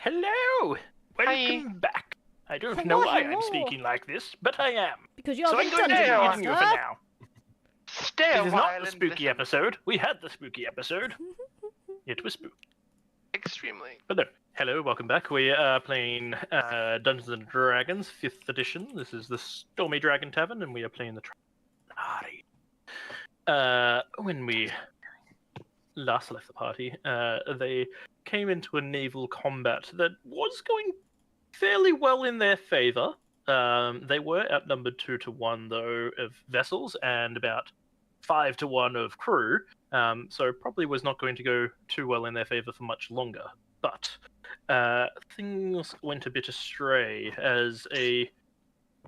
Hello! Welcome back. I don't know why I'm speaking like this, but I am. Because you're so the I'm going to dungeon continue master. for now. Stay a This is while not the and spooky listen. episode. We had the spooky episode. It was spooky. Extremely. But no. Hello, welcome back. We are playing Dungeons and Dragons 5th edition. This is the Stormy Dragon Tavern, and we are playing the Xel'nari. When we last left the party, they came into a naval combat that was going fairly well in their favor. They were outnumbered 2-1, though, of vessels and about 5-1 of crew, so probably was not going to go too well in their favor for much longer. But things went a bit astray as a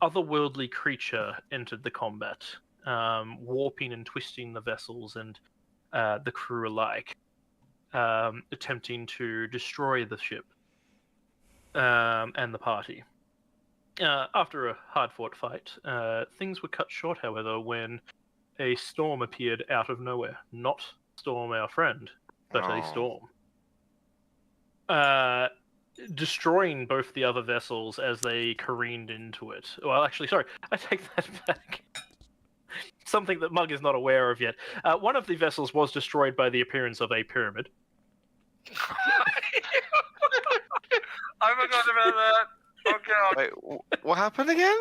otherworldly creature entered the combat, warping and twisting the vessels and the crew alike, attempting to destroy the ship and the party. After a hard-fought fight, things were cut short, however, when a storm appeared out of nowhere. Not Storm, our friend, but a storm. Destroying both the other vessels as they careened into it. Well, actually, sorry, I take that back. Something that Mug is not aware of yet. One of the vessels was destroyed by the appearance of a pyramid. I forgot about that. Oh god. Wait, what happened again?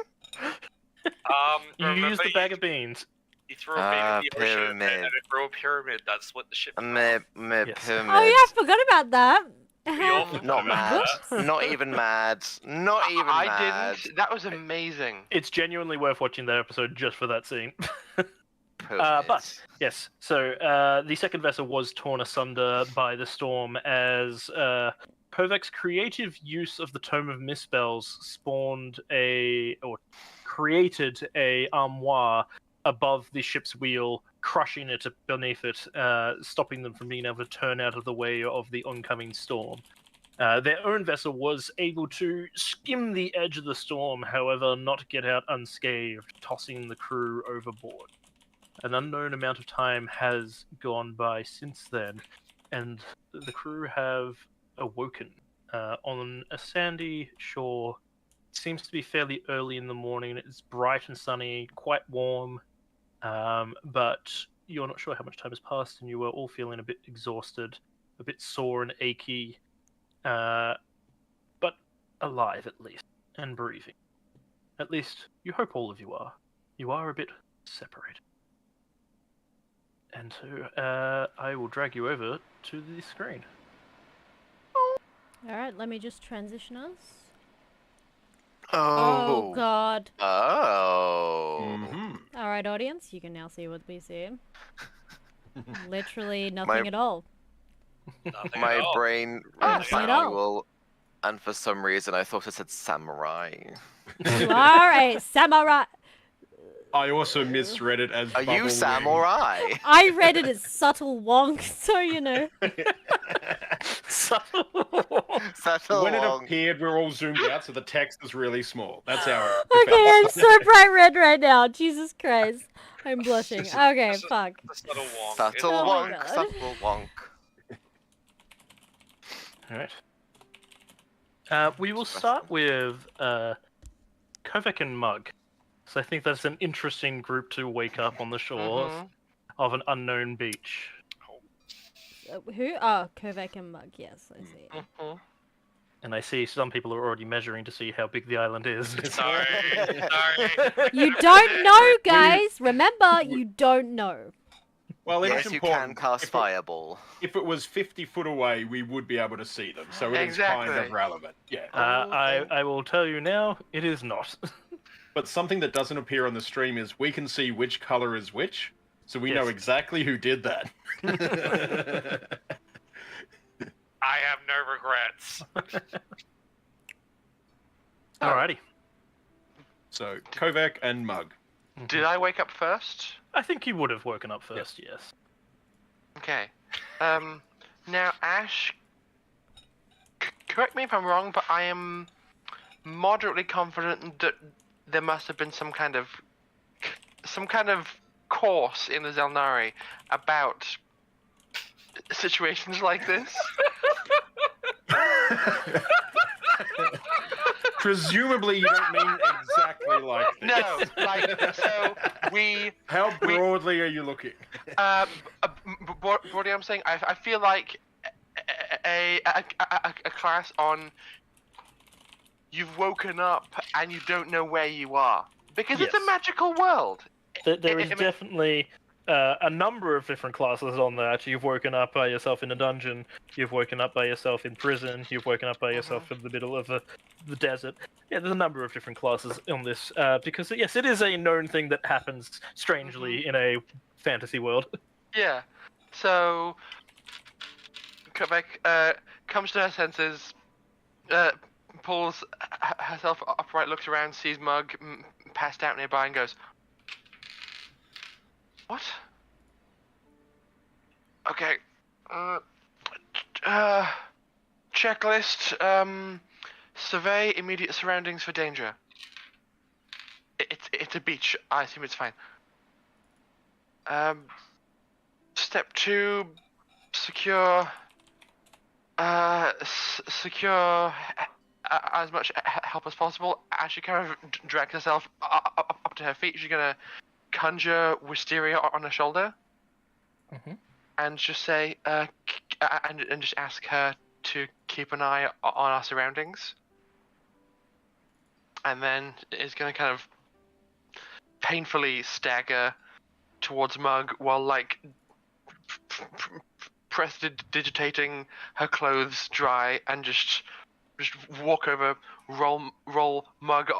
You used the bag of beans. You threw a bean in the ocean pyramid. and it threw a pyramid. That's what the ship. Yes. Yes. Pyramid. Oh yeah, I forgot about that. We all forgot Not about mad. that. Not even mad. Not even I mad. didn't. That was amazing. It's genuinely worth watching that episode just for that scene. Pyramid. But yes, so the second vessel was torn asunder by the storm as Kovac's creative use of the Tome of Misspells created a armoire above the ship's wheel, crushing it beneath it, stopping them from being able to turn out of the way of the oncoming storm. Their own vessel was able to skim the edge of the storm, however, not get out unscathed, tossing the crew overboard. An unknown amount of time has gone by since then, and the crew have awoken on a sandy shore. It seems to be fairly early in the morning. It's bright and sunny, quite warm, but you're not sure how much time has passed, and you are all feeling a bit exhausted, a bit sore and achy, but alive at least, and breathing. At least, you hope all of you are. You are a bit separated. And so, I will drag you over to the screen. Alright, let me just transition us. Oh. God. Oh. Alright, audience, you can now see what we see. Literally nothing at all. Nothing My at all. brain Nothing at all. manual, and for some reason I thought it said samurai. You are a samurai. I also misread it as Are you bubbling. samurai? I read it as subtle wonk, so you know. Subtle. Settle When it along. appeared, we were all zoomed out, so the text is really small. That's how it Okay, I'm so bright red right now. Jesus Christ. I'm blushing. Okay, fuck. The subtle wonk. Subtle Oh my wonk, God. subtle wonk. Alright. We will start with Kovac and Mug. So I think that's an interesting group to wake up on the shores of an unknown beach. Who? Oh, Kovac and Mug. Yes, I see. And I see some people are already measuring to see how big the island is. Sorry. You don't know, guys. Remember, you don't know. Well, it's Yes, you important. can cast fireball. If it was 50 foot away, we would be able to see them, so it is kind Exactly. of relevant. Yeah. I will tell you now, it is not. But something that doesn't appear on the stream is we can see which color is which, so we know Yes. exactly who did that. I have no regrets. Alrighty. So, Kovac and Mug. Did I wake up first? I think you would have woken up first, yes. Okay. Now, Ash, correct me if I'm wrong, but I am moderately confident that there must have been some kind of course in the Xel'nari about situations like this. Presumably, you don't mean exactly like this. No, like, so we... How broadly are you looking? Broadly, I'm saying I feel like a class on you've woken up and you don't know where you are. Because it's a Yes. magical world. There is definitely a number of different classes on that. You've woken up by yourself in a dungeon. You've woken up by yourself in prison. You've woken up by yourself in the middle of the desert. Yeah, there's a number of different classes on this. Because yes, it is a known thing that happens strangely in a fantasy world. Yeah. So, Quebec comes to her senses, pulls herself upright, looks around, sees Mug passed out nearby, and goes, "What? Okay. Checklist. Survey immediate surroundings for danger. It's a beach. I assume it's fine. Step 2. Secure. Secure as much help as possible. As she kind of drags herself up to her feet, she's gonna conjure Wisteria on her shoulder, and just say, and just ask her to keep an eye on our surroundings. And then is gonna kind of painfully stagger towards Mug while like prestidigitating her clothes dry, and just walk over, roll Mug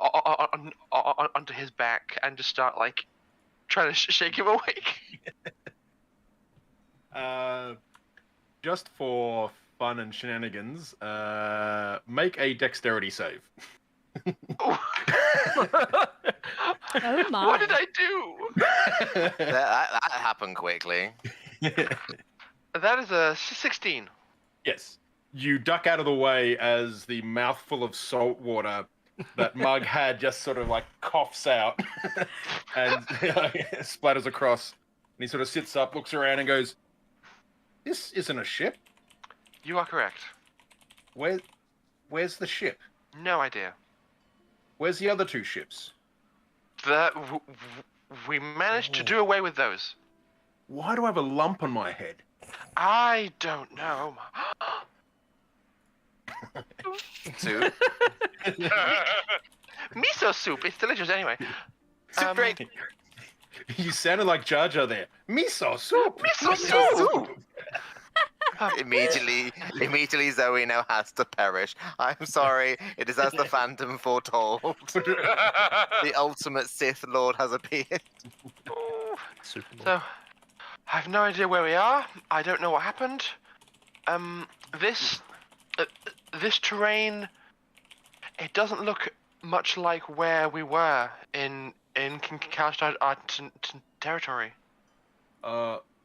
onto his back, and just start like trying to shake him awake. Just for fun and shenanigans, make a dexterity save. Oh my. What did I do? That happened quickly. That is a 16. Yes. You duck out of the way as the mouthful of salt water that Mug had just sort of like coughs out and splatters across. And he sort of sits up, looks around, and goes, "This isn't a ship. You are correct. Where's the ship? No idea. Where's the other 2 ships? We managed to do away with those. Why do I have a lump on my head?" I don't know. Soup. Miso soup. It's delicious anyway. Soup break. You sounded like Jar Jar there. Miso soup. Miso soup. Immediately Zoe now has to perish. I'm sorry, it is as the Phantom foretold. The ultimate Sith Lord has appeared. Super. So, I have no idea where we are. I don't know what happened. This terrain, it doesn't look much like where we were in Kalstad territory.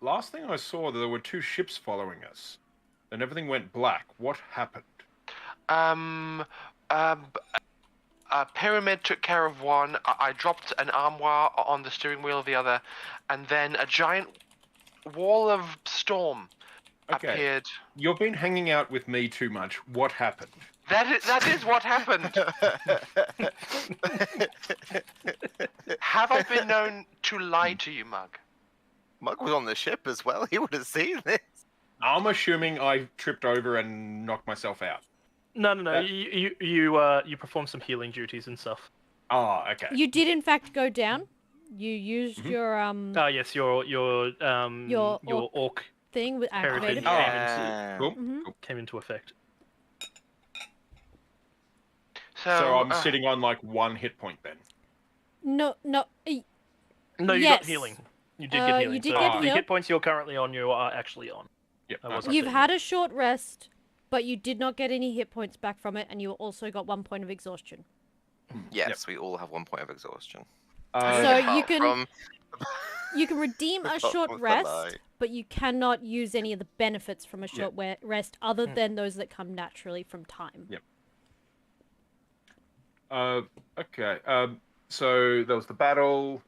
Last thing I saw, there were 2 ships following us. Then everything went black. What happened? A pyramid took care of one. I dropped an armoire on the steering wheel of the other, and then a giant wall of storm appeared. You've been hanging out with me too much. What happened? That is what happened. Have I been known to lie to you, Mug? Mug was on the ship as well. He would have seen this. I'm assuming I tripped over and knocked myself out. No. You perform some healing duties and stuff. Oh, okay. You did in fact go down. You used your Oh yes, your orc thing with activated. heritage Cool. came into effect. So I'm sitting on like 1 hit point then. No. No, you Yes. got healing. You did get healing. you did so get the healed. hit points you're currently on, you are actually on. Yep. I was You've updating. had a short rest, but you did not get any hit points back from it, and you also got 1 point of exhaustion. Yes, we all have 1 point of exhaustion. So Apart you can from- you can redeem a Apart short from the rest, lie. but you cannot use any of the benefits from a short rest other than those that come naturally from time. Yep. Okay. So there was the battle.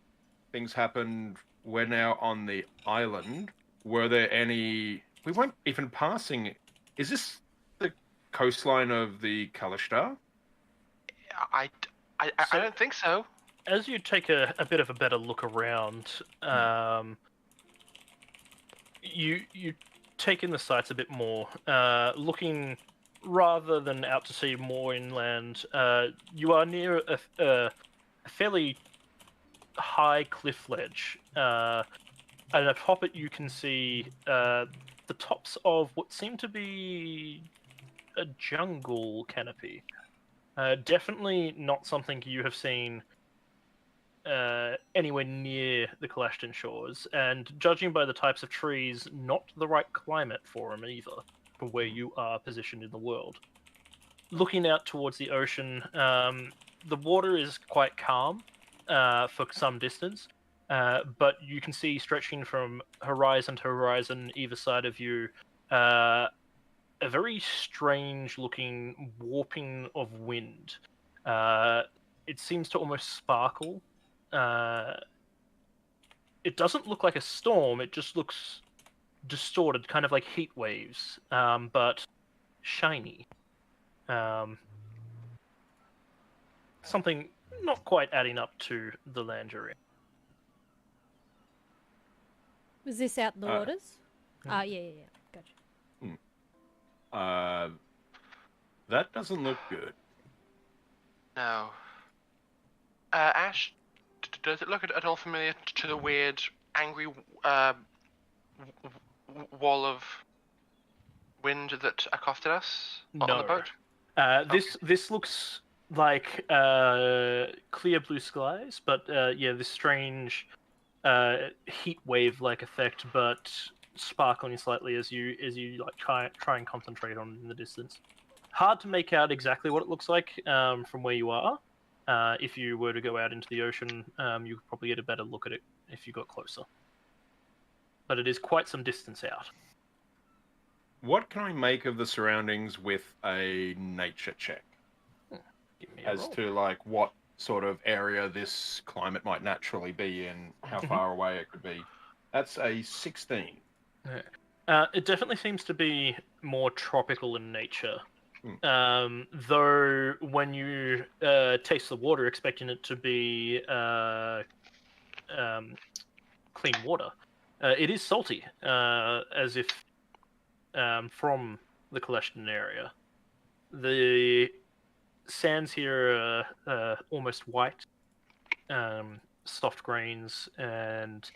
Things happened. We're now on the island. Were there any? We weren't even passing. Is this the coastline of the Kalashtar? I So- don't think so. As you take a bit of a better look around, you take in the sights a bit more, looking rather than out to sea, more inland. You are near a fairly high cliff ledge, and atop it you can see the tops of what seem to be a jungle canopy. Definitely not something you have seen anywhere near the Kalashtan shores, and judging by the types of trees, not the right climate for them either, for where you are positioned in the world. Looking out towards the ocean, the water is quite calm for some distance, but you can see stretching from horizon to horizon either side of you a very strange looking warping of wind. It seems to almost sparkle. It doesn't look like a storm, it just looks distorted, kind of like heat waves, but shiny. Something not quite adding up to the land you're in. Was this out in the waters? yeah. Yeah. Gotcha. That doesn't look good. No. Ash, does it look at all familiar to the weird, angry wall of wind that accosted us on the No. boat? This looks like clear blue skies, but yeah, this strange heat wave like effect, but sparkling slightly as you like try and concentrate on it in the distance. Hard to make out exactly what it looks like from where you are. If you were to go out into the ocean, you could probably get a better look at it if you got closer. But it is quite some distance out. What can I make of the surroundings with a nature check? Give me a As roll. to like what sort of area this climate might naturally be in, how far away it could be. That's a 16. It definitely seems to be more tropical in nature. Though when you taste the water, expecting it to be clean water, it is salty, as if from the Kalashtan area. The sands here are almost white, soft grains, and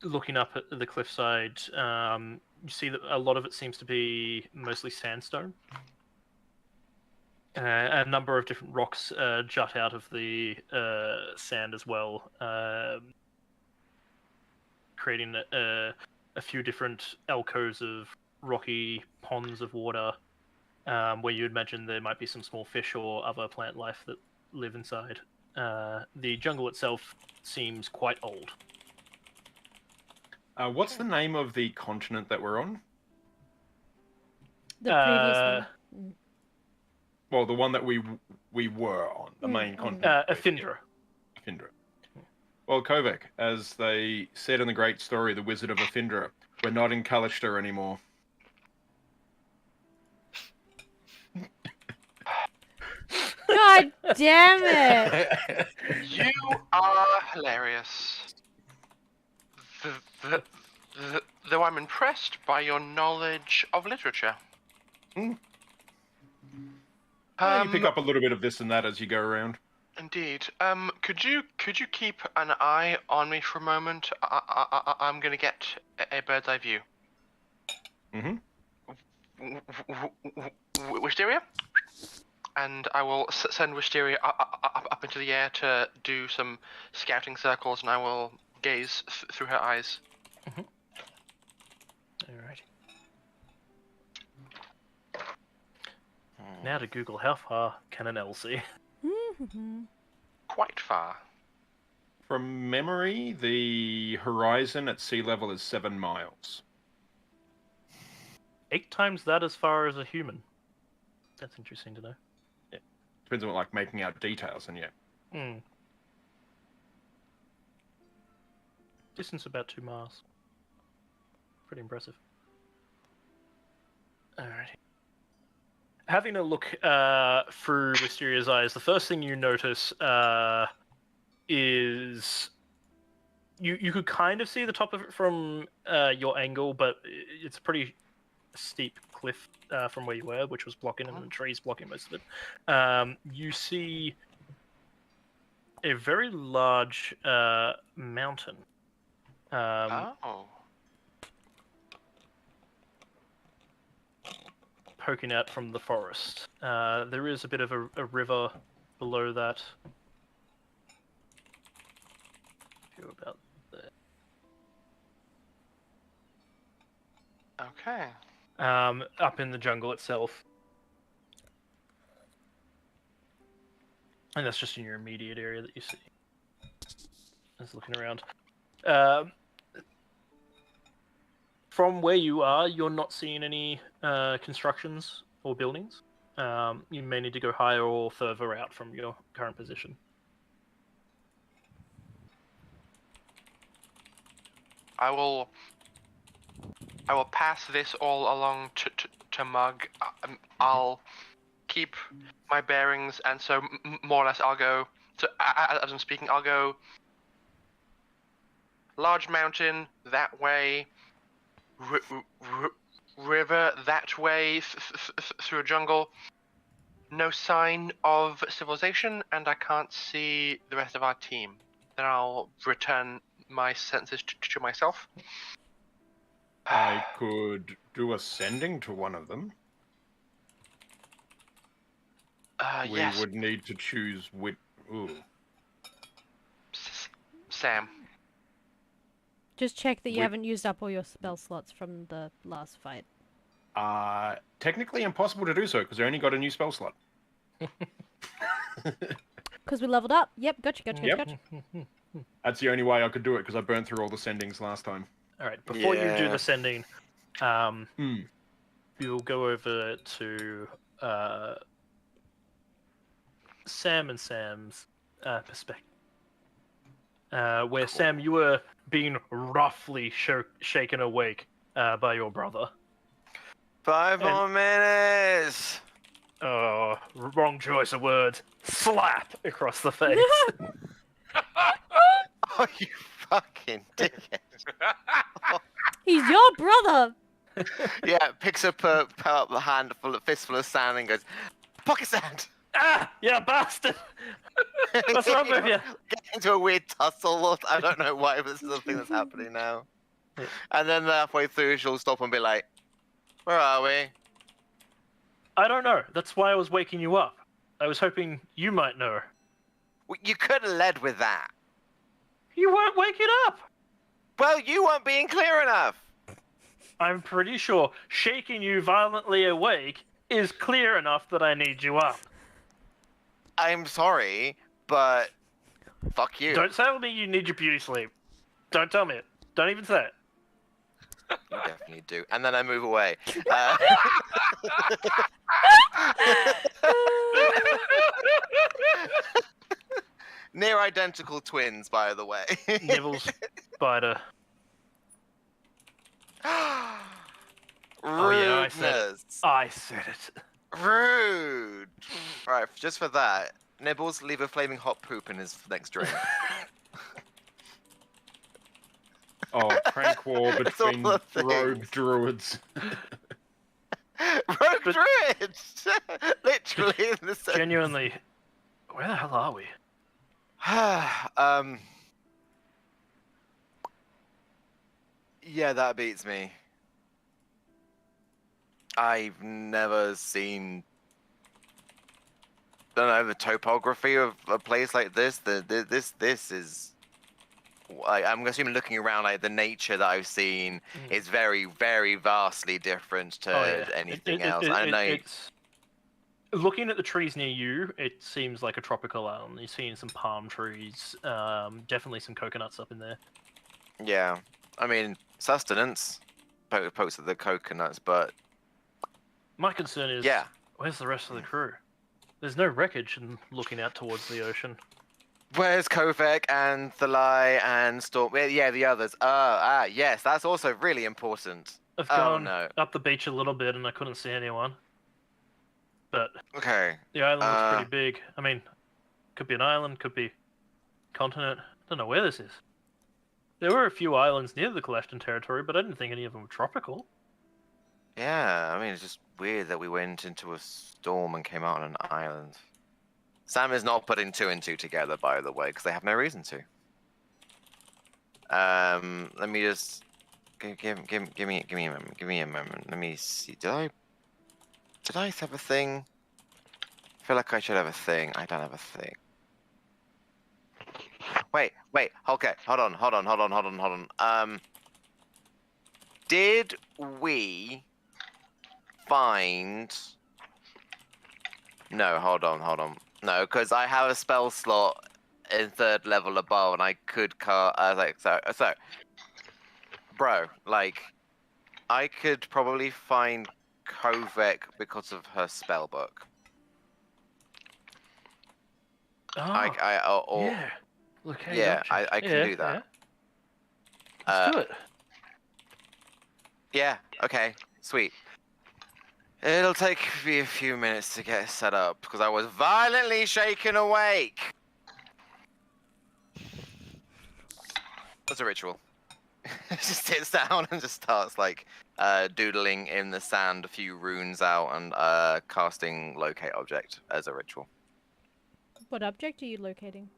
looking up at the cliffside, you see that a lot of it seems to be mostly sandstone. A number of different rocks jut out of the sand as well, creating a few different alcoves of rocky ponds of water, where you'd imagine there might be some small fish or other plant life that live inside. The jungle itself seems quite old. What's the name of the continent that we're on? The previous one. Well, the one that we were on, the main continent. Afindra. Afindra. Well, Kovac, as they said in the great story, The Wizard of Afindra, we're not in Kalashtar anymore. God damn it! You are hilarious. Though I'm impressed by your knowledge of literature. Well, you pick up a little bit of this and that as you go around. Indeed. Could you keep an eye on me for a moment? I'm gonna get a bird's eye view. Wisteria? And I will send Wisteria up into the air to do some scouting circles, and I will gaze through her eyes. Alright. Now to Google how far can an L see? Quite far. From memory, the horizon at sea level is 7 miles. 8 times that as far as a human. That's interesting to know. Depends on like making out details, and yeah. Distance about 2 miles. Pretty impressive. Alrighty. Having a look through Wisteria's eyes, the first thing you notice is you could kind of see the top of it from your angle, but it's a pretty steep cliff from where you were, which was blocking, and the trees blocking most of it. You see a very large mountain. Poking out from the forest. There is a bit of a river below that. Feel about there. Okay. Up in the jungle itself. And that's just in your immediate area that you see. Just looking around. From where you are, you're not seeing any constructions or buildings. You may need to go higher or further out from your current position. I will pass this all along to Mug. I'll keep my bearings, and so more or less I'll go. So as I'm speaking, I'll go large mountain that way, river that way through a jungle. No sign of civilization, and I can't see the rest of our team. Then I'll return my senses to myself. I could do ascending to one of them. We Yes. would need to choose which. Ooh. Sam. Just check that you haven't used up all your spell slots from the last fight. Technically impossible to do so because I only got a new spell slot. Because we leveled up. Yep, gotcha. That's the only way I could do it because I burned through all the sendings last time. All right. Before you do Yeah. the sending, you'll go over to Sam and Sam's perspective. Where Sam, you were being roughly shaken awake by your brother. 5 more minutes. Oh, wrong choice of words. Slap across the face. Oh, you fucking dickhead. He's your brother! Yeah, picks up a fistful of sand and goes, pocket sand. Ah, you bastard! What's wrong with you? Get into a weird tussle. I don't know why, but this is the thing that's happening now. And then halfway through, she'll stop and be like, where are we? I don't know. That's why I was waking you up. I was hoping you might know. Well, you could have led with that. You weren't waking up! Well, you weren't being clear enough. I'm pretty sure shaking you violently awake is clear enough that I need you up. I'm sorry, but fuck you. Don't tell me you need your beauty sleep. Don't tell me it. Don't even say it. You definitely do. And then I move away. Near identical twins, by the way. Nibbles, spider. Rudeness. Oh yeah, I said it. Rude. Right, just for that, Nibbles, leave a flaming hot poop in his next drink. Oh, prank war It's all between the rogue things. druids. Rogue druids! Literally in the same. Genuinely, where the hell are we? Yeah, that beats me. I've never seen, don't know, the topography of a place like this. This is. I'm assuming looking around, like the nature that I've seen is very, very vastly different to anything else. It's looking at the trees near you. It seems like a tropical island. You're seeing some palm trees. Definitely some coconuts up in there. Yeah, I mean sustenance, pokes at the coconuts, but My concern is, yeah. where's the rest of the crew? There's no wreckage and looking out towards the ocean. Where's Kovac and Thalai and Storm? Yeah, the others. Yes, that's also really important. I've Oh, gone no. up the beach a little bit and I couldn't see anyone. But Okay. the island looks pretty big. I mean, could be an island, could be continent. Don't know where this is. There were a few islands near the Coleston territory, but I didn't think any of them were tropical. Yeah, I mean, it's just weird that we went into a storm and came out on an island. Sam is not putting 2 and 2 together, by the way, because they have no reason to. Let me just give me a moment. Let me see. Did I have a thing? I feel like I should have a thing. I don't have a thing. Wait. Okay, hold on. Did we find? No, hold on. No, because I have a spell slot in 3rd level above, and I could cast. So, bro, like, I could probably find Kovek because of her spell book. Oh, yeah. Look, hey, yeah, gotcha. I can do that. Yeah. Let's do it. Yeah. Okay. Sweet. It'll take me a few minutes to get set up because I was violently shaken awake. What's a ritual? Just sits down and just starts like doodling in the sand a few runes out and casting locate object as a ritual. What object are you locating?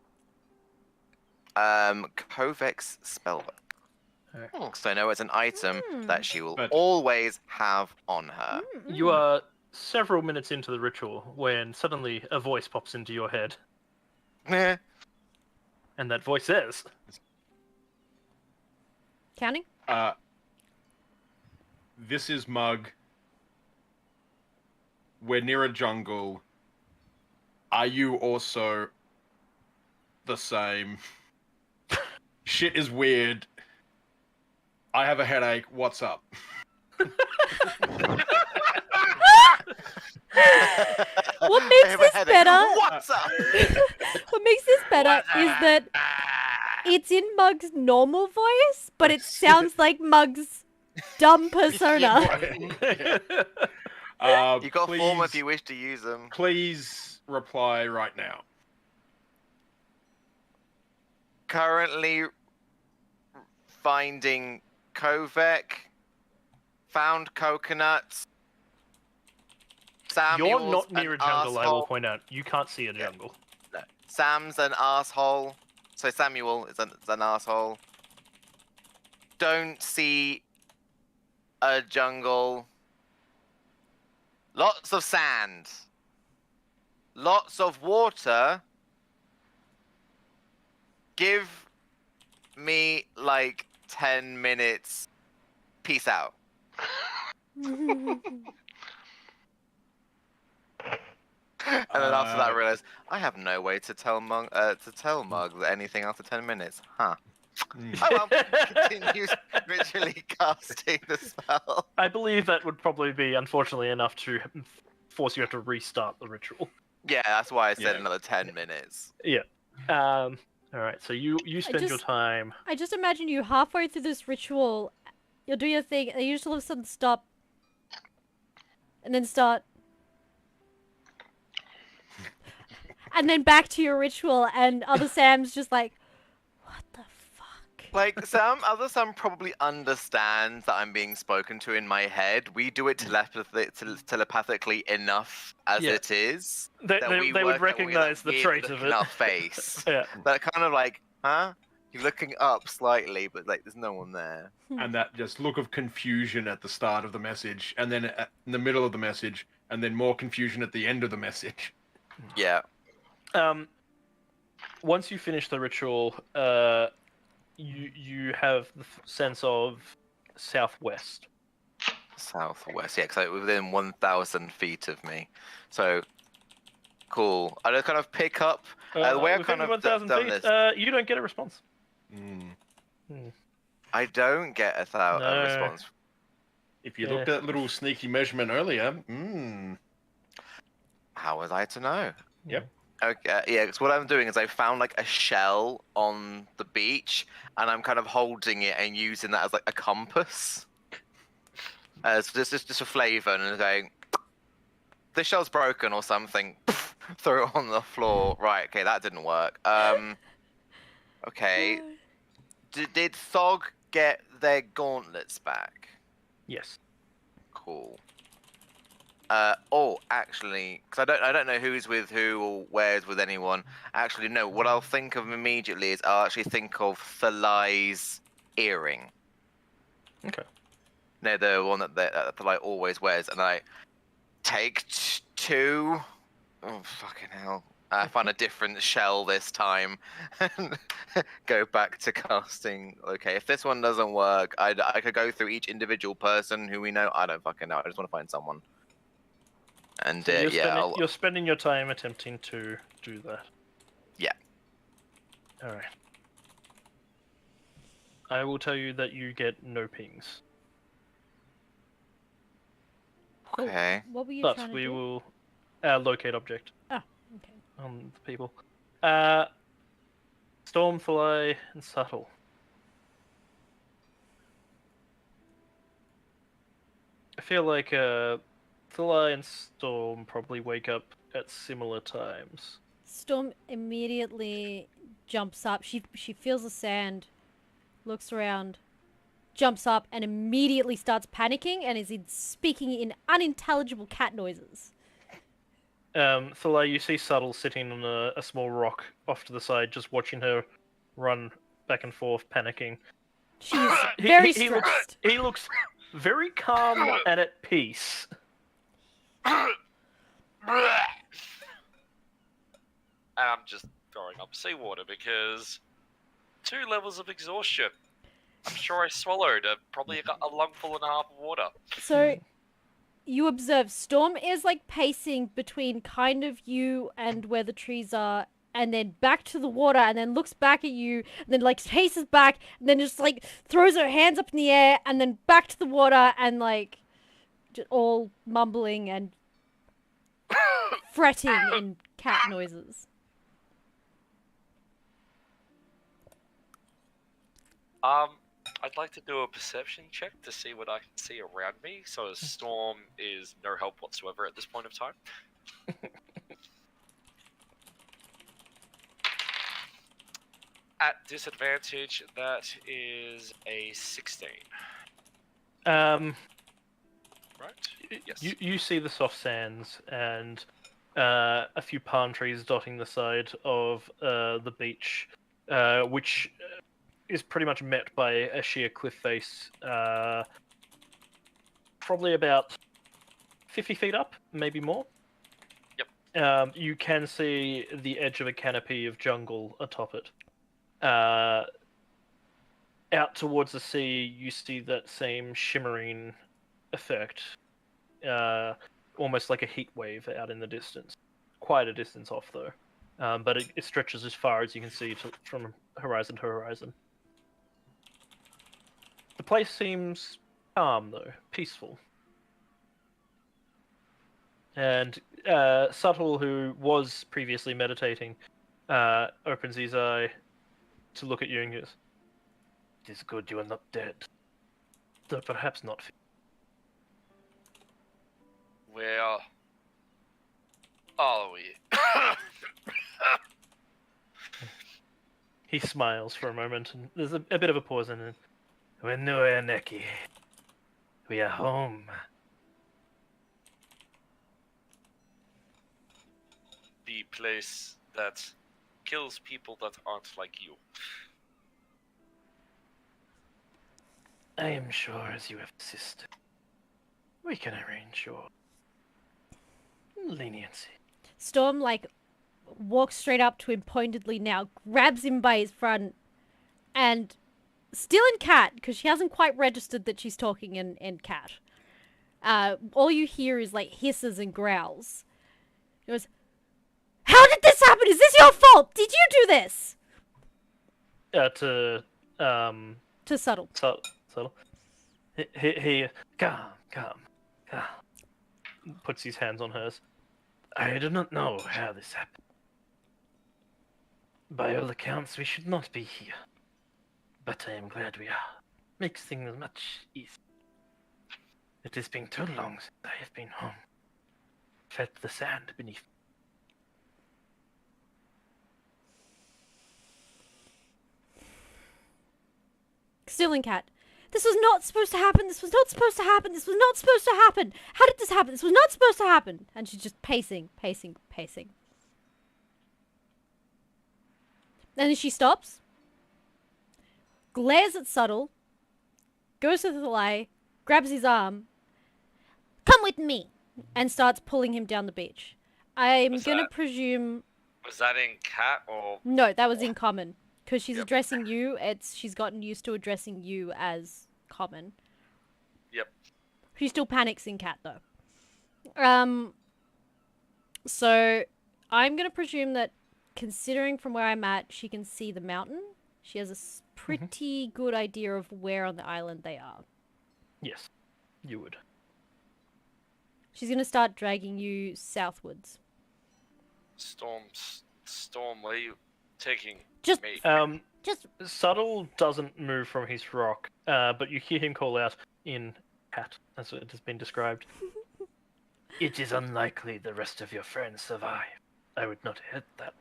Kovek's spellbook. Alright. So I know it's an item that she will But- always have on her. You are several minutes into the ritual when suddenly a voice pops into your head, Meh. and that voice says, Counting? This is Mug. We're near a jungle. Are you also the same? Shit is weird. I have a headache. What's up? What makes this better? What's up? What makes this better is that it's in Mug's normal voice, but it sounds like Mug's dumb persona. You got please, form if you wish to use them. Please reply right now. Currently finding Kovek. Found coconuts. "You're Samuel's not near a an jungle." I will asshole. point out. You can't see a jungle. No. Sam's an asshole. So Samuel is an asshole. Don't see a jungle. Lots of sand. Lots of water. Give me like 10 minutes. Peace out. And then after that, I realized I have no way to tell Mug anything after 10 minutes. Huh. Oh well, continues ritually casting the spell. I believe that would probably be, unfortunately, enough to force you to restart the ritual. Yeah, that's why I said Yeah. another 10 minutes. Yeah. All right. So you spend your just- time. I just imagine you halfway through this ritual, you'll do your thing, and you just all of a sudden stop, and then start, and then back to your ritual, and other Sam's just like, what the fuck? Like, other Sam probably understands that I'm being spoken to in my head. We do it telepathically enough as Yeah. it is. They that we would work out recognize the weird trait look of in it. our face. Yeah. That kind of like, huh? You're looking up slightly, but like there's no one there. And that just look of confusion at the start of the message, and then in the middle of the message, and then more confusion at the end of the message. Yeah. Once you finish the ritual, you have the sense of southwest. Southwest, yeah, because within 1,000 feet of me. So, cool. I just kind of pick up. The way I within kind of 1,000 done feet, this. you don't get a response. I don't get a No. response. If you Yeah. looked at that little sneaky measurement earlier, How was I to know? Yep. Okay, yeah, because what I'm doing is I found like a shell on the beach, and I'm kind of holding it and using that as like a compass. So just a flavor and going, this shell's broken or something. Throw it on the floor. Right, okay, that didn't work. Okay. Did Thog get their gauntlets back? Yes. Cool. Actually, because I don't know who's with who or where's with anyone. Actually, no. What I'll think of immediately is I'll actually think of Thalai's earring. Okay. No, the one that Thalai always wears, and I take two. Oh fucking hell! I find a different shell this time, and go back to casting. Okay, if this one doesn't work, I could go through each individual person who we know. I don't fucking know. I just want to find someone. And So yeah, you're spending your time attempting to do that. Yeah. All right. I will tell you that you get no pings, Okay. What were you but trying to we do? will locate object Oh, okay. on the people. Stormfly and Subtle. I feel like Thalai and Storm probably wake up at similar times. Storm immediately jumps up. She feels the sand, looks around, jumps up, and immediately starts panicking and is speaking in unintelligible cat noises. Thalai, you see Subtle sitting on a small rock off to the side, just watching her run back and forth, panicking. She's very he stressed. looks very calm and at peace. And I'm just throwing up seawater because 2 levels of exhaustion. I'm sure I swallowed probably a lungful and a half of water. So you observe Storm is like pacing between kind of you and where the trees are, and then back to the water, and then looks back at you, and then like paces back, and then just like throws her hands up in the air, and then back to the water, and like just all mumbling and fretting in cat noises. I'd like to do a perception check to see what I can see around me. So Storm is no help whatsoever at this point of time. At disadvantage, that is a 16. Um, Right? Yes. you see the soft sands and a few palm trees dotting the side of the beach, which is pretty much met by a sheer cliff face, probably about 50 feet up, maybe more. Yep. You can see the edge of a canopy of jungle atop it. Out towards the sea, you see that same shimmering effect, almost like a heat wave out in the distance. Quite a distance off, though. But it stretches as far as you can see from horizon to horizon. The place seems calm, though, peaceful. And Subtle, who was previously meditating, opens his eye to look at you and goes, "It is good you are not dead, though perhaps not." Where are we? He smiles for a moment, and there's a bit of a pause, and then, "Wenue Neki, we are home." The place that kills people that aren't like you. I am sure, as you have insisted, we can arrange your leniency. Storm like walks straight up to him pointedly now, grabs him by his front, and still in cat, because she hasn't quite registered that she's talking in cat. All you hear is like hisses and growls. He goes, "How did this happen? Is this your fault? Did you do this?" To Subtle. Subtle. He calm. Puts his hands on hers. I do not know how this happened. By all accounts, we should not be here. But I am glad we are. Makes things much easier. It has been too long since I have been home. Felt the sand beneath. Stealing cat. This was not supposed to happen. This was not supposed to happen. This was not supposed to happen. How did this happen? This was not supposed to happen. And she's just pacing. And then she stops, glares at Subtle, goes to the lie, grabs his arm, come with me, and starts pulling him down the beach. I'm gonna presume... Was that in cat or... No, that was in common. Because she's Yep. addressing you, she's gotten used to addressing you as common. Yep. She still panics in cat, though. So, I'm gonna presume that, considering from where I'm at, she can see the mountain. She has a pretty good idea of where on the island they are. Yes, you would. She's gonna start dragging you southwards. Storm, where are you taking Just- me? Just Subtle doesn't move from his rock, but you hear him call out in cat, as it has been described. It is unlikely the rest of your friends survive. I would not hurt that.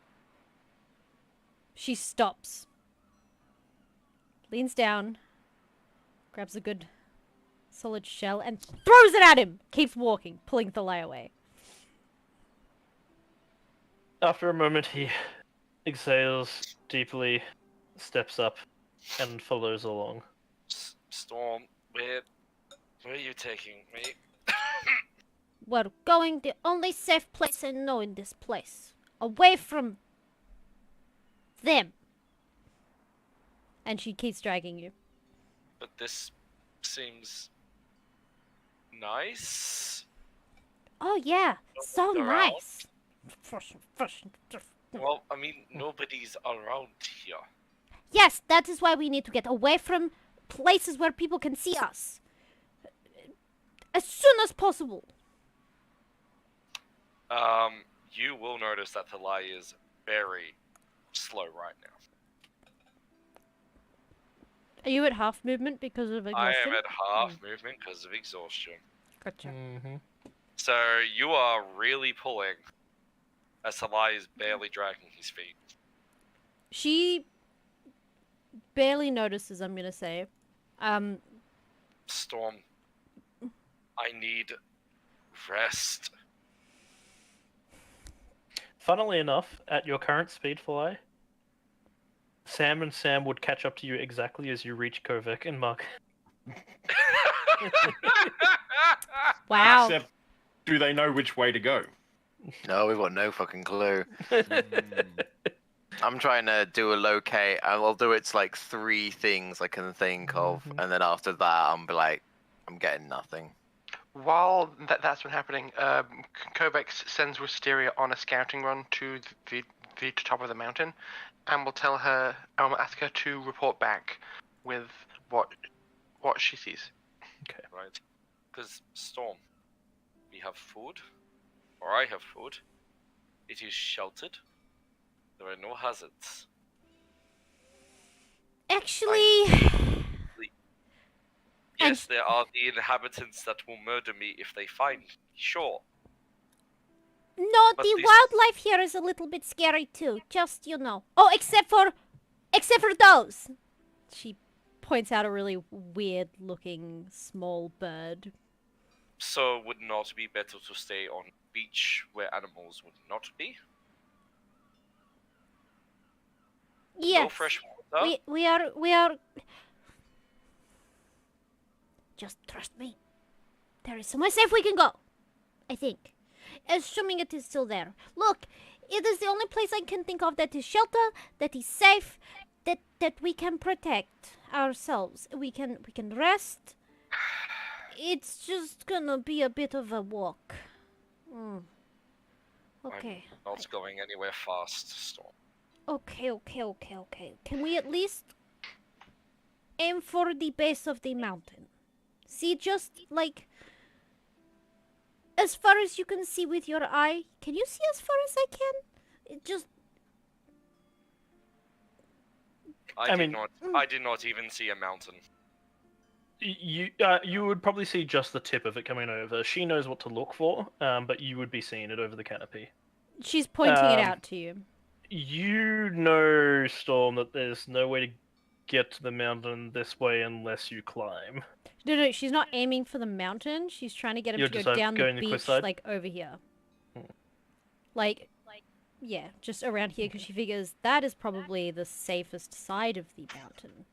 She stops. Leans down. Grabs a good solid shell and throws it at him! Keeps walking, pulling Thalai away. After a moment, he exhales deeply, steps up, and follows along. Storm, where are you taking me? We're going the only safe place I know in this place. Away from them. And she keeps dragging you. But this seems nice. Oh yeah, so Around? nice. Well, I mean, nobody's around here. Yes, that is why we need to get away from places where people can see us. As soon as possible. You will notice that the lie is very slow right now. Are you at half movement because of exhaustion? I am at half movement because of exhaustion. Gotcha. Mm-hmm. So you are really pulling as the lie is barely dragging his feet. She barely notices, I'm gonna say. Storm, I need rest. Funnily enough, at your current speed fly, Sam and Sam would catch up to you exactly as you reach Kovac and Mark. Wow. Except, do they know which way to go? No, we've got no fucking clue. I'm trying to do a locate, and I'll do it's like 3 things I can think of, and then after that, I'm like, I'm getting nothing. While that's been happening, Kovac sends Wisteria on a scouting run to the top of the mountain, and will tell her, ask her to report back with what she sees. Okay. Right. Because, Storm, we have food, or I have food. It is sheltered. There are no hazards. Actually, Yes, there are the inhabitants that will murder me if they find me, sure. no, But the this- wildlife here is a little bit scary too. Just, you know. Oh, except for those. She points out a really weird-looking small bird. So would not be better to stay on beach where animals would not be? Yes. No fresh water? We are. Just trust me. There is somewhere safe we can go. I think. Assuming it is still there. Look, it is the only place I can think of that is shelter, that is safe, that we can protect ourselves. We can rest. It's just gonna be a bit of a walk. Okay. I'm not going anywhere fast, Storm. Okay. Can we at least aim for the base of the mountain? See, just like as far as you can see with your eye. Can you see as far as I can? It just I mean- did not even see a mountain. You would probably see just the tip of it coming over. She knows what to look for, but you would be seeing it over the canopy. She's pointing it Um, out to you. You know, Storm, that there's no way to get to the mountain this way unless you climb. No, she's not aiming for the mountain. She's trying to get him You're to go just down the going the cliff beach, side? like over here. Hmm. Like, yeah, just around here, because she figures that is probably the safest side of the mountain.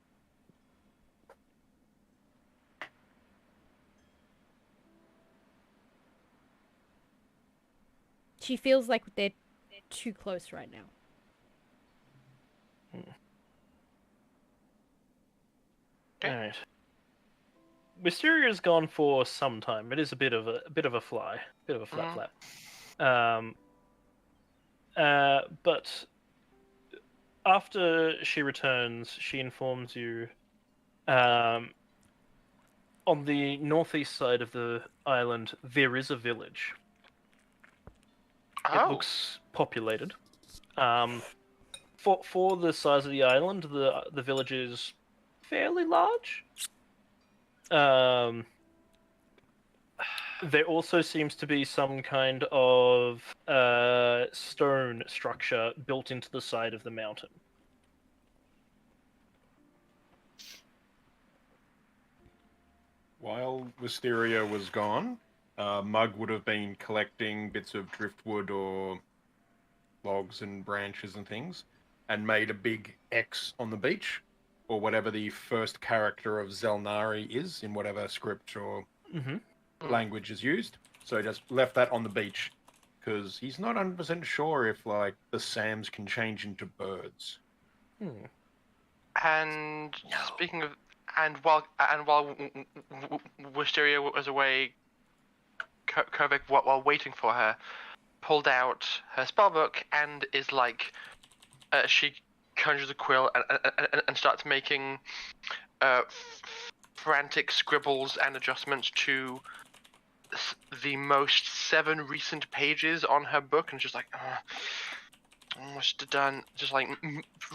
She feels like they're too close right now. Okay. Alright. Wisteria's gone for some time. It is a bit of a fly, bit of a flap. But after she returns, she informs you. On the northeast side of the island, there is a village. It Oh. looks populated. For the size of the island, the village is fairly large. There also seems to be some kind of stone structure built into the side of the mountain. While Wisteria was gone, Mug would have been collecting bits of driftwood or logs and branches and things, and made a big X on the beach, or whatever the first character of Xel'nari is in whatever script or language is used. So just left that on the beach, because he's not 100% sure if like the Sams can change into birds. And speaking of, and while Wisteria was away, Kovic, while waiting for her, pulled out her spellbook and is like, she conjures a quill and starts making frantic scribbles and adjustments to the most 7 recent pages on her book, and just like, almost done, just like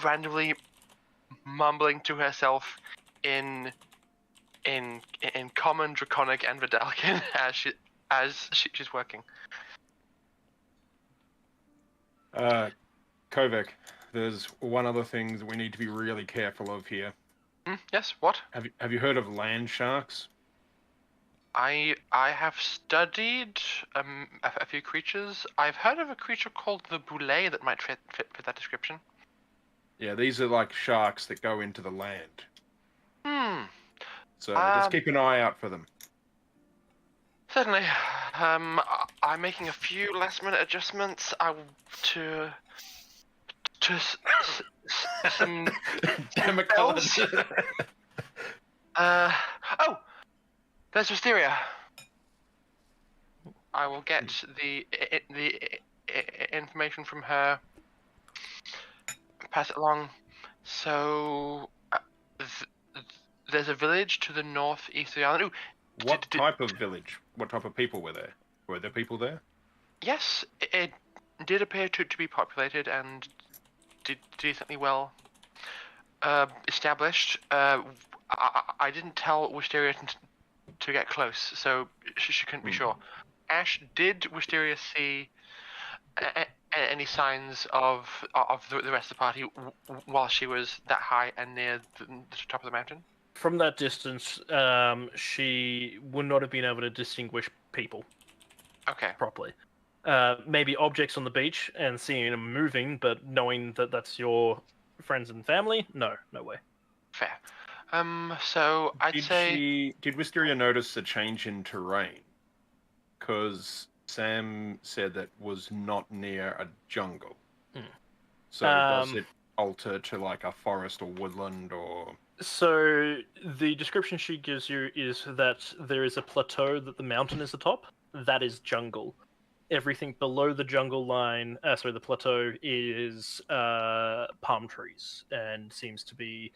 randomly mumbling to herself in common, draconic, and Vidalcan as she's working. Kovac, there's one other thing that we need to be really careful of here. Yes, what? Have you heard of land sharks? I have studied a few creatures. I've heard of a creature called the boulet that might fit that description. Yeah, these are like sharks that go into the land. So just keep an eye out for them. Certainly. I'm making a few last-minute adjustments. to some Chemicals. Oh, there's Wisteria. I will get the information from her. Pass it along. So, there's a village to the northeast of the island. Ooh, What type of village? What type of people were there? Were there people there? Yes, it did appear to be populated and did decently well established. I didn't tell Wisteria to get close, so she couldn't be sure. Ash, did Wisteria see any signs of the rest of the party while she was that high and near the top of the mountain? From that distance, she would not have been able to distinguish people properly. Maybe objects on the beach and seeing them moving, but knowing that that's your friends and family, no way. Fair. So I'd say... Did Wisteria notice a change in terrain? Because Sam said that was not near a jungle. So does it alter to like a forest or woodland or... So the description she gives you is that there is a plateau that the mountain is atop. That is jungle. Everything below the jungle line, the plateau, is palm trees and seems to be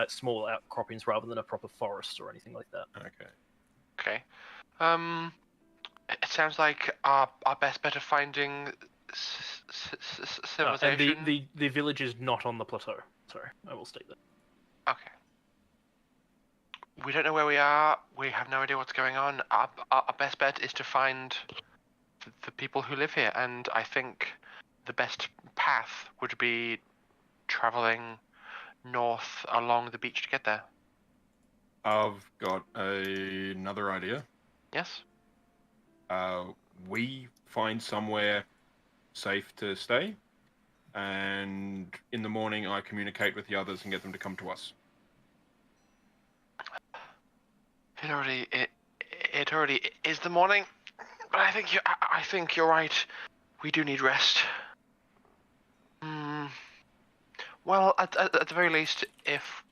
small outcroppings rather than a proper forest or anything like that. Okay. It sounds like our best bet of finding civilization. And the village is not on the plateau. Sorry, I will state that. Okay. we don't know where we are. We have no idea what's going on. Our best bet is to find the people who live here, and I think the best path would be traveling north along the beach to get there. I've got another idea. Yes? We find somewhere safe to stay, and in the morning I communicate with the others and get them to come to us. It already is the morning, but I think you're right. We do need rest. Well, at the very least, if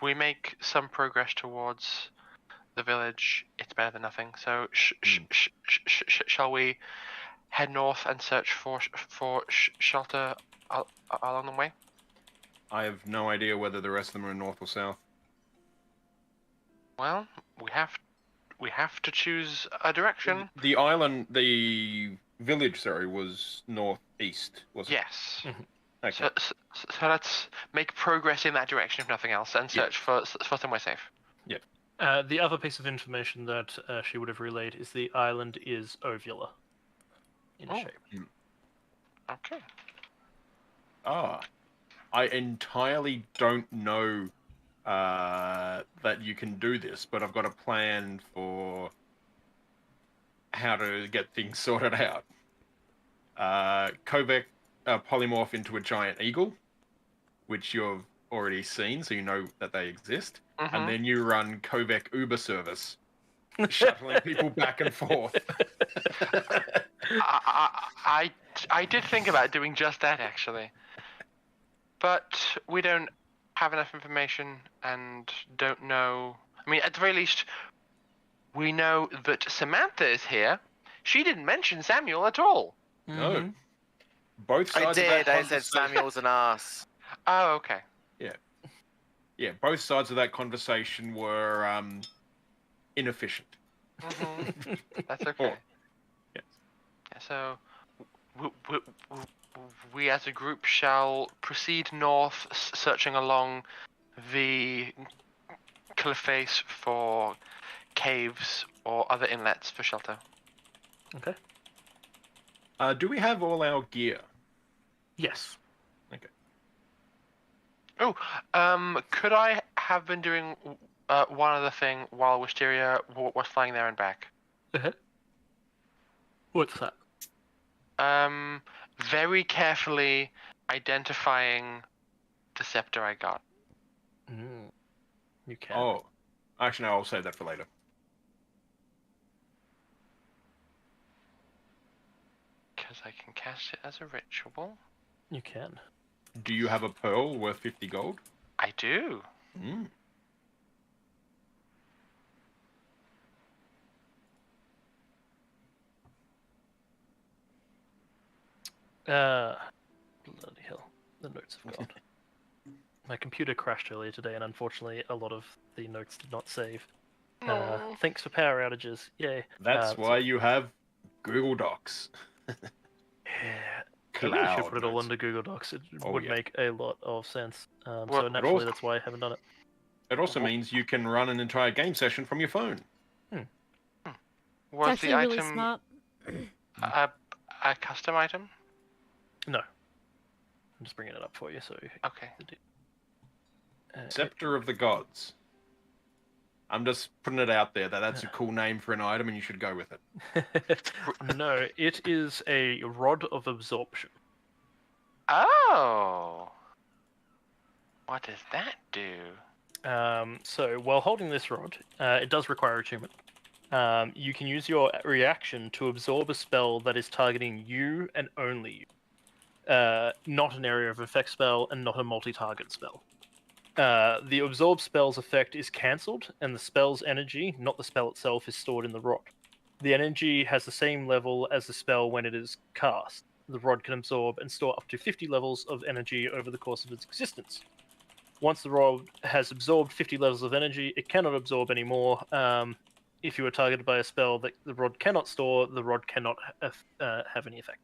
we make some progress towards the village, it's better than nothing. So, shall we head north and search for shelter along the way? I have no idea whether the rest of them are north or south. Well, we have to choose a direction. The island, the village, sorry, was northeast, was it? Yes. Okay. So let's make progress in that direction, if nothing else, and search for somewhere safe. The other piece of information that she would have relayed is the island is ovular in shape. Okay. I entirely don't know that you can do this, but I've got a plan for how to get things sorted out. Kovek polymorph into a giant eagle, which you've already seen, so you know that they exist. And then you run Kovek Uber service, shuttling people back and forth. I did think about doing just that, actually. But we don't have enough information and don't know. I mean, at the very least, we know that Samantha is here. She didn't mention Samuel at all. No. Both I sides of did. that I said conversation- Samuel's an ass. Oh, okay. Yeah, both sides of that conversation were inefficient. That's okay. Yes. So, we as a group shall proceed north, searching along the cliff face for caves or other inlets for shelter. Okay. Do we have all our gear? Yes. Okay. Oh, could I have been doing one other thing while Wisteria was flying there and back? What's that? Very carefully identifying the scepter I got. You can. Oh, actually, no, I'll save that for later. Because I can cast it as a ritual. You can. Do you have a pearl worth 50 gold? I do. Bloody hell. The notes have gone. My computer crashed earlier today, and unfortunately, a lot of the notes did not save. Thanks for power outages. Yay. That's why you have Google Docs. I really should put it all into Google Docs. It would make a lot of sense. So naturally, that's why I haven't done it. It also means you can run an entire game session from your phone. Was It's the actually really item smart. a custom item? No. I'm just bringing it up for you. So. Okay. Scepter of the Gods. I'm just putting it out there that that's a cool name for an item and you should go with it. No, it is a rod of absorption. Oh. What does that do? So while holding this rod, it does require attunement. You can use your reaction to absorb a spell that is targeting you and only you. Not an area of effect spell and not a multi-target spell. The absorb spell's effect is cancelled, and the spell's energy, not the spell itself, is stored in the rod. The energy has the same level as the spell when it is cast. The rod can absorb and store up to 50 levels of energy over the course of its existence. Once the rod has absorbed 50 levels of energy, it cannot absorb any more. If you are targeted by a spell that the rod cannot store, the rod cannot have any effect.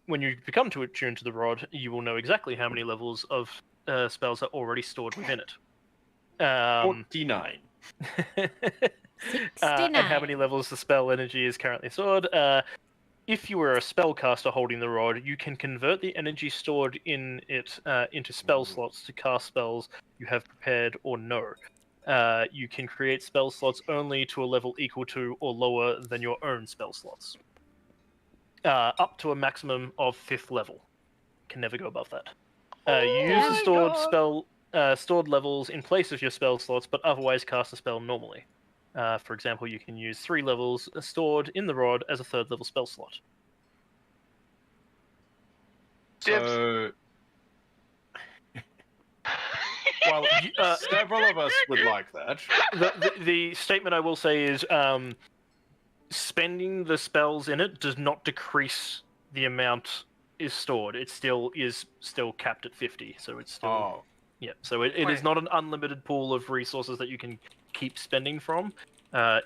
When you become attuned to the rod, you will know exactly how many levels of spells are already stored within it. Um, 49. and how many levels the spell energy is currently stored. If you were a spellcaster holding the rod, you can convert the energy stored in it into spell slots to cast spells you have prepared or no. You can create spell slots only to a level equal to or lower than your own spell slots. Up to a maximum of 5th level. Can never go above that. You use the stored levels in place of your spell slots, but otherwise cast a spell normally. For example, you can use 3 levels stored in the rod as a 3rd level spell slot. So, well, several of us would like that. The statement I will say is spending the spells in it does not decrease the amount is stored. It still is capped at 50, so it's still... Oh. Yeah, so it is not an unlimited pool of resources that you can keep spending from.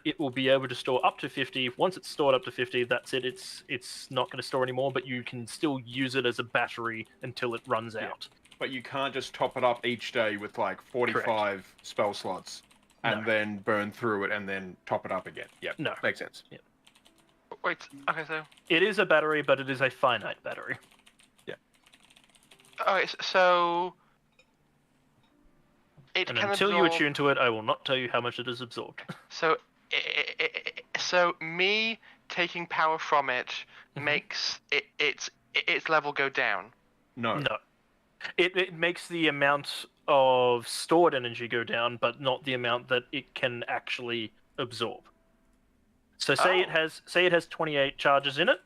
It will be able to store up to 50. Once it's stored up to 50, that's it. It's not going to store anymore, but you can still use it as a battery until it runs out. But you can't just top it up each day with like 45 Correct. spell slots and then burn through it and then top it up again. Yep. No. Makes sense. Yep. Wait, okay, so... It is a battery, but it is a finite battery. Yeah. Okay, so... It And can until you absorb... attune to it, I will not tell you how much it is absorbed. So, so me taking power from it makes its level go down. No. No. It makes the amount of stored energy go down, but not the amount that it can actually absorb. So say it has 28 charges in it.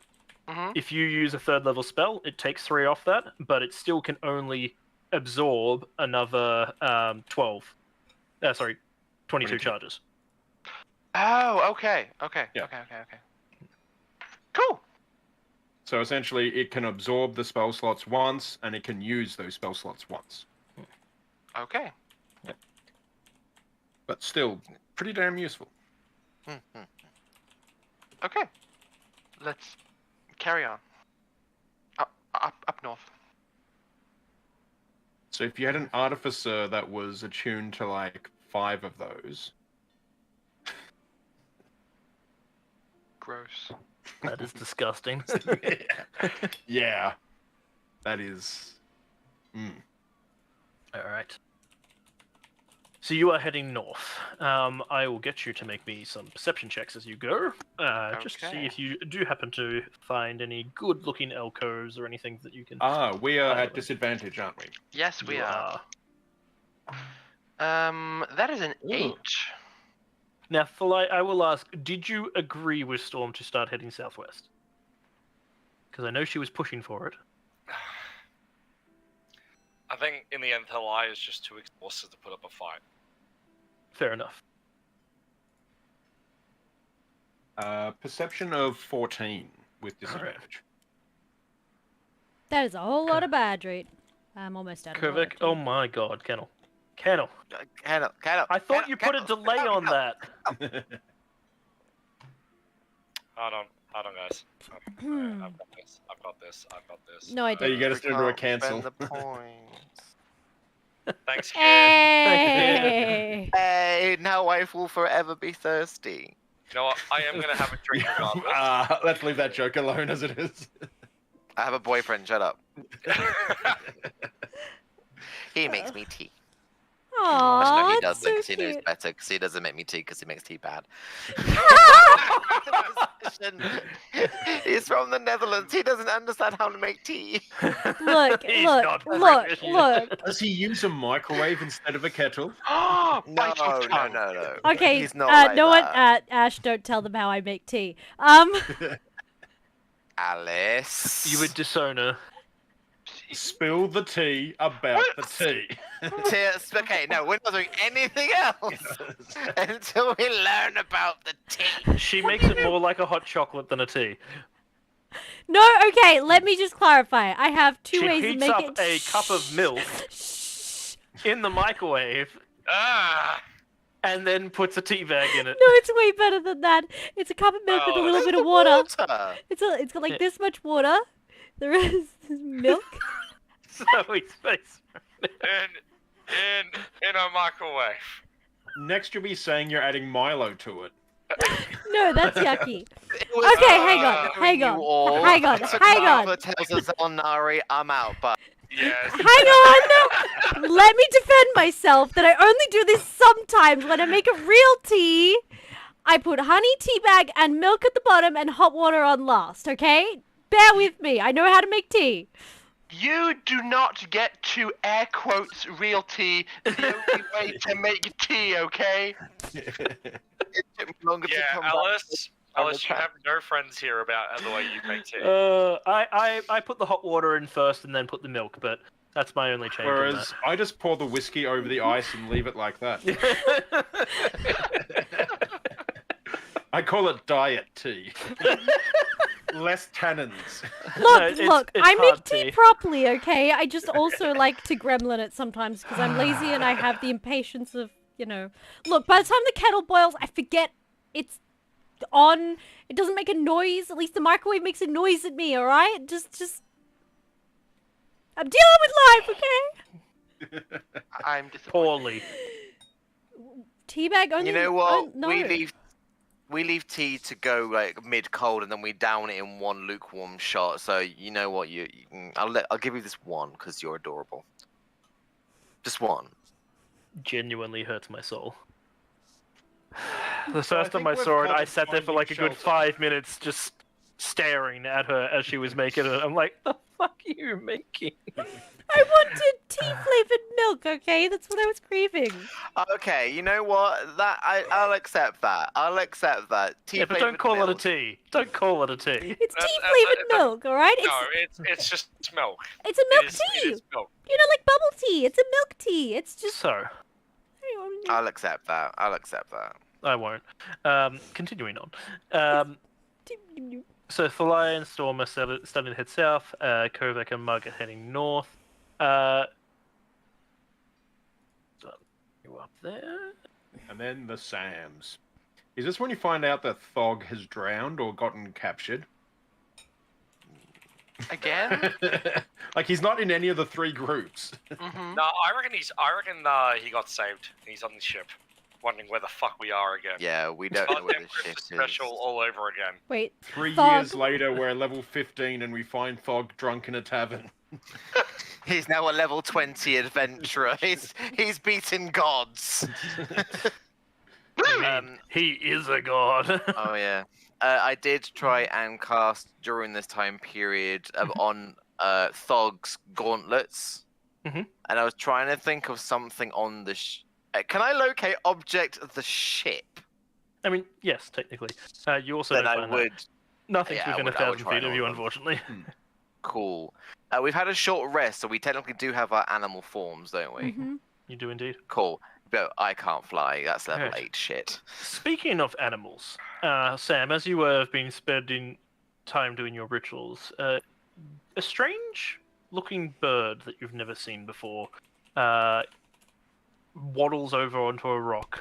If you use a 3rd level spell, it takes 3 off that, but it still can only absorb another 22 charges. Oh, okay. Yeah. Okay. Cool. So essentially, it can absorb the spell slots once, and it can use those spell slots once. Okay. Yeah. But still, pretty damn useful. Okay. Let's carry on. Up north. So if you had an artificer that was attuned to like 5 of those... Gross. That is disgusting. Yeah. That is... Alright. So you are heading north. I will get you to make me some perception checks as you go. Just to see Okay. if you do happen to find any good-looking alcoves or anything that you can... we are By the at way. disadvantage, aren't we? Yes, we You are. That is an 8. Now, Thalai, I will ask, did you agree with Storm to start heading southwest? Because I know she was pushing for it. I think in the end, Thalai is just too exhausted to put up a fight. Fair enough. Perception of 14 with disadvantage. That is a whole lot of badgery. I'm almost out of Kovac, water, oh too. my god, Kennel. Kennel, Candle. I thought you put a delay on that. Hold on, guys. I've got this. No, I So you didn't. get us to do a Spend cancel. the points. Thanks, kid. Hey! Hey, now wife will forever be thirsty. You know what? I am gonna have a drink regardless. Let's leave that joke alone as it is. I have a boyfriend, shut up. He makes me tea. Aww, No, he that's doesn't, so because he knows cute. better, because he doesn't make me tea, because he makes tea bad. He's from the Netherlands. He doesn't understand how to make tea. Look, He's look, not look, British. look. Does he use a microwave instead of a kettle? Oh, No, bite your no, tongue. no. Okay, He's not like no one, that. Ash, don't tell them how I make tea. Alice. You would disown her. Spill the tea about the tea. Okay, no, we're not doing anything else until we learn about the tea. She makes it more like a hot chocolate than a tea. No, okay, let me just clarify. I have 2 She ways to heats make up it. a cup of milk Shh. in the microwave Ah! and then puts a tea bag in it. No, it's way better than that. It's a cup of milk with a Oh, little Where's bit the of water. water? It's got like Yeah. this much water. The rest is milk. So he's face. In in a microwave. Next, you'll be saying you're adding Milo to it. No, that's yucky. It was Okay, hang on, knowing hang you on, all. hang on, So hang now on. the Tales of Xel'nari, I'm out, but Yes. Hang on! Let me defend myself that I only do this sometimes when I make a real tea. I put honey, tea bag, and milk at the bottom and hot water on last, okay? Bear with me. I know how to make tea. You do not get to air quotes real tea the only way to make tea, okay? it took me longer to Yeah, come back. Alice, you have no friends here about the way you make tea. I put the hot water in first and then put the milk, but that's my only change. Whereas I just pour the whiskey over the ice and leave it like that. On that. I call it diet tea. Less tannins. Look, it's I make hard tea tea. properly, okay? I just also like to gremlin it sometimes because I'm lazy and I have the impatience of, Look, by the time the kettle boils, I forget it's on. It doesn't make a noise. At least the microwave makes a noise at me, alright? Just... I'm dealing with life, okay? I'm disappointed. Poorly. Teabag only... You know what? no. We leave tea to go like mid cold, and then we down it in one lukewarm shot. So you know what? I'll give you this one because you're adorable. Just one. Genuinely hurts my soul. The So I first time think I we've saw it, I covered sat there for like a good finding 5 minutes just staring at her as she was making it. I'm like, the fuck are you making? I wanted tea-flavored milk, okay? That's what I was craving. Okay, you know what? I'll accept that. I'll accept that. Yeah, but don't call it a tea. Don't call it a tea. It's That- tea-flavored that- milk, alright? No, it's just milk. It's a milk It tea! is milk. Like bubble tea. It's a milk tea. It's just... So, I'll accept that. I'll accept that. I won't. Continuing on. So Thalia and Storm are starting to head south. Kovac and Mug are heading north. You up there? And then the Sams. Is this when you find out that Thog has drowned or gotten captured? Again? Like he's not in any of the three groups. Mm-hmm. No, I reckon he got saved. He's on the ship, wondering where the fuck we are again. Yeah, we don't know where Goddamn the ship Christmas is. special all over again. Wait. 3 Thog. years later, we're level 15 and we find Thog drunk in a tavern. He's now a level 20 adventurer. He's beaten gods. He is a god. Oh yeah. I did try and cast during this time period on Thog's gauntlets, Mhm. and I was trying to think of something on the. Can I locate object of the ship? I mean, yes, technically. You also Then don't I find that. would. Nothing's yeah, I within would- a I would 1,000 try feet of and you, hold them. unfortunately. Cool. We've had a short rest, so we technically do have our animal forms, don't we? Mhm. You do indeed. Cool. But I can't fly. That's level Right. 8 shit. Speaking of animals, Sam, as you have been spending time doing your rituals, a strange-looking bird that you've never seen before waddles over onto a rock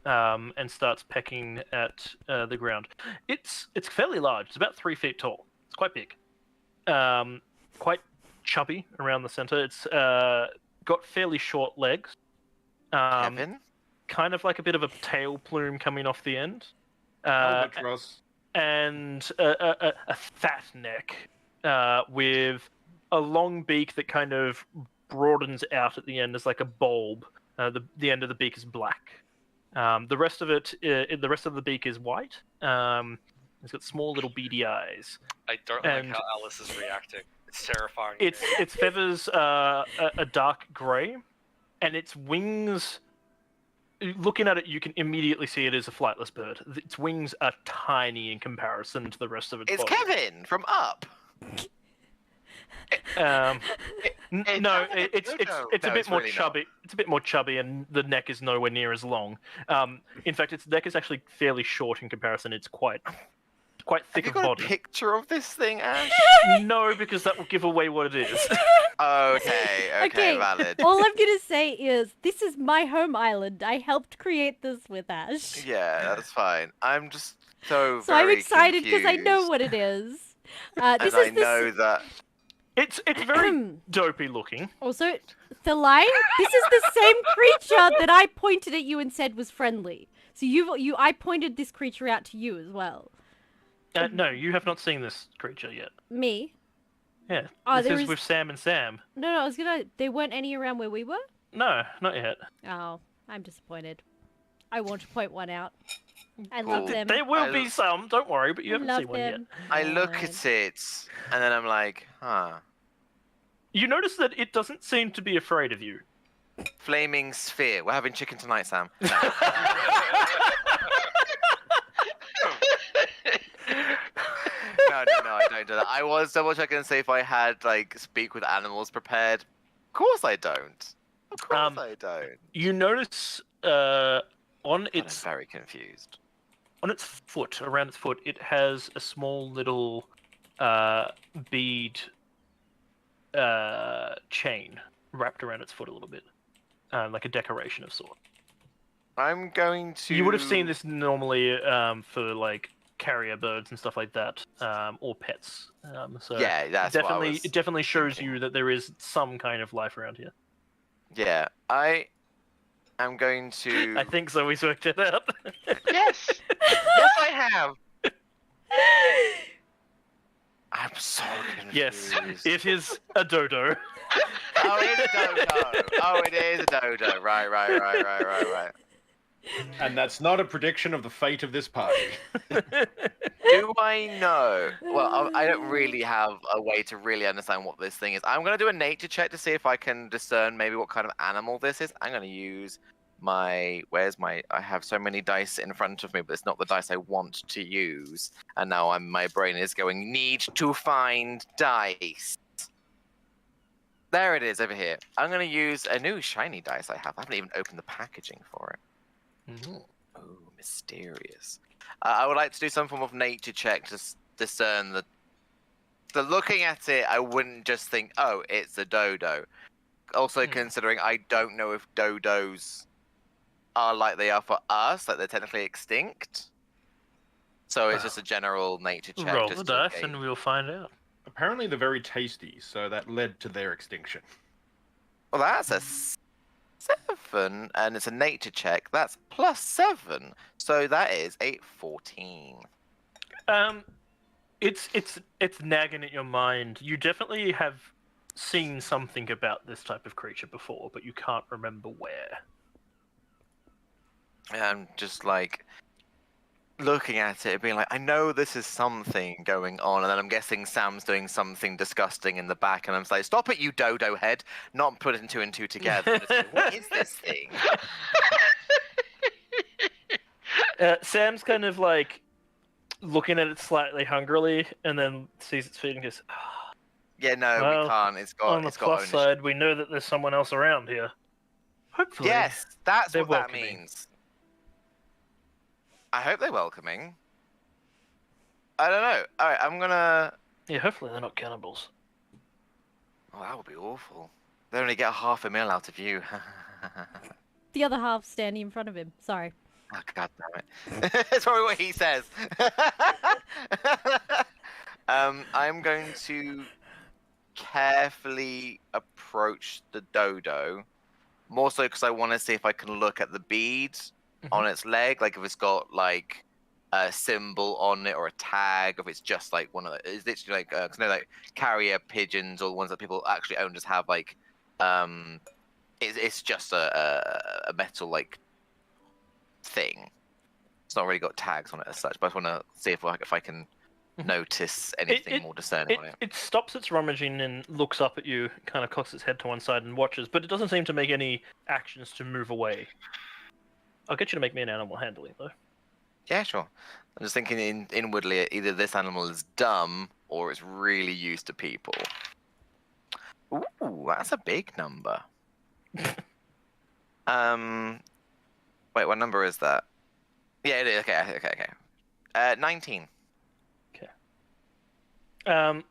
and starts pecking at the ground. It's fairly large. It's about 3 feet tall. It's quite big. Quite chubby around the center. It's got fairly short legs. Kevin? Kind of like a bit of a tail plume coming off the end. Albatross. And a fat neck with a long beak that kind of broadens out at the end as like a bulb. The end of the beak is black. The rest of the beak is white. It's got small little beady eyes. I don't And- like how Alice is reacting. It's terrifying. Its feathers are a dark grey, and its wings. Looking at it, you can immediately see it is a flightless bird. Its wings are tiny in comparison to the rest of its It's body. Kevin from Up. No, it's No, a bit it's more really not. chubby. It's a bit more chubby, and the neck is nowhere near as long. In fact, its neck is actually fairly short in comparison. It's quite thick Have you of got body. a picture of this thing, Ash? No, because that will give away what it is. Okay, valid. All I'm gonna say is, this is my home island. I helped create this with Ash. Yeah, that's fine. I'm just so So I'm very excited because I know confused. what it is. And This I is the know that It's very dopey looking. Also, Thelane, this is the same creature that I pointed at you and said was friendly. So I pointed this creature out to you as well. No, you have not seen this creature yet. Me? Yeah, Oh, this there is is- with Sam and Sam. No, there weren't any around where we were? No, not yet. Oh, I'm disappointed. I want to point one out. I Cool. love them. There will be some, don't worry, but you haven't love seen one yet. them. I look God. at it, and then I'm like, huh. You notice that it doesn't seem to be afraid of you. Flaming sphere. We're having chicken tonight, Sam. No. No, I don't do that. I was double checking to see if I had like speak with animals prepared. Of course I don't. Of course I don't. You notice on I'm its very confused. foot, around its foot, it has a small little bead chain wrapped around its foot a little bit, like a decoration of sort. I'm going to. You would have seen this normally for like carrier birds and stuff like that, or pets. So Yeah, that's what I was it definitely shows thinking. you that there is some kind of life around here. Yeah, I am going to. I think so. We worked it out. Yes. Yes, I have. I'm so confused. Yes, it is a dodo. Oh, it's a dodo. Oh, it is a dodo. Right. And that's not a prediction of the fate of this party. Do I know? Well, I don't really have a way to really understand what this thing is. I'm going to do a nature check to see if I can discern maybe what kind of animal this is. I'm going to use my... I have so many dice in front of me, but it's not the dice I want to use. And now my brain is going, need to find dice. There it is over here. I'm going to use a new shiny dice I have. I haven't even opened the packaging for it. Ooh, mysterious. I would like to do some form of nature check to discern the looking at it, I wouldn't just think, oh, it's a dodo. Also considering I don't know if dodos are like they are for us, like they're technically extinct. So it's just a general nature check. Roll just the to dice gauge. and we'll find out. Apparently they're very tasty, so that led to their extinction. Well, that's a 7, and it's a nature check. That's +7, so that is a 14. It's nagging at your mind. You definitely have seen something about this type of creature before, but you can't remember where. And I'm just like looking at it, being like, I know this is something going on, and then I'm guessing Sam's doing something disgusting in the back, and I'm like, stop it, you dodo head! Not putting 2 and 2 together. Just like, what is this thing? Sam's kind of like looking at it slightly hungrily, and then sees its feet and goes, Yeah, no, Well, we can't. It's got on the it's got plus ownership. side, we know that there's someone else around here. Hopefully. Yes, that's they're what that welcoming. means. I hope they're welcoming. I don't know. Alright, I'm gonna... Yeah, hopefully they're not cannibals. Oh, that would be awful. They only get $500,000 out of you. The other half standing in front of him. Sorry. Oh, God damn it. That's probably what he says. I'm going to carefully approach the dodo. More so because I want to see if I can look at the beads on its leg. Like if it's got like a symbol on it or a tag. If it's just like one of the... It's literally like... Cause no, like carrier pigeons or the ones that people actually own just have like... It's just a metal like thing. It's not really got tags on it as such, but I just want to see if I can notice anything more discerning on it. It stops its rummaging and looks up at you, kind of cocks its head to one side and watches, but it doesn't seem to make any actions to move away. I'll get you to make me an animal handling, though. Yeah, sure. I'm just thinking inwardly, either this animal is dumb or it's really used to people. Ooh, that's a big number. Wait, what number is that? Yeah, it is. Okay. 19.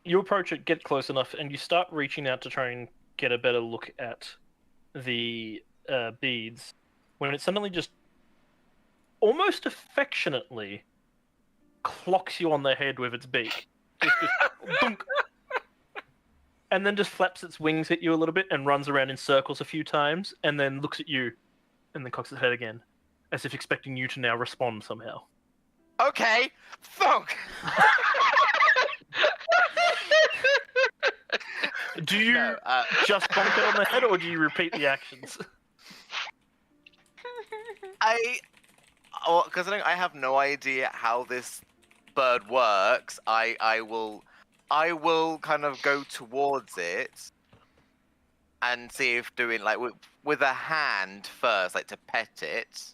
You approach it, get close enough, and you start reaching out to try and get a better look at the beads, when it suddenly just almost affectionately clocks you on the head with its beak. Just dunk. and then just flaps its wings at you a little bit and runs around in circles a few times, and then looks at you, and then cocks its head again, as if expecting you to now respond somehow. Okay, fuck. Do you No, just bonk it on the head, or do you repeat the actions? Considering I have no idea how this bird works, I will kind of go towards it and see if doing like with a hand first, like to pet it.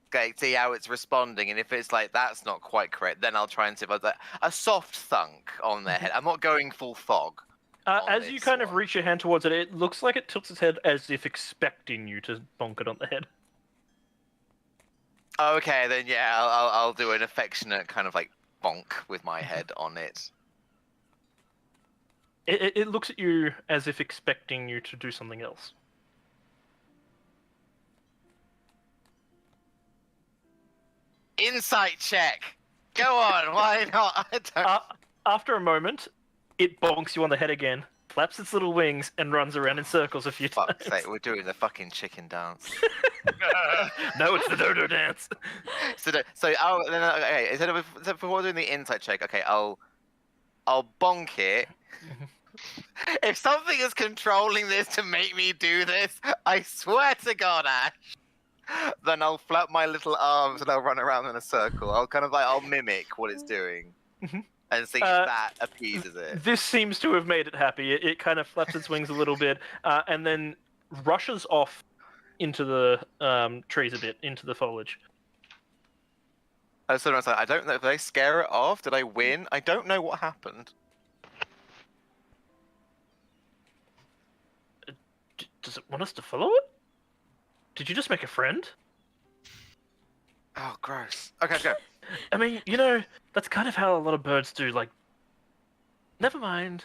Okay, see how it's responding, and if it's like that's not quite correct, then I'll try and see if I like a soft thunk on their head. I'm not going full fog. As you kind of reach your hand towards it, it looks like it tilts its head as if expecting you to bonk it on the head. Okay, then yeah, I'll do an affectionate kind of like bonk with my head on it. It looks at you as if expecting you to do something else. Insight check. Go on, why not? I don't... After a moment, it bonks you on the head again, flaps its little wings, and runs around in circles a few times. Fuck's sake, we're doing the fucking chicken dance. No, it's the dodo dance. Okay, instead of before doing the insight check, okay, I'll bonk it. If something is controlling this to make me do this, I swear to God, Ash. Then I'll flap my little arms and I'll run around in a circle. I'll mimic what it's doing. And see if that appeases it. This seems to have made it happy. It kind of flaps its wings a little bit, and then rushes off into the trees a bit, into the foliage. I don't know. Did I scare it off? Did I win? I don't know what happened. Does it want us to follow it? Did you just make a friend? Oh, gross. Okay, let's go. I mean, that's kind of how a lot of birds do, like... Never mind.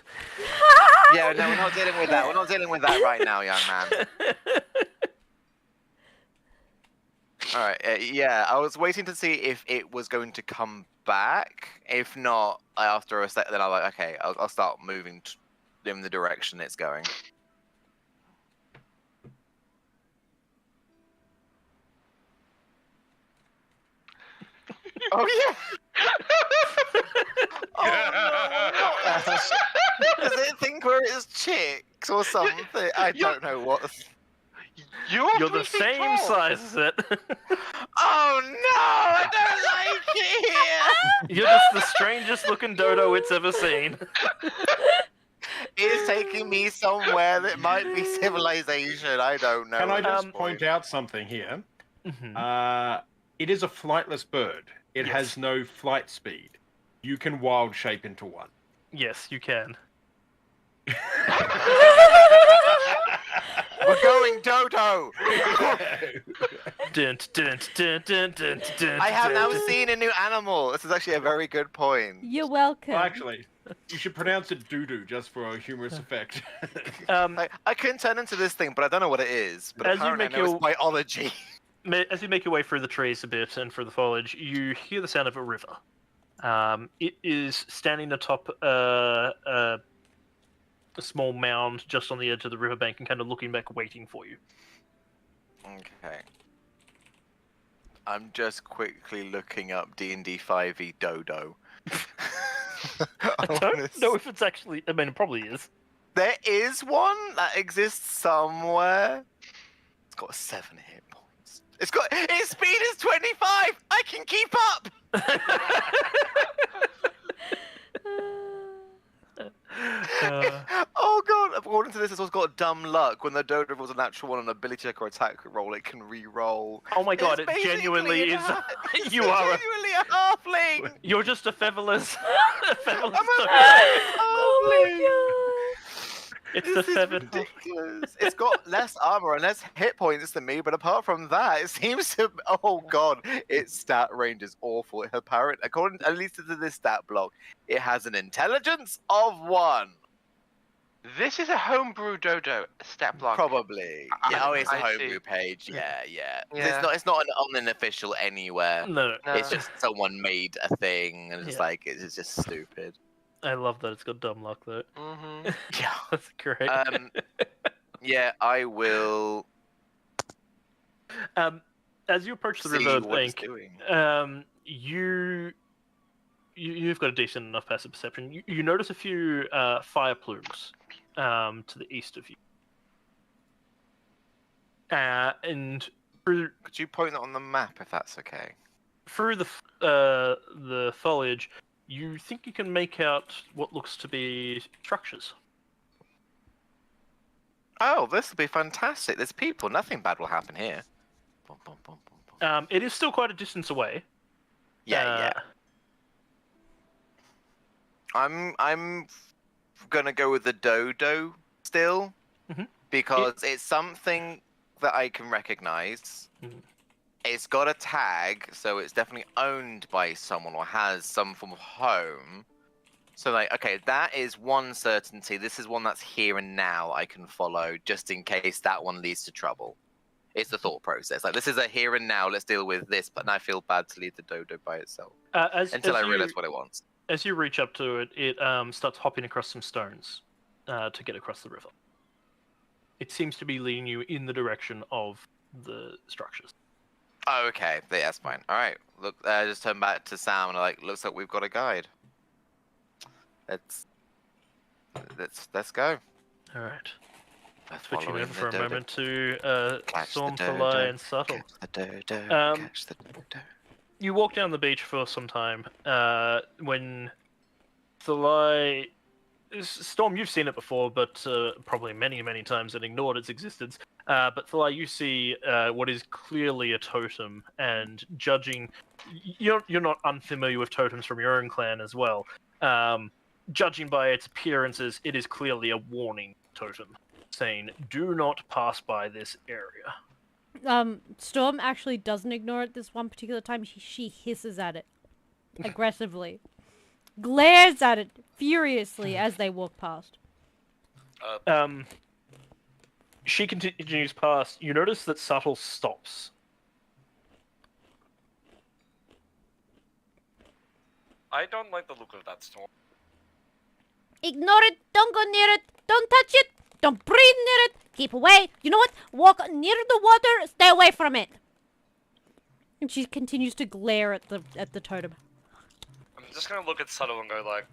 Yeah, no, we're not dealing with that. We're not dealing with that right now, young man. Alright, yeah, I was waiting to see if it was going to come back. If not, after a sec, then I'm like, okay, I'll start moving in the direction it's going. Oh yeah! Oh no! Does it think we're its chicks or something? I don't know what. You're the same size as it. Oh no! I don't like it here! You're just the strangest looking dodo it's ever seen. It's taking me somewhere that might be civilization. I don't know. Can I just point out something here? It is a flightless bird. It has no flight speed. You can wild shape into one. Yes, you can. We're going dodo! Dun, dun, dun, dun, dun, dun, I have now dun. seen a new animal. This is actually a very good point. You're welcome. Well, actually, you should pronounce it doo-doo just for a humorous effect. I couldn't turn into this thing, but I don't know what it is. But As you apparently make I know your- it's biology. As you make your way through the trees a bit and through the foliage, you hear the sound of a river. It is standing atop a small mound just on the edge of the riverbank and kind of looking back, waiting for you. Okay. I'm just quickly looking up D&D 5e dodo. I don't know if it's actually... I mean, it probably is. There is one that exists somewhere. It's got 7 hit points. Its speed is 25! I can keep up! Oh god, according to this, it's also got dumb luck. When the dodo rolls a natural one on an ability check or attack roll, it can re-roll. Oh my god, It's it genuinely basically is... It's You are a... genuinely a halfling! You're just a featherless... featherless I'm a dodo. Oh my god. It's This the is feathered... ridiculous. It's got less armor and less hit points than me, but apart from that, it seems to. Oh god, its stat range is awful. Apparent, according at least to this stat block, it has an intelligence of 1. This is a homebrew dodo stat block. Probably. Yeah. Oh, it's a I see. homebrew page. Yeah, yeah. Yeah. It's not on an official anywhere. No. No. It's just someone made a thing, and it's Yeah. like it's just stupid. I love that it's got dumb luck though. Mm-hmm. Yeah. That's great. Yeah, I will As you approach the see river what it's bank, doing. you've got a decent enough passive perception. You notice a few fire plumes to the east of you, and through Could you point that on the map if that's okay? the foliage, you think you can make out what looks to be structures. Oh, this will be fantastic. There's people. Nothing bad will happen here. Boom, boom, boom, boom, boom. It is still quite a distance away. Yeah. I'm gonna go with the dodo still Mhm. because it's something that I can recognize. Mhm. It's got a tag, so it's definitely owned by someone or has some form of home. So like, okay, that is one certainty. This is one that's here and now I can follow, just in case that one leads to trouble. It's the thought process. Like, this is a here and now. Let's deal with this. But I feel bad to leave the dodo by itself until I realize what it wants. As you reach up to it, it starts hopping across some stones to get across the river. It seems to be leading you in the direction of the structures. Oh, okay. Yeah, that's fine. All right. Look, I just turn back to Sam and I'm like, looks like we've got a guide. Let's go. All right. Let's Switching follow in over the for a dodo. moment to Catch the Storm, dodo, Thalai, and Subtle. Catch the dodo. Catch the dodo. You walk down the beach for some time when Thalai... Storm, you've seen it before, but probably many, many times and ignored its existence. But Thalai, you see what is clearly a totem, and judging... You're not unfamiliar with totems from your own clan as well. Judging by its appearances, it is clearly a warning totem, saying, do not pass by this area. Storm actually doesn't ignore it this one particular time. She hisses at it aggressively, glares at it furiously as they walk past. She continues past. You notice that Subtle stops. I don't like the look of that storm. Ignore it. Don't go near it. Don't touch it. Don't breathe near it. Keep away. You know what? Walk near the water. Stay away from it. And she continues to glare at the totem. I'm just gonna look at Subtle and go like,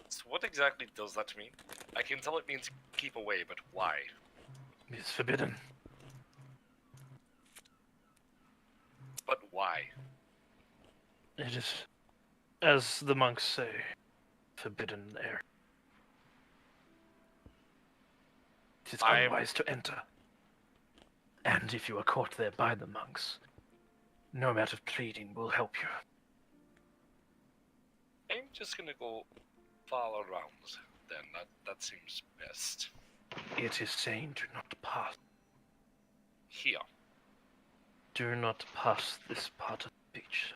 so what exactly does that mean? I can tell it means keep away, but why? It's forbidden. But why? It is, as the monks say, forbidden air. It is unwise to enter. And if you are caught there by the monks, no amount of pleading will help you. I'm just gonna go follow around then. That seems best. It is saying do not pass. Here. Do not pass this part of the beach.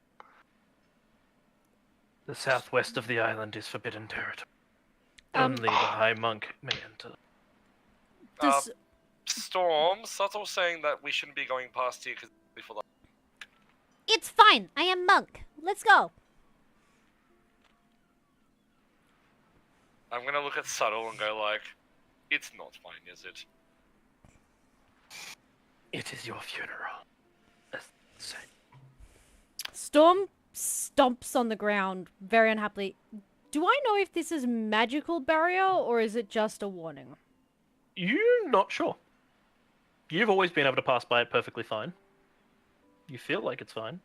The southwest of the island is forbidden territory. Only the High Monk may enter. Does Storm, Subtle saying that we shouldn't be going past here because before the... It's fine. I am monk. Let's go. I'm gonna look at Subtle and go like, it's not fine, is it? It is your funeral. As they say. Storm stomps on the ground very unhappily. Do I know if this is magical barrier or is it just a warning? You're not sure. You've always been able to pass by it perfectly fine. You feel like it's fine.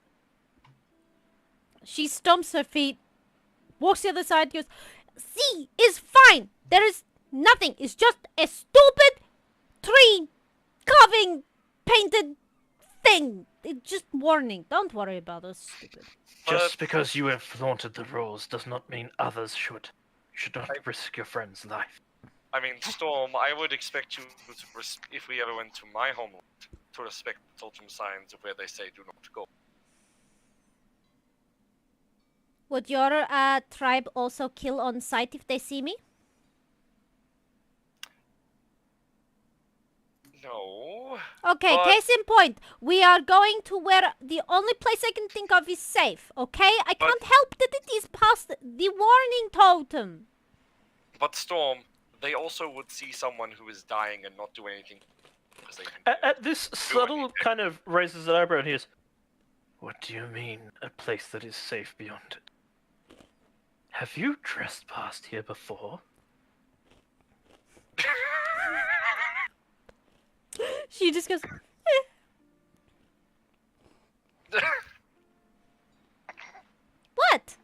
She stomps her feet, walks to the other side, goes, "See, is fine. There is nothing. It's just a stupid tree carving painted thing. It's just warning. Don't worry about us, stupid." Just because you have flaunted the rules does not mean others should. You should not risk your friend's life. I mean, Storm, I would expect you to, if we ever went to my homeland, to respect the totem signs where they say do not go. Would your tribe also kill on sight if they see me? No. Okay, But- case in point. We are going to where the only place I can think of is safe, okay? I But- can't help that it is past the warning totem. But Storm, they also would see someone who is dying and not do anything because they can. At this subtle anything. kind of raises an eyebrow and he goes, "What do you mean, a place that is safe beyond it? Have you trespassed here before?" She just goes, what?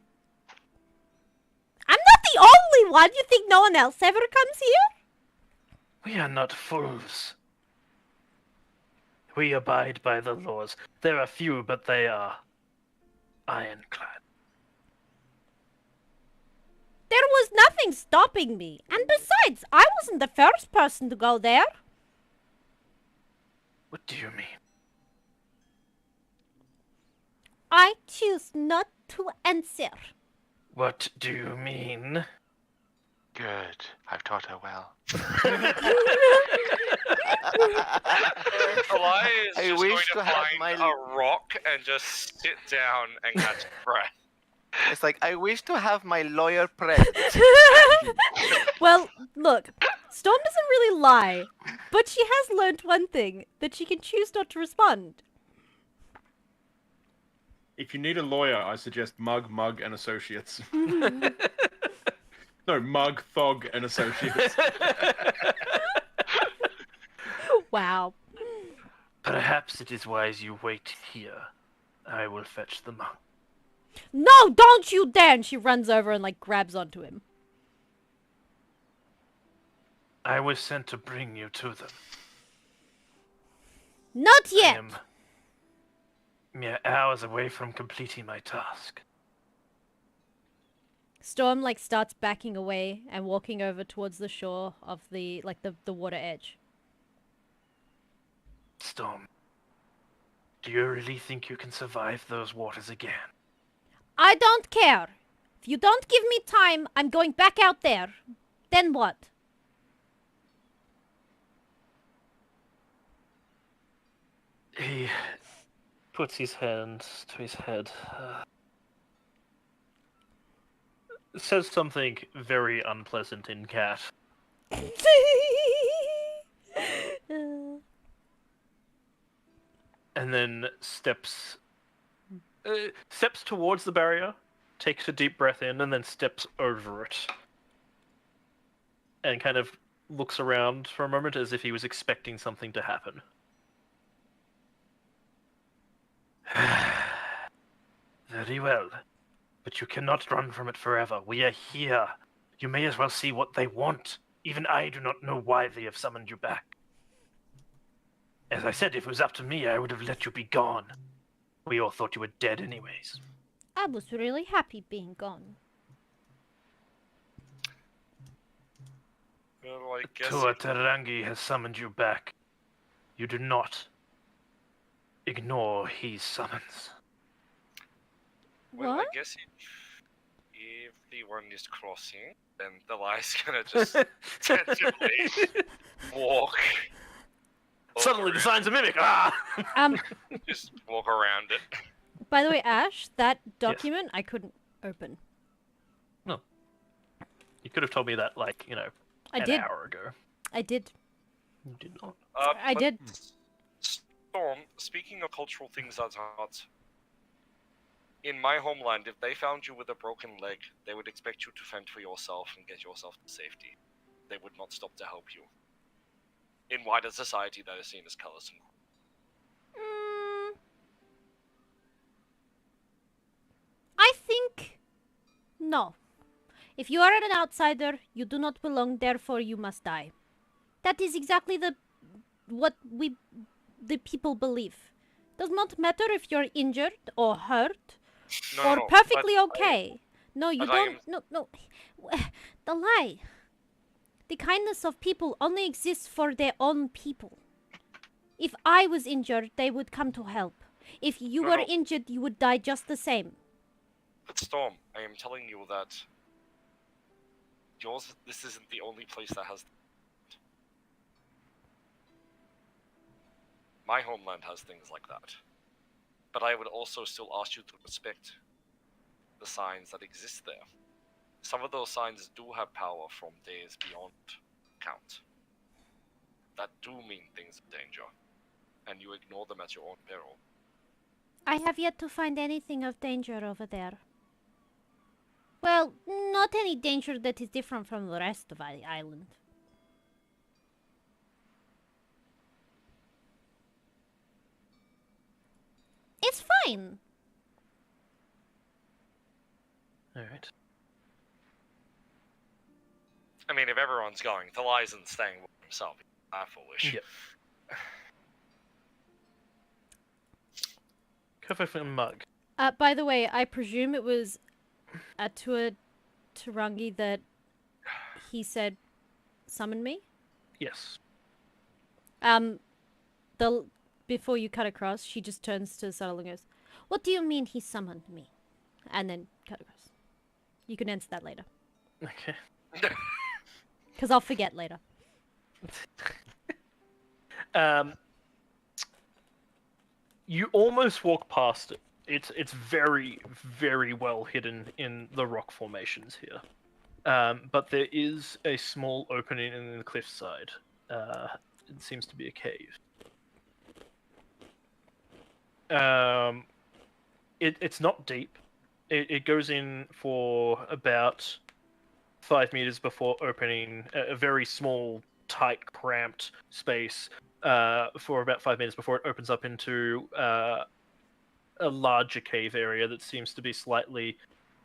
I'm not the only one. You think no one else ever comes here? We are not fools. We abide by the laws. There are few, but they are ironclad. There was nothing stopping me. And besides, I wasn't the first person to go there. What do you mean? I choose not to answer. What do you mean? Good. I've taught her well. Elias is I just wish going to to have find my- a rock and just sit down and catch his breath. It's like, I wish to have my lawyer present. Well, look, Storm doesn't really lie, but she has learned one thing, that she can choose not to respond. If you need a lawyer, I suggest Mug, and Associates. No, Mug, Thog, and Associates. Wow. Perhaps it is wise you wait here. I will fetch the monk. No, don't you dare! And she runs over and, like, grabs onto him. I was sent to bring you to them. Not I yet! am mere hours away from completing my task. Storm, like, starts backing away and walking over towards the shore of the, like, the water edge. Storm, do you really think you can survive those waters again? I don't care. If you don't give me time, I'm going back out there. Then what? He puts his hand to his head. Says something very unpleasant in Cat. And then steps towards the barrier, takes a deep breath in, and then steps over it. And kind of looks around for a moment as if he was expecting something to happen. Very well. But you cannot run from it forever. We are here. You may as well see what they want. Even I do not know why they have summoned you back. As I said, if it was up to me, I would have let you be gone. We all thought you were dead anyways. I was really happy being gone. Well, I guess. Tua Tarangi has summoned you back. You do not ignore his summons. Well, What? I guess if the one is crossing, then the lie's gonna just tentatively walk. Suddenly over the sign's a mimic! Ah! it, just walk around it. By the way, Ash, that document I couldn't open. You could have told me that, like, I an did. hour ago. I did. You did not. I But did. Storm, speaking of cultural things that aren't. In my homeland, if they found you with a broken leg, they would expect you to fend for yourself and get yourself to safety. They would not stop to help you. In wider society, that is seen as callous and cruel. I think no. If you are an outsider, you do not belong, therefore you must die. That is exactly the people believe. Does not matter if you're injured or hurt or No, perfectly but okay. No, you but I don't. am- No. The lie. The kindness of people only exists for their own people. If I was injured, they would come to help. If you No, were no. injured, you would die just the same. But Storm, I am telling you that this isn't the only place that has. My homeland has things like that. But I would also still ask you to respect the signs that exist there. Some of those signs do have power from days beyond count. That do mean things of danger, and you ignore them at your own peril. I have yet to find anything of danger over there. Well, not any danger that is different from the rest of the island. It's fine. Alright. I mean, if everyone's going, Thalizen's staying with himself. He's that foolish. Yep. Cover for Mug. By the way, I presume it was Atua Turangi that he said, summon me? Yes. Before you cut across, she just turns to Subtle and goes, what do you mean he summoned me? And then cut across. You can answer that later. Okay. Because I'll forget later. You almost walk past it. It's very, very well hidden in the rock formations here. But there is a small opening in the cliffside. It seems to be a cave. It's not deep. It goes in for about 5 meters before opening a very small, tight, cramped space for about 5 meters before it opens up into a larger cave area that seems to be slightly...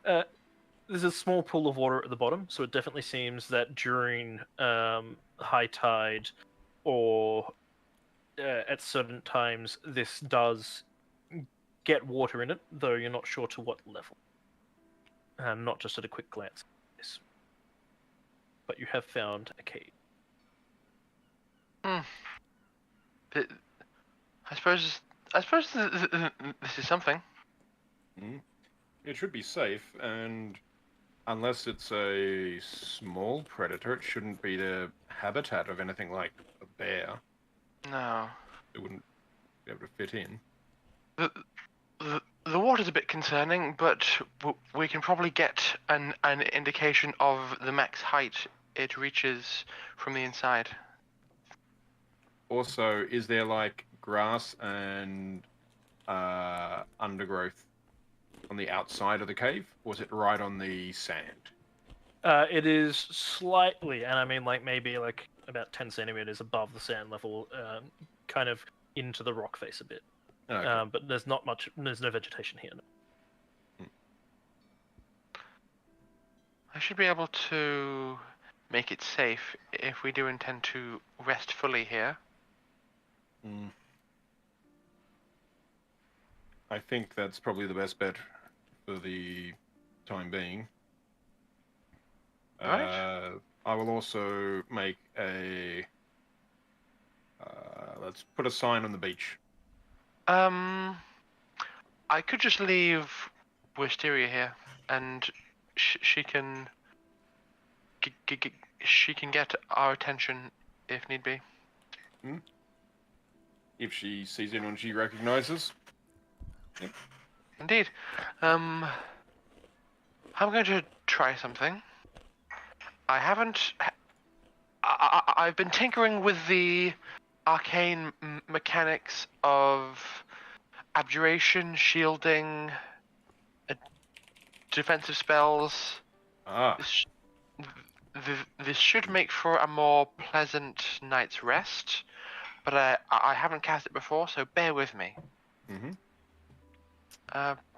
there's a small pool of water at the bottom, so it definitely seems that during high tide or at certain times this does get water in it, though you're not sure to what level. Not just at a quick glance. But you have found a cave. I suppose this is something. It should be safe, and unless it's a small predator, it shouldn't be the habitat of anything like a bear. No. It wouldn't be able to fit in. The water's a bit concerning, but we can probably get an indication of the max height it reaches from the inside. Also, is there like grass and undergrowth on the outside of the cave, or is it right on the sand? It is slightly, and I mean like maybe like about 10 centimeters above the sand level, kind of into the rock face a bit. Okay. But there's no vegetation here. No. I should be able to make it safe if we do intend to rest fully here. I think that's probably the best bet for the time being. Alright. I will also make a... let's put a sign on the beach. I could just leave Wisteria here, and she can get our attention if need be. If she sees anyone she recognizes. Yep. Indeed. I'm going to try something. I've been tinkering with the arcane mechanics of abjuration, shielding, defensive spells. This should make for a more pleasant night's rest, but I haven't cast it before, so bear with me.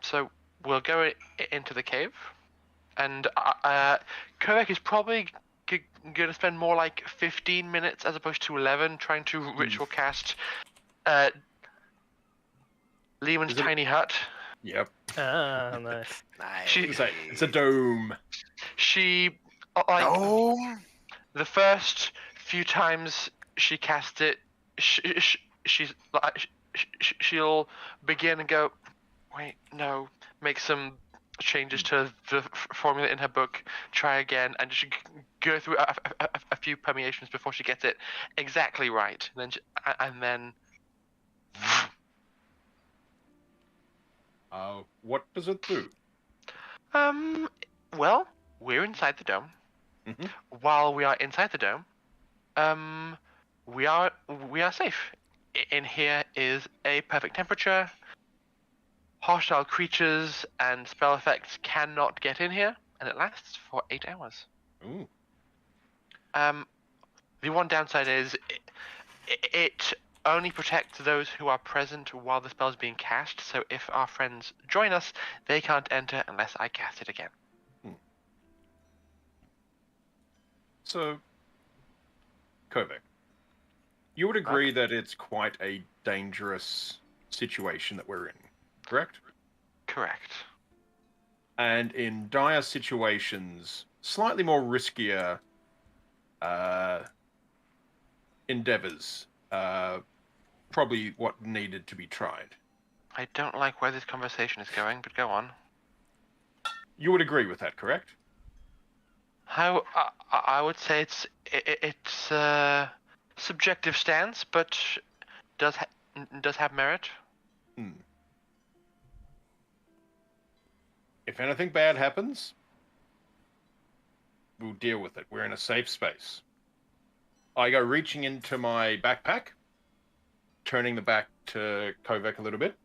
So we'll go into the cave, and Kovac is probably going to spend more like 15 minutes as opposed to 11 trying to ritual cast Lehman's tiny hut. Yep. Ah, nice. Nice. It's a dome. She Dome? the first few times she cast it, she'll begin and go, wait, no, make some changes to the formula in her book, try again, and she go through a few permeations before she gets it exactly right. And then What does it do? Well, we're inside the dome. Mhm. While we are inside the dome, we are safe. In here is a perfect temperature. Hostile creatures and spell effects cannot get in here, and it lasts for 8 hours. Ooh. The one downside is it only protects those who are present while the spell is being cast, so if our friends join us, they can't enter unless I cast it again. So, Kovac, you would agree that it's quite a dangerous situation that we're in, correct? Correct. And in dire situations, slightly more riskier endeavors, probably what needed to be tried. I don't like where this conversation is going, but go on. You would agree with that, correct? How I would say it's a subjective stance, but does have merit. If anything bad happens, we'll deal with it. We're in a safe space. I go reaching into my backpack, turning the back to Kovac a little bit,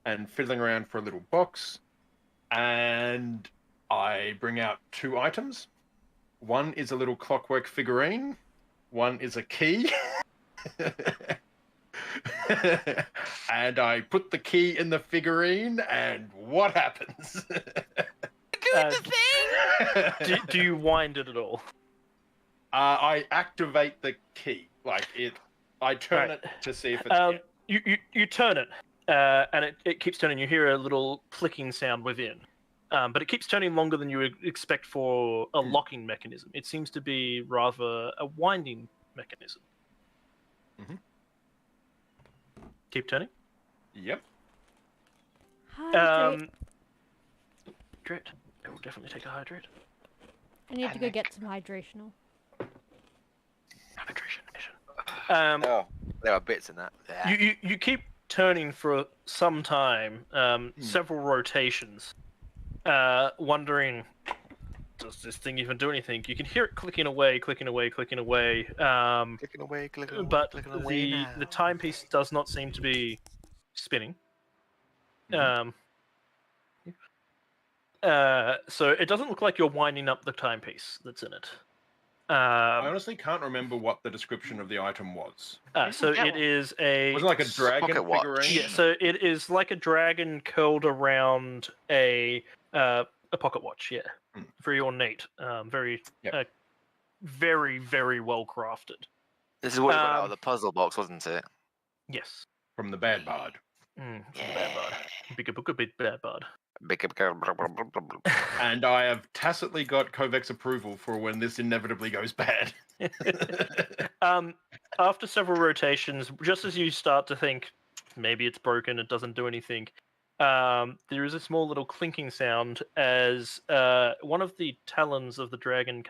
and fiddling around for a little box, and I bring out 2 items. One is a little clockwork figurine. One is a key. And I put the key in the figurine, and what happens? Do you wind it at all? I activate the key. I turn it to see if it's... You turn it, and it keeps turning. You hear a little clicking sound within. But it keeps turning longer than you would expect for a locking mechanism. It seems to be rather a winding mechanism. Mm-hmm. Keep turning. Yep. Hydrate. Great. I will definitely take a hydrate. I need to go get some hydrational. Hydration. Oh, there are bits in that. You keep turning for some time, several rotations, wondering, does this thing even do anything? You can hear it clicking away, clicking away, clicking away. Clicking away, clicking away, But clicking away now. the timepiece does not seem to be spinning. So it doesn't look like you're winding up the timepiece that's in it. I honestly can't remember what the description of the item was. So it is a... Was it like a dragon Pocket watch. figurine? Yeah, so it is like a dragon curled around a pocket watch, yeah. Very ornate, very, very, very well crafted. This is what we got out of the puzzle box, wasn't it? Yes. From the bad bard. Bad bard. Big book a bit bad bard. And I have tacitly got Kovac's approval for when this inevitably goes bad. After several rotations, just as you start to think maybe it's broken, it doesn't do anything, there is a small little clinking sound as one of the talons of the dragon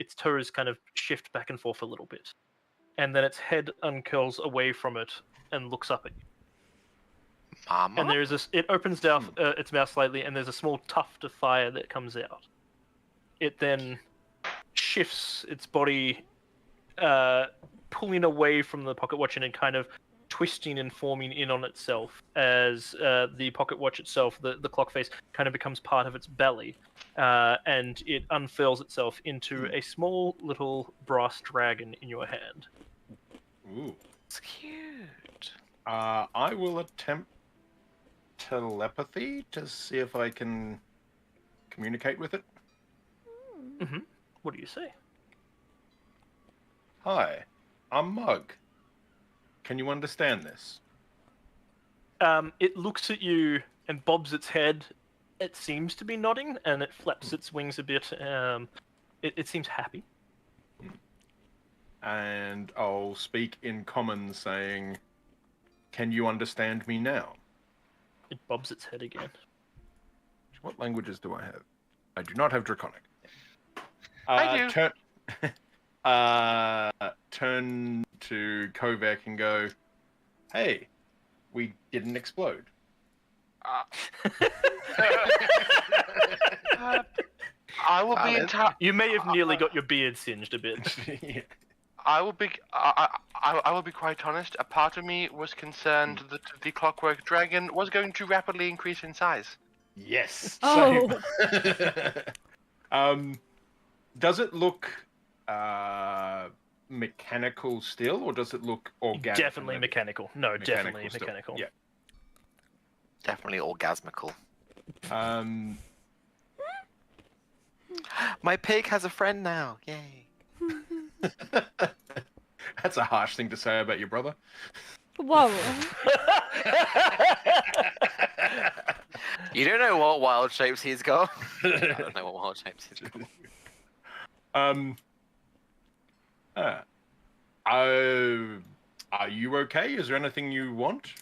its toes kind of shift back and forth a little bit. And then its head uncurls away from it and looks up at you. Mama? And it opens down its mouth slightly, and there's a small tuft of fire that comes out. It then shifts its body, pulling away from the pocket watch and kind of twisting and forming in on itself as the pocket watch itself, the clock face, kind of becomes part of its belly, and it unfurls itself into a small little brass dragon in your hand. Ooh. It's cute. I will attempt telepathy to see if I can communicate with it. Mm-hmm. What do you say? Hi, I'm Mug. Can you understand this? It looks at you and bobs its head. It seems to be nodding, and it flaps its wings a bit. It seems happy. And I'll speak in common, saying, "Can you understand me now?" It bobs its head again. What languages do I have? I do not have Draconic. I do. Turn to Kovac and go, "Hey, we didn't explode." I will be Valid. You may have nearly got your beard singed a bit. Yeah. I will be. I will be quite honest. A part of me was concerned that the clockwork dragon was going to rapidly increase in size. Yes. Oh. Same. Does it look mechanical still, or does it look organic? Definitely mechanical. No, definitely still? mechanical. Yeah. Definitely orgasmical. Um. My pig has a friend now. Yay. That's a harsh thing to say about your brother. Whoa. You don't know what wild shapes he's got. I don't know what wild shapes he's got. Are you okay? Is there anything you want?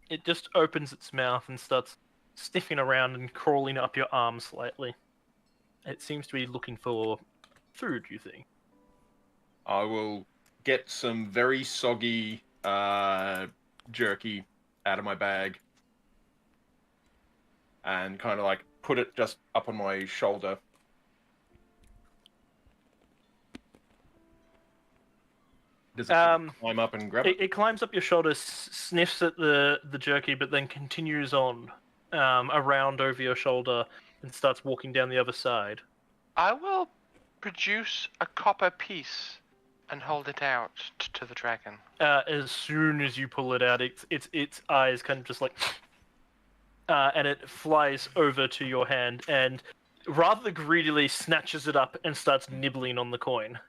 It just opens its mouth and starts sniffing around and crawling up your arm slightly. It seems to be looking for food, you think? I will get some very soggy jerky out of my bag and kind of like put it just up on my shoulder. Does it climb up and grab it? It climbs up your shoulder, sniffs at the jerky, but then continues on around over your shoulder and starts walking down the other side. I will produce a copper piece and hold it out to the dragon. As soon as you pull it out, its eyes kind of just like, and it flies over to your hand and rather greedily snatches it up and starts nibbling on the coin.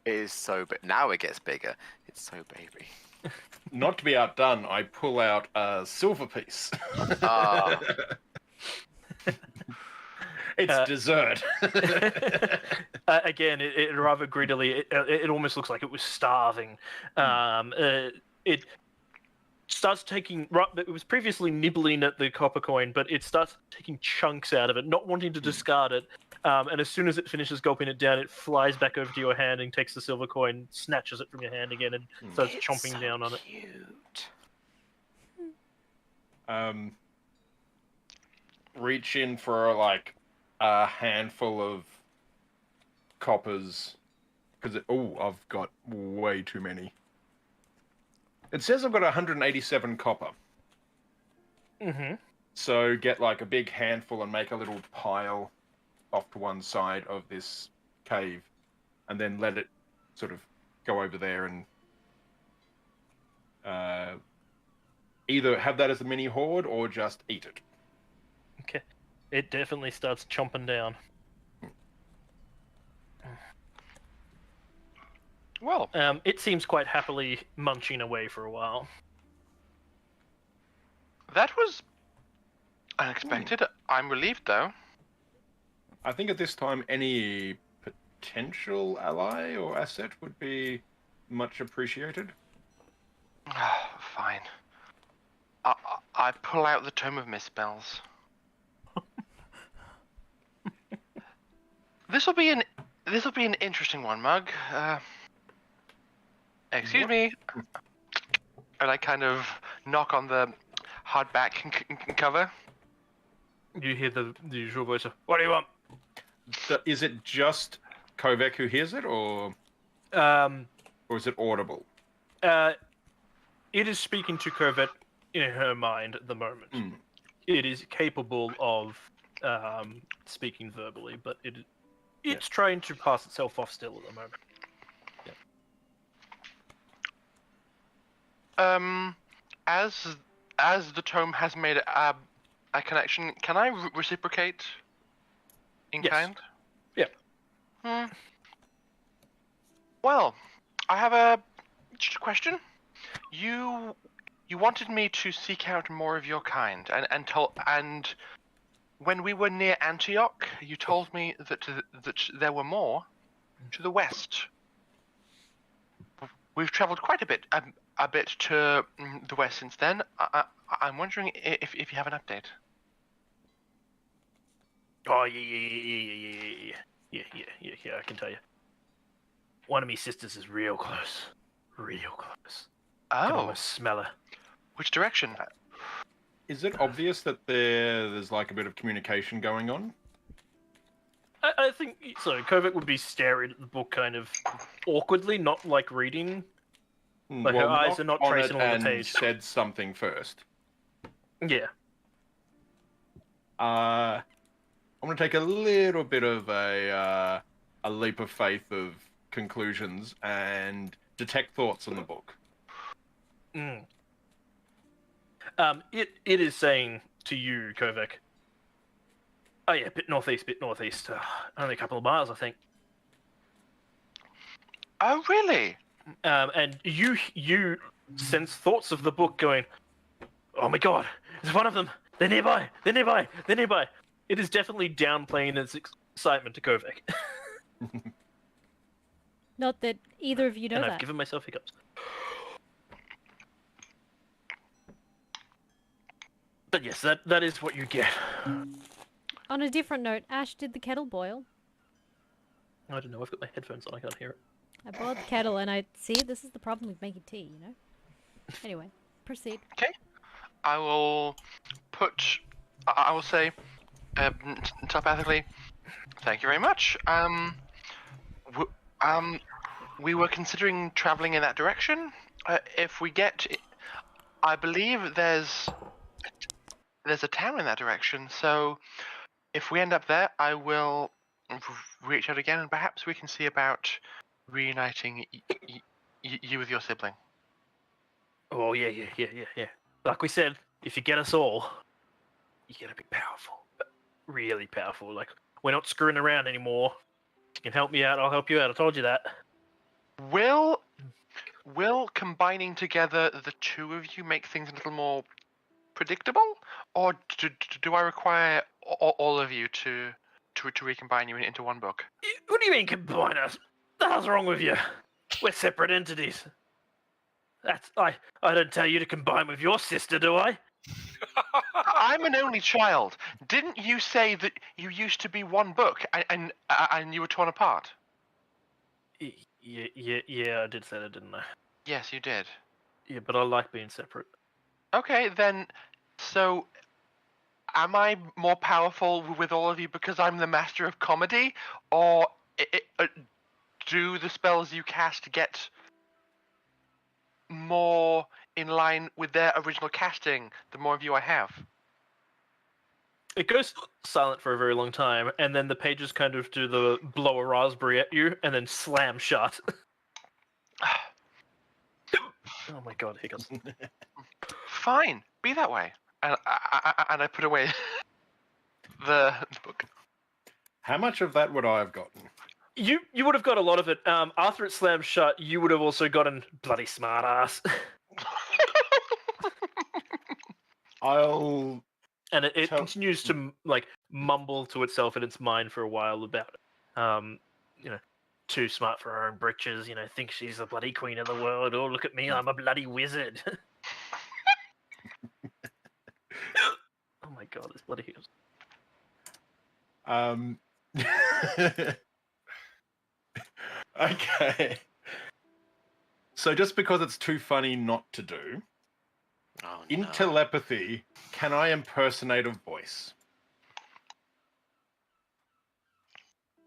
It is so big. Now it gets bigger. It's so baby. Not to be outdone, I pull out a silver piece. Ah. It's dessert. Again, it rather greedily. It almost looks like it was starving. It starts taking. It was previously nibbling at the copper coin, but it starts taking chunks out of it, not wanting to discard it. And as soon as it finishes gulping it down, it flies back over to your hand and takes the silver coin, snatches it from your hand again, and starts chomping down on it. Cute. Reach in for like a handful of coppers because I've got way too many. It says I've got 187 copper. Mm-hmm. So get like a big handful and make a little pile off to one side of this cave, and then let it sort of go over there and either have that as a mini hoard or just eat it. Okay. It definitely starts chomping down. Well, It seems quite happily munching away for a while. that was unexpected. I'm relieved, though. I think at this time any potential ally or asset would be much appreciated. Fine. I pull out the Tome of Misspells. This will be an interesting one, Mug. Excuse me. And I kind of knock on the hardback cover. You hear the usual voice of, "What do you want?" Is it just Kovac who hears it, or is it audible? It is speaking to Kovet in her mind at the moment. Mm. It is capable of speaking verbally, but it's trying to pass itself off still at the moment. As the tome has made a connection, can I reciprocate in Yes. kind? Yeah. Well, I have just a question. You wanted me to seek out more of your kind, and when we were near Antioch, you told me that there were more to the west. We've travelled quite a bit to the west since then. I'm wondering if you have an update. Oh, yeah, I can tell you. One of me sisters is real close. Real close. I can Oh, almost smell her. which direction? Is it obvious that there's like a bit of communication going on? I think so. Kovac would be staring at the book kind of awkwardly, not like reading. Like her eyes are not on tracing it along and the page. said something first. Yeah. I'm gonna take a little bit of a leap of faith of conclusions and detect thoughts in the book. Mm. It is saying to you, Kovac. Oh yeah, bit northeast. Only a couple of miles, I think. Oh, really? And you sense thoughts of the book going, oh my god, there's one of them. They're nearby. It is definitely downplaying its excitement to Kovac. Not that either of you know And that. I've given myself hiccups. But yes, that is what you get. On a different note, Ash, did the kettle boil? I don't know, I've got my headphones on, I can't hear it. I boiled the kettle and I... See, this is the problem with making tea, you know? Anyway, proceed. I will put. I will say, telepathically, thank you very much. We were considering traveling in that direction. If we get, I believe there's a town in that direction. So, if we end up there, I will reach out again, and perhaps we can see about reuniting you with your sibling. Oh, yeah. Like we said, if you get us all, you gotta be powerful. Really powerful. Like, we're not screwing around anymore. If you can help me out, I'll help you out. I told you that. Will combining together the two of you make things a little more predictable, or do I require all of you to recombine you into one book? What do you mean combine us? What the hell's wrong with you? We're separate entities. I don't tell you to combine with your sister, do I? I'm an only child. Didn't you say that you used to be one book and you were torn apart? Yeah, I did say that, didn't I? Yes, you did. Yeah, but I like being separate. Okay, then, so am I more powerful with all of you because I'm the master of comedy, or do the spells you cast get more in line with their original casting the more of you I have? It goes silent for a very long time, and then the pages kind of do the blow a raspberry at you, and then slam shut. Oh my god, hiccups. Fine, be that way. And I put away the book. How much of that would I have gotten? You would have got a lot of it. After it slammed shut, you would have also gotten bloody smart ass. I'll... And it continues to like mumble to itself in its mind for a while about it. Too smart for her own britches, think she's the bloody queen of the world. Oh, look at me, I'm a bloody wizard. Oh my god, this bloody hiccups. Okay. So just because it's too funny not to do, in telepathy, can I impersonate a voice?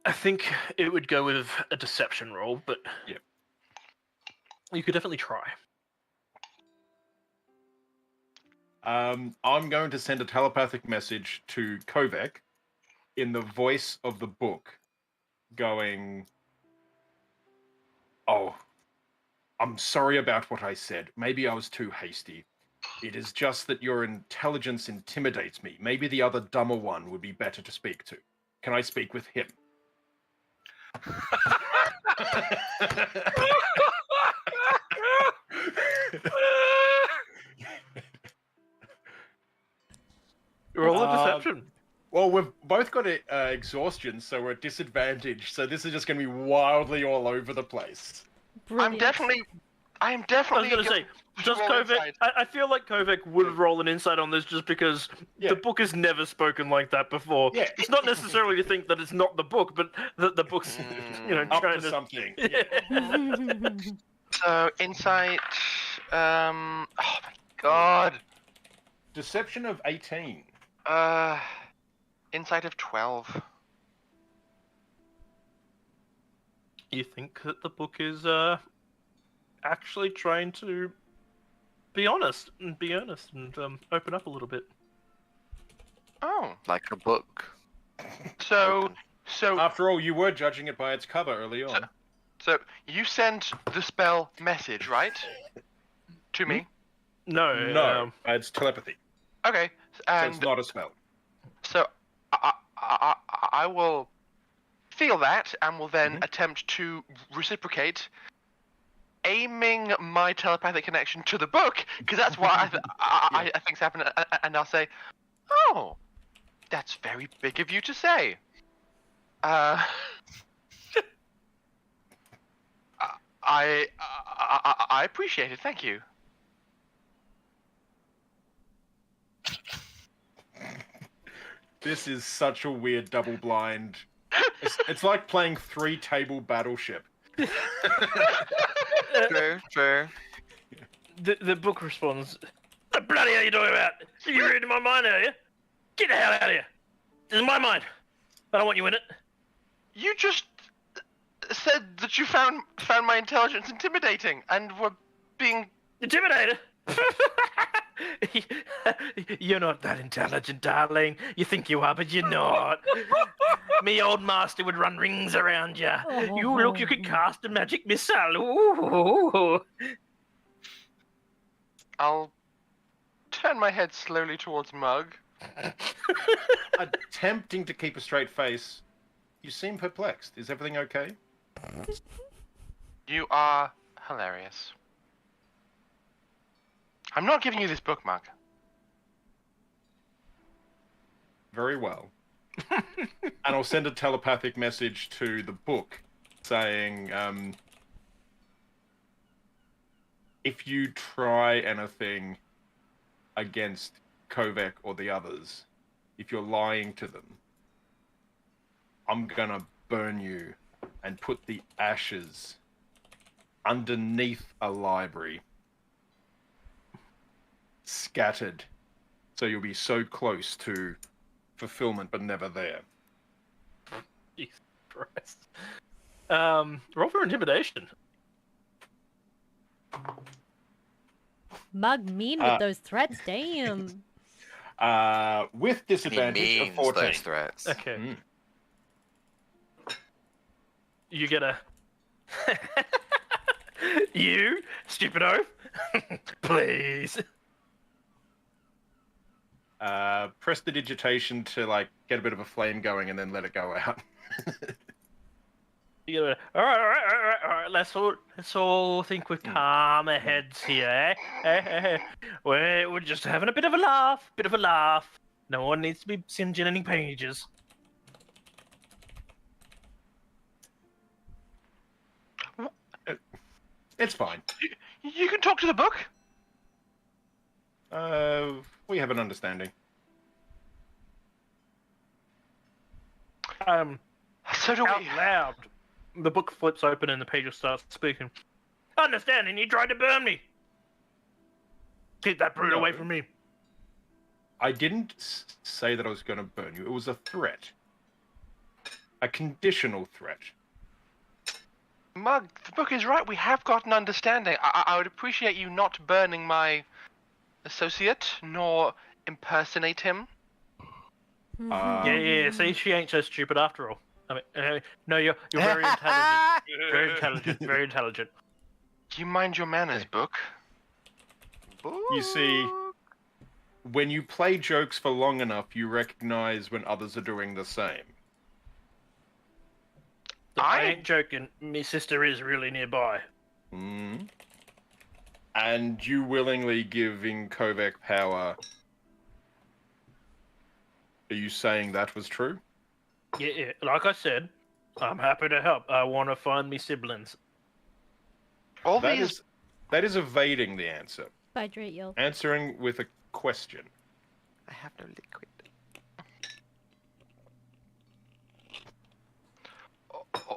I think it would go with a deception roll, but yep. You could definitely try. I'm going to send a telepathic message to Kovac in the voice of the book, going, "Oh, I'm sorry about what I said. Maybe I was too hasty. It is just that your intelligence intimidates me. Maybe the other dumber one would be better to speak to. Can I speak with him?" Roll a deception. Well, we've both got exhaustion, so we're at disadvantage. So this is just going to be wildly all over the place. Brilliant. I am definitely. I was going to say, does Kovac? I feel like Kovac would roll an insight on this just because the book has never spoken like that before. Yeah. It's not necessarily to think that it's not the book, but that the book's up trying to something. So insight. Oh my god. Deception of 18. Insight of 12. You think that the book is actually trying to be honest and be earnest and open up a little bit. Oh, Like a book. so Open. so After all, you were judging it by its cover early on. so you sent the spell message, right? To me. No, No, it's telepathy, Okay, so and it's not a spell. so I will feel that and will then Mhm. attempt to reciprocate, aiming my telepathic connection to the book, because that's what I think's happened, and I'll say, "Oh, that's very big of you to say." I appreciate it. Thank you. This is such a weird double blind. It's like playing 3-table Battleship. True. The book responds, "The bloody hell are you talking about? Are you reading my mind, are you? Get the hell out of here! This is my mind. I don't want you in it." You just said that you found my intelligence intimidating and were being. Intimidator? You're not that intelligent, darling. You think you are, but you're not. Me old master would run rings around you. You look, you could cast a magic missile. Ooh. I'll turn my head slowly towards Mug. Attempting to keep a straight face. You seem perplexed. Is everything okay? You are hilarious. I'm not giving you this book, Mug. Very well. And I'll send a telepathic message to the book saying, if you try anything against Kovek or the others, if you're lying to them, I'm gonna burn you and put the ashes underneath a library, scattered, so you'll be so close to fulfillment but never there. Jesus Christ. Roll for intimidation. Mug mean with those threats, damn. With He disadvantage of means 14. those threats. Okay. Mm. You get a. You, stupid oaf. Please. Press the digitation to like get a bit of a flame going and then let it go out. You gotta, all right. Let's all think with calmer heads here, eh? We're just having a bit of a laugh. No one needs to be singeing any pages. It's fine. You can talk to the book. We have an understanding. So do Out we. loud. The book flips open and the page starts speaking. Understanding, you tried to burn me. Keep that brute away from me. I didn't say that I was going to burn you. It was a threat. A conditional threat. Mug, the book is right. We have got an understanding. I would appreciate you not burning my associate, nor impersonate him. Yeah. See, she ain't so stupid after all. I mean, no, you're very intelligent. Very intelligent. You mind your manners, book. You see, when you play jokes for long enough, you recognize when others are doing the same. I ain't joking. Me sister is really nearby. Mm. And you willingly giving Kovek power. Are you saying that was true? Yeah. Like I said, I'm happy to help. I want to find me siblings. All That these. that is evading the answer. Hydrate, y'all. Answering with a question. I have no liquid.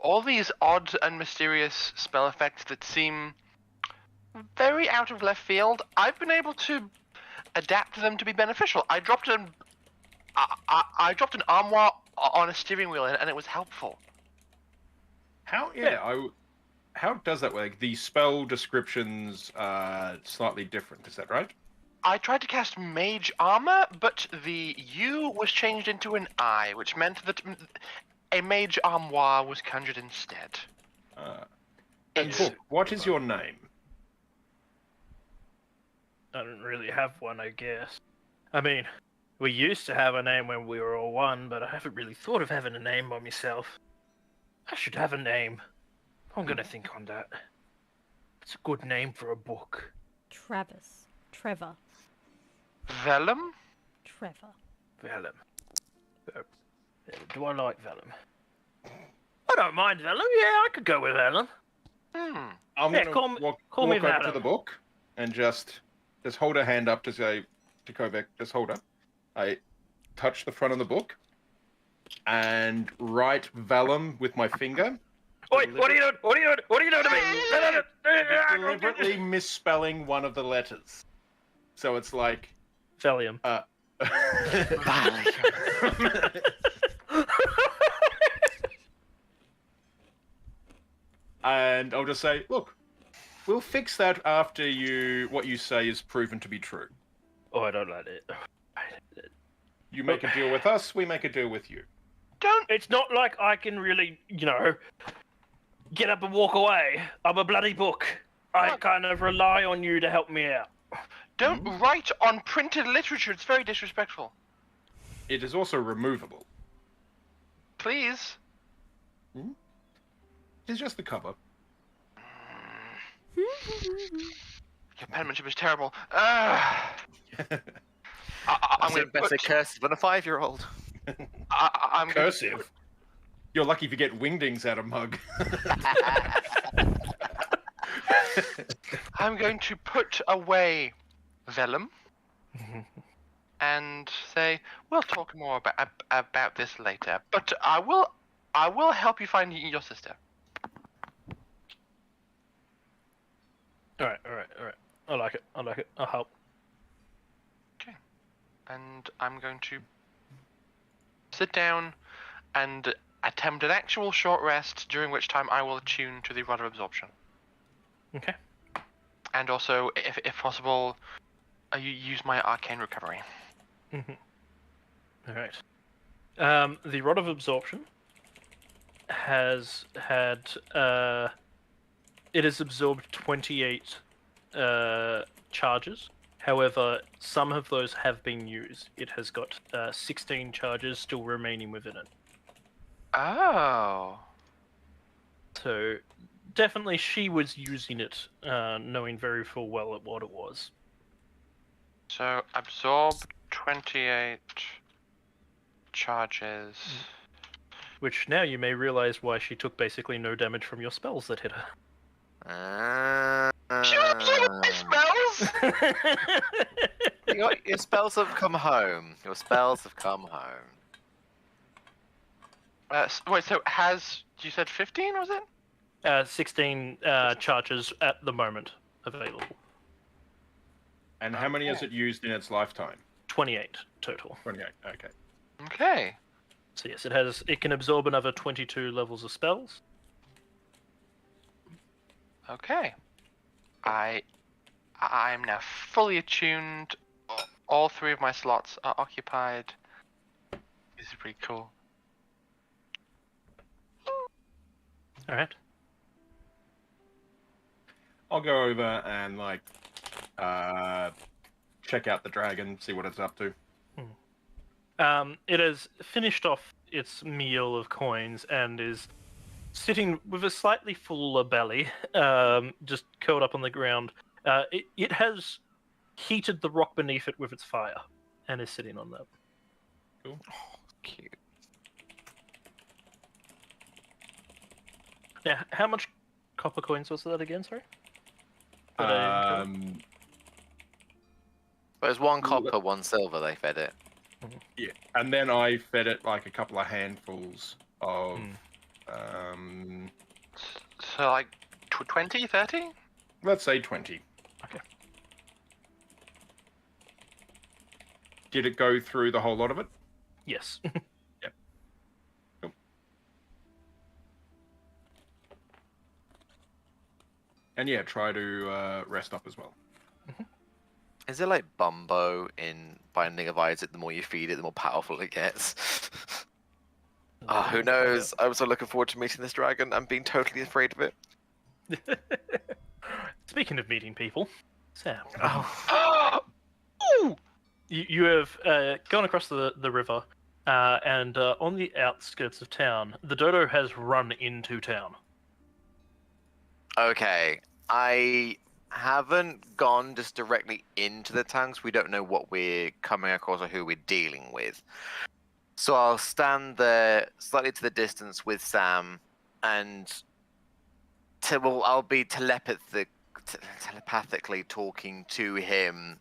All these odd and mysterious spell effects that seem very out of left field, I've been able to adapt them to be beneficial. I dropped I dropped an armoire on a steering wheel, and it was helpful. How how does that work? The spell descriptions are slightly different. Is that right? I tried to cast Mage Armor, but the U was changed into an I, which meant that a Mage Armoire was conjured instead. And Book, what is your name? I don't really have one, I guess. I mean, we used to have a name when we were all one, but I haven't really thought of having a name by myself. I should have a name. I'm gonna think on that. It's a good name for a book. Travis. Trevor. Vellum? Trevor. Vellum. Do I like Vellum? I don't mind Vellum. Yeah, I could go with Vellum. I'm Yeah, gonna walk call me over to Vellum. the book and just hold a hand up to say to Kovac, just hold up. I touch the front of the book and write Vellum with my finger. Wait, what are you doing? What are you doing? What are you doing to me? Deliberately misspelling one of the letters. So it's like Valium. And I'll just say, look, we'll fix that after what you say is proven to be true. Oh, I don't like it. You make a deal with us, we make a deal with you. It's not like I can really, get up and walk away. I'm a bloody book. I kind of rely on you to help me out. Don't write on printed literature. It's very disrespectful. It is also removable. Please. It's just the cover. Your penmanship is terrible. I'm going to Better cursive than a 5-year-old. I'm Cursive. You're lucky if you get wingdings out of Mug. I'm going to put away Vellum and say we'll talk more about this later. But I will help you find your sister. All right. I like it. I'll help. Okay. And I'm going to sit down and attempt an actual short rest, during which time I will attune to the rod of absorption. Okay. And also, if possible, you use my arcane recovery. All right. The rod of absorption has had it has absorbed 28 charges. However, some of those have been used. It has got 16 charges still remaining within it. Oh. So, definitely she was using it, knowing very full well what it was. So, absorb 28 charges. Which now you may realize why she took basically no damage from your spells that hit her. She was absorbing my spells! Your spells have come home. Your spells have come home. Wait, so you said 15, was it? 16 charges at the moment available. And how many has it used in its lifetime? 28 total. 28, okay. Okay. So yes, it can absorb another 22 levels of spells. Okay. I'm now fully attuned. All 3 of my slots are occupied. This is pretty cool. All right. I'll go over and check out the dragon, see what it's up to. It has finished off its meal of coins and is sitting with a slightly fuller belly, just curled up on the ground. It has heated the rock beneath it with its fire and is sitting on that. Cool. Oh, cute. Now, how much copper coins was that again, sorry? There's 1 copper, 1 silver they fed it. Yeah, and then I fed it like a couple of handfuls of... So, like, 20, 30? Let's say 20. Okay. Did it go through the whole lot of it? Yes. Cool. And yeah, try to rest up as well. Is it like Bumbo in Binding of Isaac? The more you feed it, the more powerful it gets. Oh, who knows? I'm so looking forward to meeting this dragon. I'm being totally afraid of it. Speaking of meeting people, Sam. Oh. Ooh! You have gone across the river, and on the outskirts of town, the dodo has run into town. Okay, I haven't gone just directly into the tanks. We don't know what we're coming across or who we're dealing with. So I'll stand there slightly to the distance with Sam, and I'll be telepathically talking to him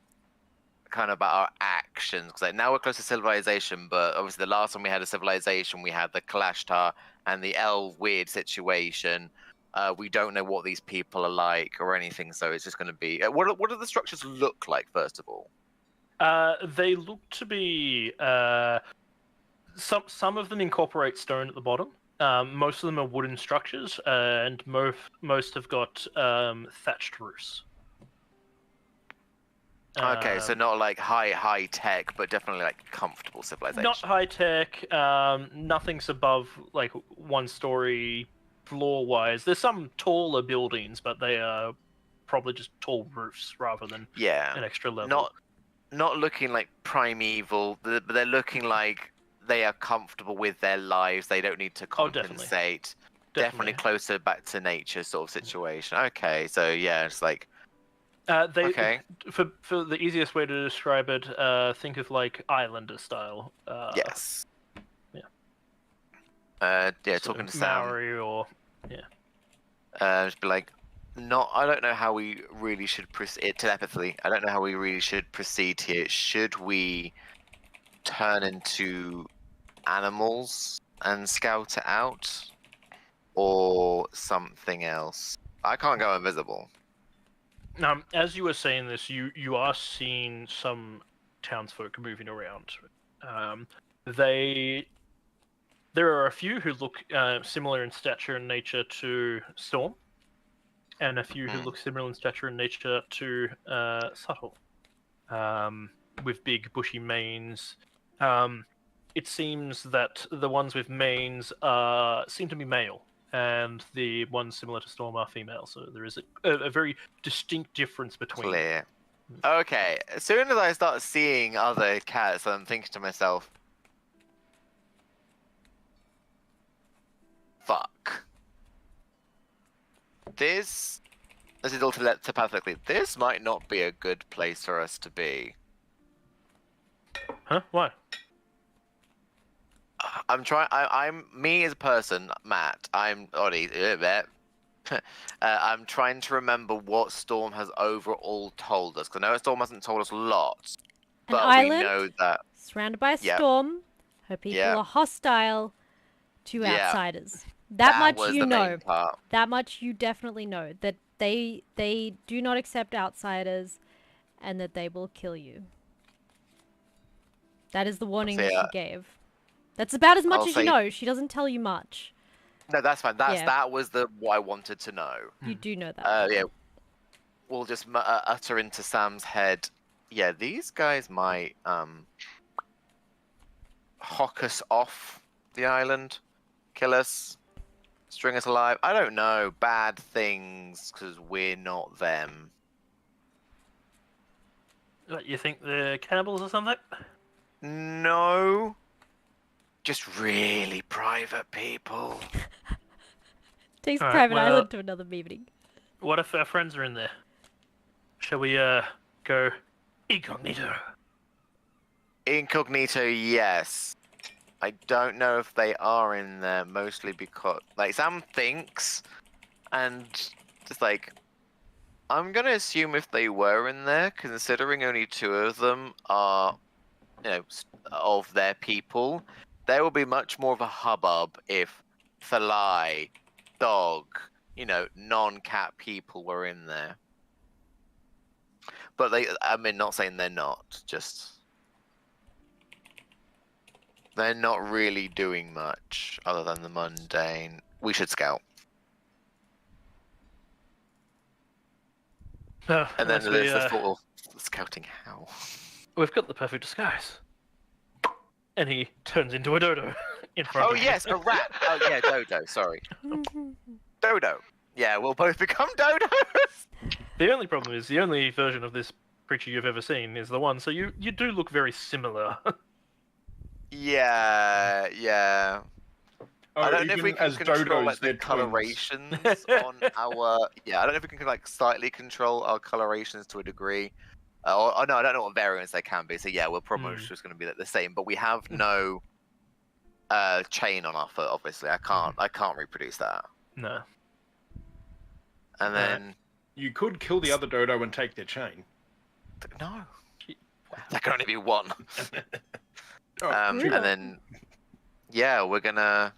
kind of about our actions. Because like, now we're close to civilization, but obviously the last time we had a civilization, we had the Kalashtar and the El weird situation. We don't know what these people are like or anything, so it's just going to be... What do the structures look like, first of all? They look to be... Some of them incorporate stone at the bottom. Most of them are wooden structures, and most have got thatched roofs. Okay, so not like high tech, but definitely like comfortable civilization. Not high tech. Nothing's above like 1 story floor wise. There's some taller buildings, but they are probably just tall roofs rather than an extra level. Not looking like primeval, but they're looking like they are comfortable with their lives. They don't need to compensate. Definitely closer back to nature sort of situation. Okay, so yeah, it's like... okay. For the easiest way to describe it, think of like Islander style. Yes. Yeah. Talking to Sam. Maori or just be like, I don't know how we really should proceed telepathically. I don't know how we really should proceed here. Should we turn into animals and scout it out, or something else? I can't go invisible. As you were saying this, you are seeing some townsfolk moving around. There are a few who look similar in stature and nature to Storm, and a few who look similar in stature and nature to Subtle, with big bushy manes. It seems that the ones with manes seem to be male, and the ones similar to Storm are female. So there is a very distinct difference between them. Clear. Okay, as soon as I start seeing other cats, I'm thinking to myself, fuck. This is all telepathically. This might not be a good place for us to be. Huh? Why? I'm me as a person, Matt. I'm I'm trying to remember what Storm has overall told us. Because I know Storm hasn't told us lots, but we know that surrounded by a storm, her people are hostile to outsiders. That much you know. That much you definitely know. That they do not accept outsiders, and that they will kill you. That is the warning that she gave. That's about as much as you know. She doesn't tell you much. No, that's fine. That was what I wanted to know. You do know that. Yeah. We'll just utter into Sam's head. Yeah, these guys might hock us off the island, kill us, string us alive. I don't know. Bad things, because we're not them. What, you think they're cannibals or something? No. Just really private people. Takes private island to another meeting. What if our friends are in there? Shall we go incognito? Incognito, yes. I don't know if they are in there, mostly because like Sam thinks, and just like I'm gonna assume if they were in there, considering only 2 of them are, of their people, there will be much more of a hubbub if Thalai, Dog, non-cat people were in there. But not saying they're not, just... They're not really doing much other than the mundane. We should scout. And then unless there's the thought of scouting how. we've got the perfect disguise. And he turns into a dodo in front Oh of you. yes, a rat. Oh yeah, Dodo. Sorry, Dodo. Yeah, we'll both become dodos. The only problem is the only version of this creature you've ever seen is the one, so you do look very similar. Yeah, yeah. Oh, I don't know if even we can as control dodos, like the they're twins. colorations on our. Yeah, I don't know if we can like slightly control our colorations to a degree. Or no, I don't know what variants they can be. So yeah, we're probably just going to be like the same, but we have no chain on our foot. Obviously, I can't reproduce that. No. And then You could kill the other dodo and take their chain. no, that can only be one. Oh, And brutal. then yeah, we're gonna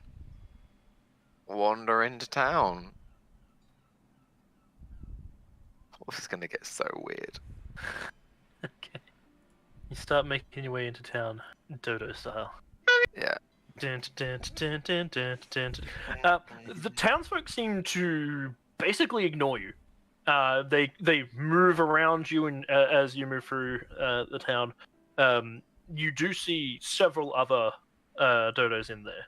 wander into town. Oh, this is gonna get so weird. Okay. You start making your way into town, dodo style. Yeah. Dun, dun, dun, dun, dun, dun, dun. The townsfolk seem to basically ignore you. They move around you, and as you move through the town, you do see several other dodos in there.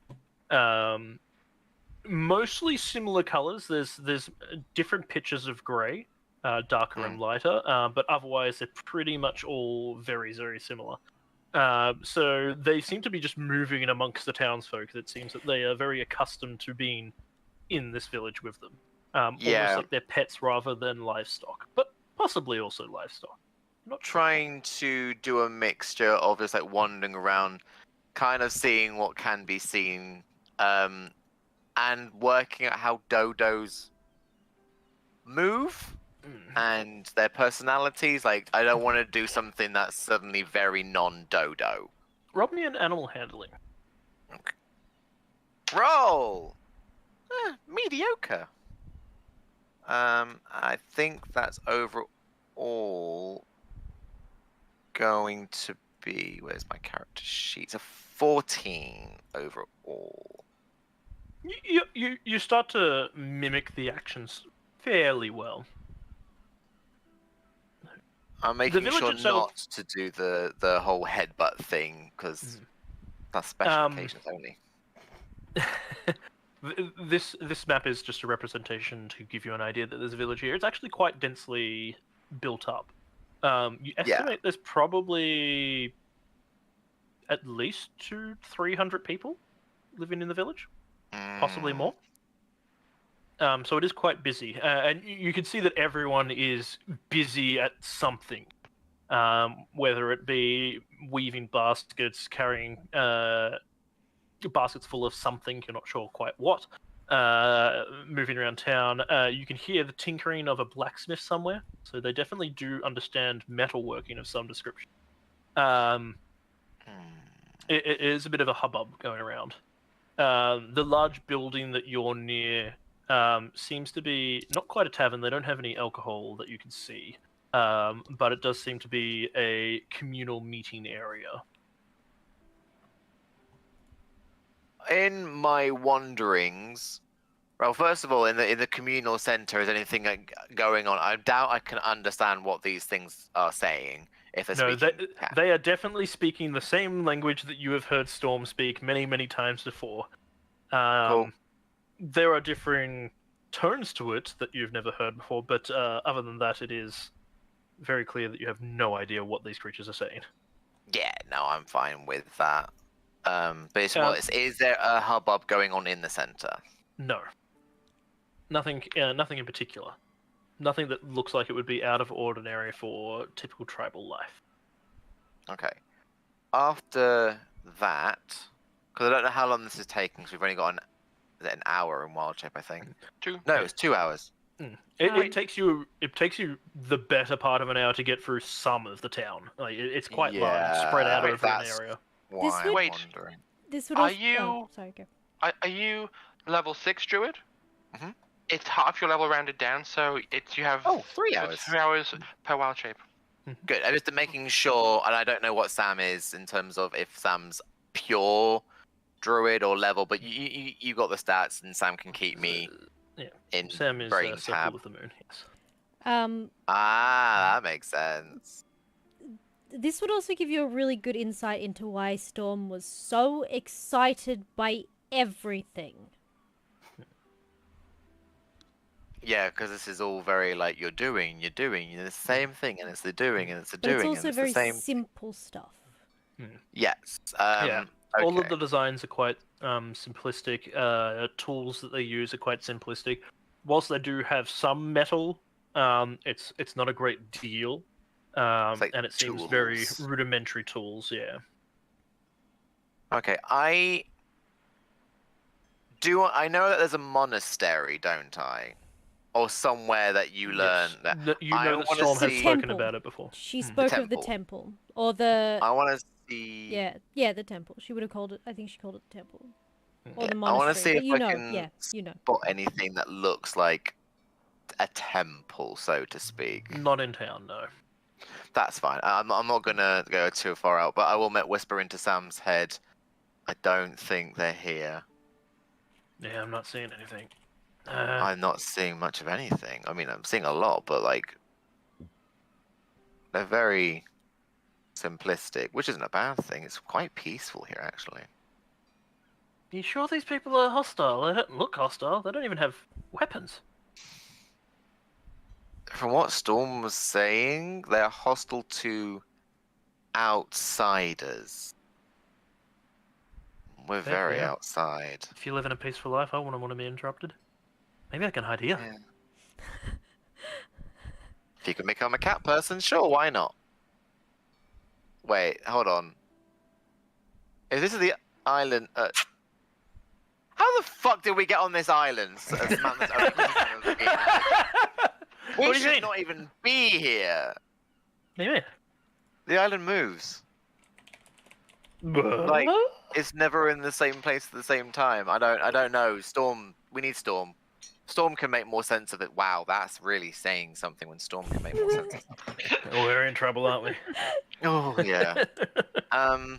Mostly similar colors. There's different pitches of grey, darker and lighter, but otherwise they're pretty much all very, very similar. So they seem to be just moving in amongst the townsfolk. It seems that they are very accustomed to being in this village with them. Almost like they're pets rather than livestock, but possibly also livestock. Not Trying to do a mixture of just like wandering around, kind of seeing what can be seen, and working out how dodos move and their personalities. Like, I don't want to do something that's suddenly very non-dodo. Rob me an animal handling. Roll! Mediocre. I think that's overall going to be... Where's my character sheet? It's a 14 overall. You start to mimic the actions fairly well. I'm making village sure itself- not to do the whole headbutt thing, because that's special occasions only. This map is just a representation to give you an idea that there's a village here. It's actually quite densely built up. You estimate there's probably at least 200-300 people living in the village, possibly more. So it is quite busy, and you can see that everyone is busy at something, whether it be weaving baskets, carrying baskets full of something, you're not sure quite what, moving around town. You can hear the tinkering of a blacksmith somewhere, so they definitely do understand metalworking of some description. It is a bit of a hubbub going around. The large building that you're near seems to be not quite a tavern. They don't have any alcohol that you can see, but it does seem to be a communal meeting area. In my wanderings, well, first of all, in the communal center, is anything going on? I doubt I can understand what these things are saying. If they're No, speaking. they are definitely speaking the same language that you have heard Storm speak many, many times before. Cool. There are differing tones to it that you've never heard before, but other than that, it is very clear that you have no idea what these creatures are saying. Yeah, no, I'm fine with that. But is there a hubbub going on in the center? No. Nothing in particular. Nothing that looks like it would be out of ordinary for typical tribal life. Okay. After that, because I don't know how long this is taking, because we've only got an hour in wild shape, I think. No, it's 2 hours. It takes you the better part of an hour to get through some of the town. Like it's quite large, spread out over an area. Why I'm Wait. wondering. This would Are also... you- Oh, sorry, go. Are you level 6 druid? Mhm. It's half your level rounded down, so you have 3 hours. 3 hours per wild shape. Good. I'm just making sure, and I don't know what Sam is in terms of if Sam's pure druid or level, but you got the stats, and Sam can keep me Yeah. in Sam is brain Circle tab. of the Moon. Yes. That makes sense. This would also give you a really good insight into why Storm was so excited by everything. Yeah, because this is all very like you're doing the same thing, and it's the doing, and it's the But it's doing, also and it's very the same. simple stuff. Yes. Yeah. All of okay. the designs are quite simplistic. Tools that they use are quite simplistic. Whilst they do have some metal, it's not a great deal, like and it seems very tools. rudimentary tools. Yeah. Okay, I know that there's a monastery, don't I? Or somewhere that you learn Yes. that. You I know that wanna Storm has see- spoken Temple. about it before. She spoke of the temple. temple. Or the... I want to see. Yeah, the temple. She would have called it... I think she called it the temple. Or the I monastery. want to see but if you I know, can yeah, you know. spot anything that looks like a temple, so to speak. Not in town, no. That's fine. I'm not gonna go too far out, but I will whisper into Sam's head. I don't think they're here. Yeah, I'm not seeing anything. I'm not seeing much of anything. I mean, I'm seeing a lot, but like, they're very simplistic, which isn't a bad thing. It's quite peaceful here, actually. Are you sure these people are hostile? They don't look hostile. They don't even have weapons. From what Storm was saying, they're hostile to outsiders. We're Fair, very fair. outside. If you live in a peaceful life, I wouldn't want to be interrupted. Maybe I can hide here. Yeah. If you can become a cat person, sure, why not? Wait, hold on. If this is the island, how the fuck did we get on this island? We What do you should mean? not even be here. What do you mean? The island moves. Like, it's never in the same place at the same time. I don't know. Storm, we need Storm. Storm can make more sense of it. Wow, that's really saying something when Storm can make more sense of something. Oh, we're in trouble, aren't we? Oh yeah. I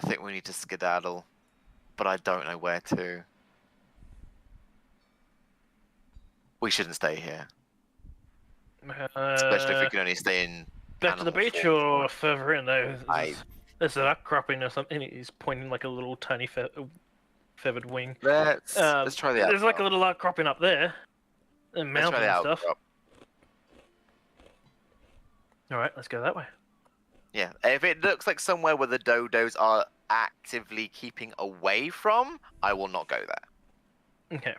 think we need to skedaddle, but I don't know where to. We shouldn't stay here, especially if we can only stay in. Back to the animal beach form. or further in there? I- There's an outcropping or something. He's pointing like a little tiny feathered wing. Let's try the There's like a outcrop. little outcropping up there. And Let's mountain try the and stuff. outcrop. Alright, let's go that way. Yeah, if it looks like somewhere where the dodos are actively keeping away from, I will not go there. Okay.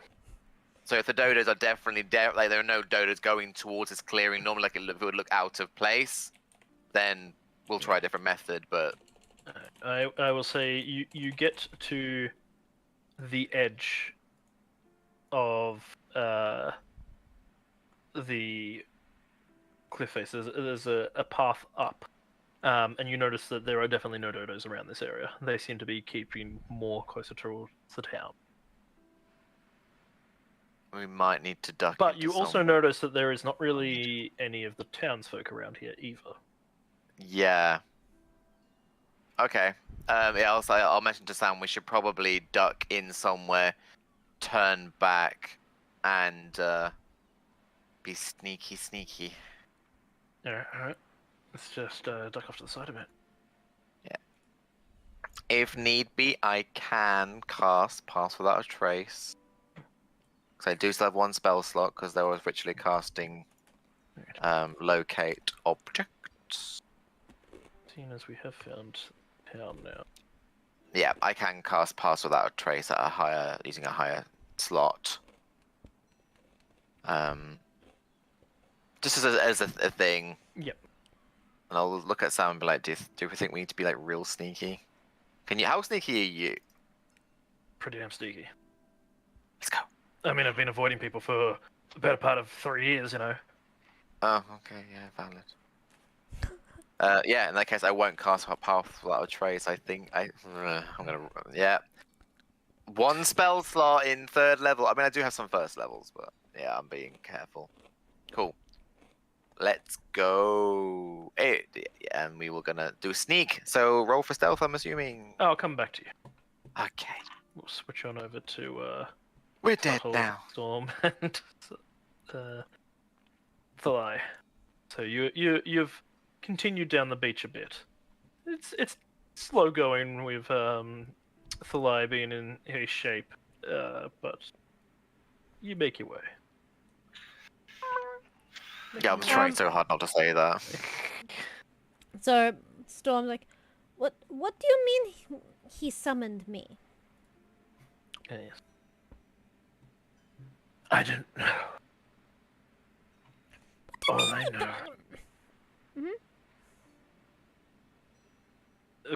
So if the dodos are definitely like there are no dodos going towards this clearing, normally like it would look out of place, then we'll try a different method. But I will say you get to the edge of the cliff face. There's a path up, and you notice that there are definitely no dodos around this area. They seem to be keeping more closer towards the town. we might need to duck. But into you also some- notice that there is not really any of the townsfolk around here either. Yeah. Okay. Yeah, I'll mention to Sam we should probably duck in somewhere, turn back, and be sneaky. Alright. Let's just duck off to the side a bit. If need be, I can cast Pass Without a Trace. Because I do still have one spell slot, because there was ritually casting Locate Objects. Seeing as we have found town now. Yeah, I can cast Pass Without a Trace at using a higher slot. Just as a thing. Yep. And I'll look at Sam and be like, do we think we need to be like real sneaky? How sneaky are you? Pretty damn sneaky. Let's go. I mean, I've been avoiding people for the better part of 3 years, you know. Oh, okay, yeah, valid. Yeah, in that case, I won't cast Path Without a Trace. I think I'm gonna, yeah. One spell slot in 3rd level. I mean, I do have some 1st levels, but yeah, I'm being careful. Cool. Let's go. and we were gonna do sneak. So roll for stealth, I'm assuming. I'll come back to you. Okay. We'll switch on over to We're dead Subtle now. Storm and Thalai. So you've continued down the beach a bit. It's slow going with Thalai being in his shape, but you make your way. Yeah, I'm trying so hard not to say that. So Storm's like, what do you mean he summoned me? Yes. I don't know. All I know.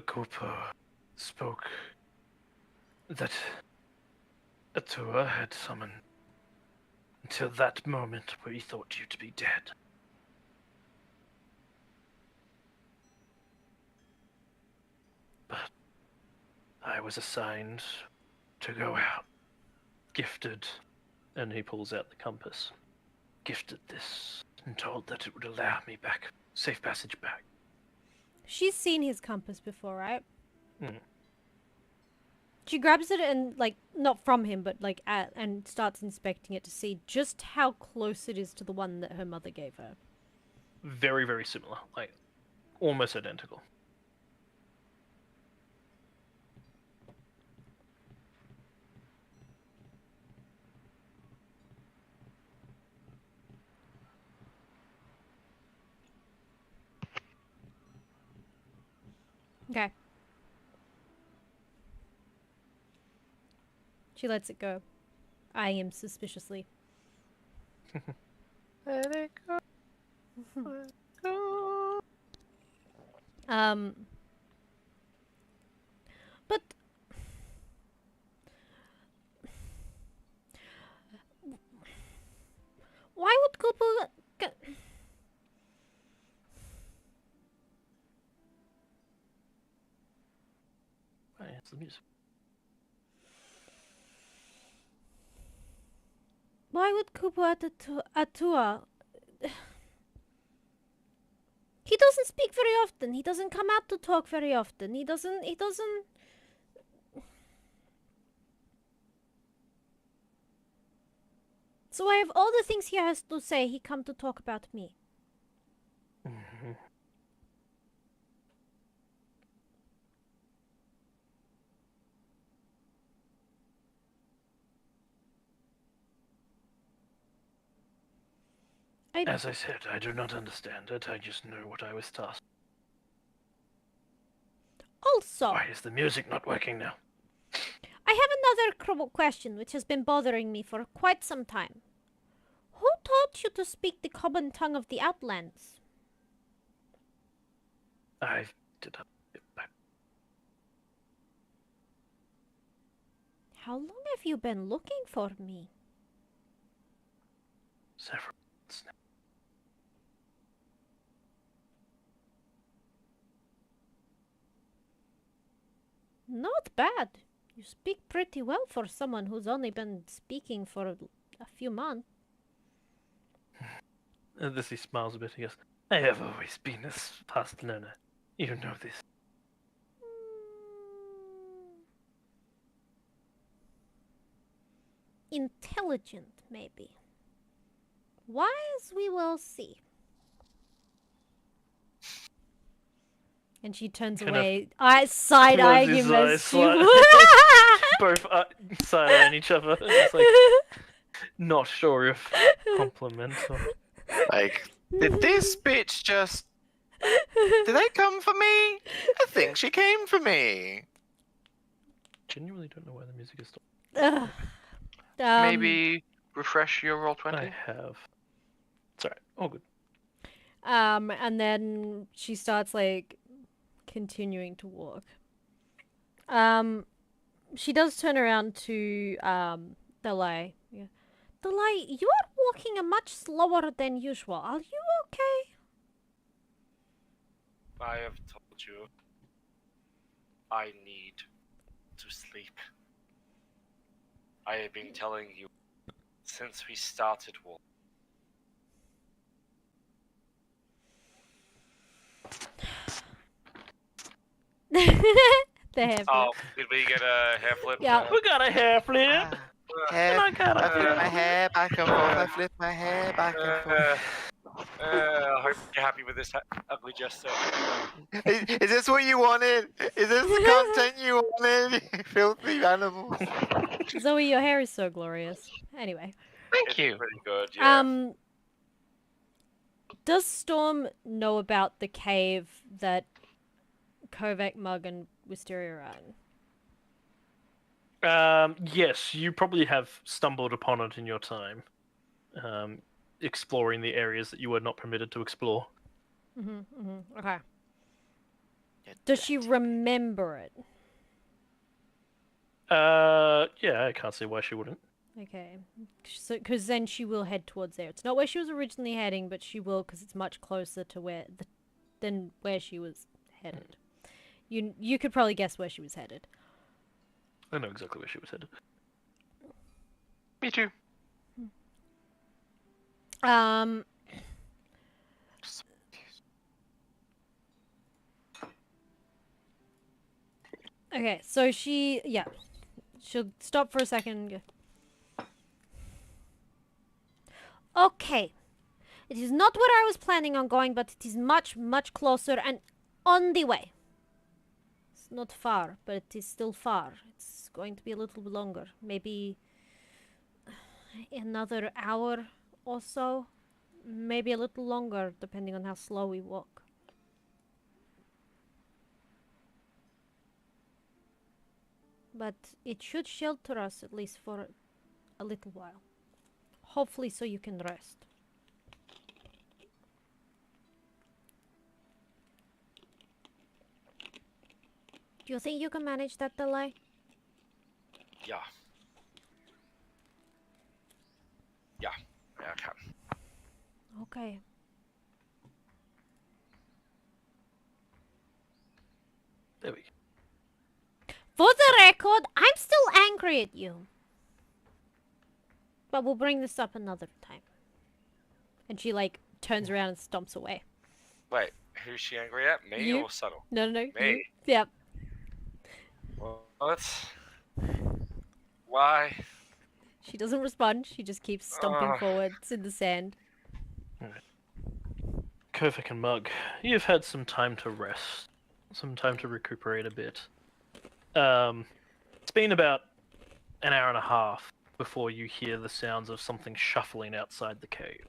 Kupo spoke that Atua had summoned until that moment where he thought you to be dead. But I was assigned to go out, gifted, and he pulls out the compass. Gifted this and told that it would allow me back, safe passage back. She's seen his compass before, right? Mm. She grabs it and, like, not from him, but, like, and starts inspecting it to see just how close it is to the one that her mother gave her. Very, very similar, like almost identical. Okay. She lets it go, eyeing him suspiciously. Let it go. Let it go. But why would Kupo Right, it's the music. Why would Kupo Atua? He doesn't speak very often. He doesn't come out to talk very often. He doesn't. So I have all the things he has to say. He come to talk about me. Mm-hmm. As I said, I do not understand it. I just know what I was tasked. Also, Why is the music not working now? I have another question which has been bothering me for quite some time. Who taught you to speak the common tongue of the Outlands? I did not get back. How long have you been looking for me? Several months now. Not bad. You speak pretty well for someone who's only been speaking for a few months. This he smiles a bit. He goes, I have always been a fast learner. You know this. Intelligent, maybe. Wise, we will see. And she turns Kind away, side-eyeing closes him his as she eyes both side-eyeing each other. It's like, not sure if compliment or... Like, did this bitch just... Did they come for me? I think she came for me. Genuinely don't know why the music is stopped. Ugh. Maybe refresh your roll 20. I have. It's alright. All good. And then she starts, like, continuing to walk. She does turn around to, Delay. Yeah. Delay, you are walking a much slower than usual. Are you okay? I have told you I need to sleep. I have been telling you since we started war. The hair flip. Oh, did we get a hair flip? Yeah. We got a hair flip. Hair, I got I flip a my hair back and forth. I flip my hair back and forth. I hope you're happy with this ugly gesture. Is this what you wanted? Is this the content you wanted? You filthy animals. Zoe, your hair is so glorious. Anyway. Thank It's you. pretty good, yeah. Does Storm know about the cave that Kovac, Mug, and Wisteria are in? Yes, you probably have stumbled upon it in your time, exploring the areas that you were not permitted to explore. Okay. Does she remember it? Yeah, I can't see why she wouldn't. Okay. So, because then she will head towards there. It's not where she was originally heading, but she will because it's much closer to than where she was headed. You could probably guess where she was headed. I know exactly where she was headed. Me too. Okay, so she'll stop for a second and go. Okay. It is not where I was planning on going, but it is much, much closer and on the way. It's not far, but it is still far. It's going to be a little bit longer. Maybe another hour or so. Maybe a little longer, depending on how slow we walk. But it should shelter us at least for a little while. Hopefully so you can rest. Do you think you can manage that delay? Yeah. Yeah, I can. Okay. There we go. For the record, I'm still angry at you. But we'll bring this up another time. And she, turns around and stomps away. Wait, who's she angry at? Me You. or Subtle? No. Me? You. Yep. What? Why? She doesn't respond. She just keeps stomping forwards in the sand. Kovac and Mug, you've had some time to rest. Some time to recuperate a bit. It's been about an hour and a half before you hear the sounds of something shuffling outside the cave.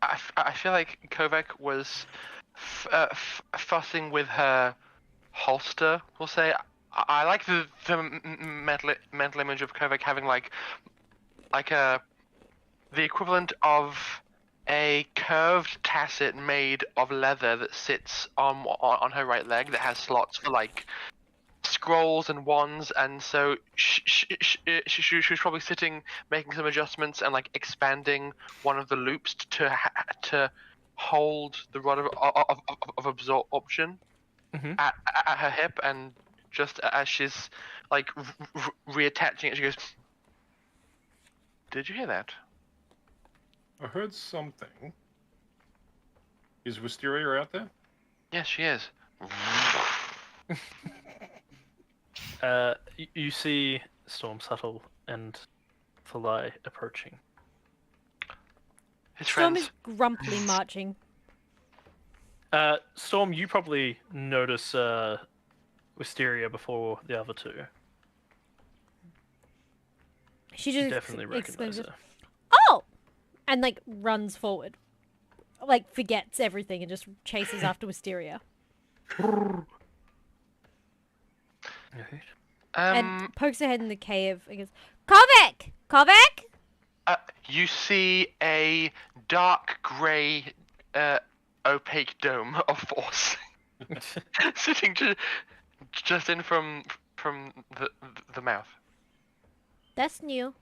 I feel like Kovac was fussing with her holster, we'll say. I like the mental image of Kovac having the equivalent of a curved tasset made of leather that sits on her right leg that has slots for scrolls and wands, and so she was probably sitting making some adjustments and expanding one of the loops to hold the rod of absorption at her hip, and just as she's reattaching it, she goes, "Did you hear that?" I heard something. Is Wisteria out there? Yes, she is. You see Storm, Subtle, and Thalai approaching. His Storm friends. is grumpily marching. Storm, you probably notice Wisteria before the other two. She You just definitely recognize exclaims, her. "Oh!" and runs forward. Forgets everything and just chases after Wisteria. And pokes her head in the cave and goes, "Kovac! Kovac!" You see a dark grey, opaque dome of force sitting just in from the mouth. That's new.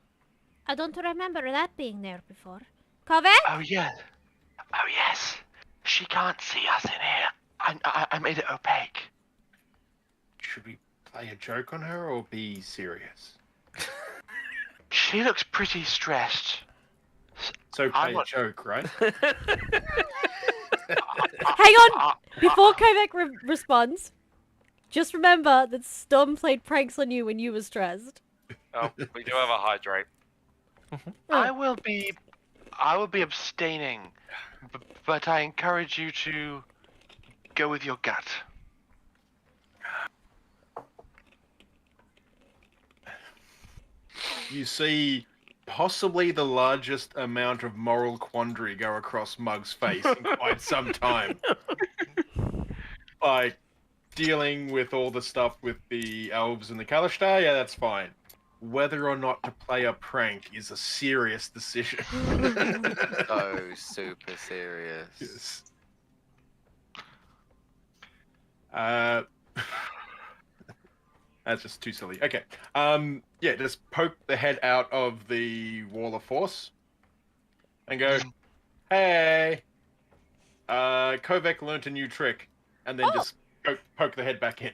I don't remember that being there before. Kovac? Oh yes. Oh yes. She can't see us in here. I made it opaque. Should we play a joke on her or be serious? She looks pretty stressed. So I'm play a not- joke, right? Hang on! Before Kovac responds, Just remember that Storm played pranks on you when you were stressed. Oh, we do have a hydrate. I will be abstaining, but I encourage you to go with your gut. You see possibly the largest amount of moral quandary go across Mug's face in quite some time. Like, dealing with all the stuff with the elves and the Kalashtar, yeah, that's fine. Whether or not to play a prank is a serious decision. Oh, super serious. Yes. That's just too silly. Okay. Yeah, just poke the head out of the wall of force and go, hey, Kovac learnt a new trick, and then just poke the head back in.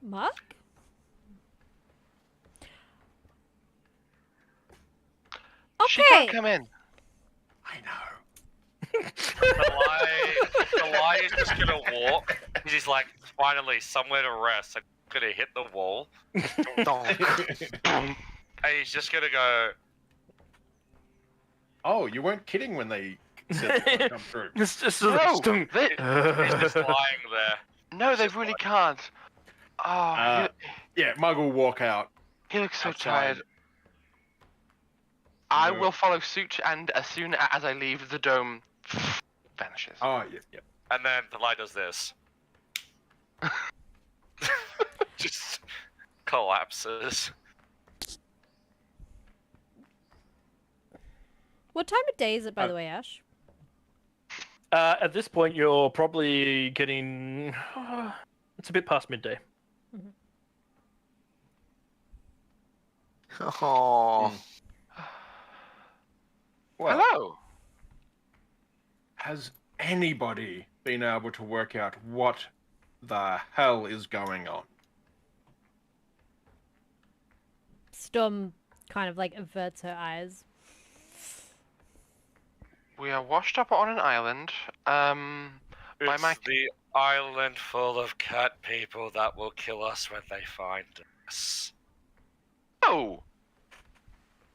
Mark? She Okay. can't come in. I know. The lie is just gonna walk. He's like, finally, somewhere to rest. I'm gonna hit the wall. And he's just gonna go, Oh, you weren't kidding when they said they would come through. It's just No, he's just lying there. no, they really can't. Oh, Yeah, Mug will walk out. he looks so outside. tired. I No. will follow suit, and as soon as I leave, the dome vanishes. Oh, yeah. And then the lie does this. Just collapses. What time of day is it, by the way, Ash? At this point, you're probably getting. It's a bit past midday. Oh. Well, Hello. has anybody been able to work out what the hell is going on? Storm kind of like averts her eyes. We are washed up on an island. By It's my the island full of cat people that will kill us when they find us. oh,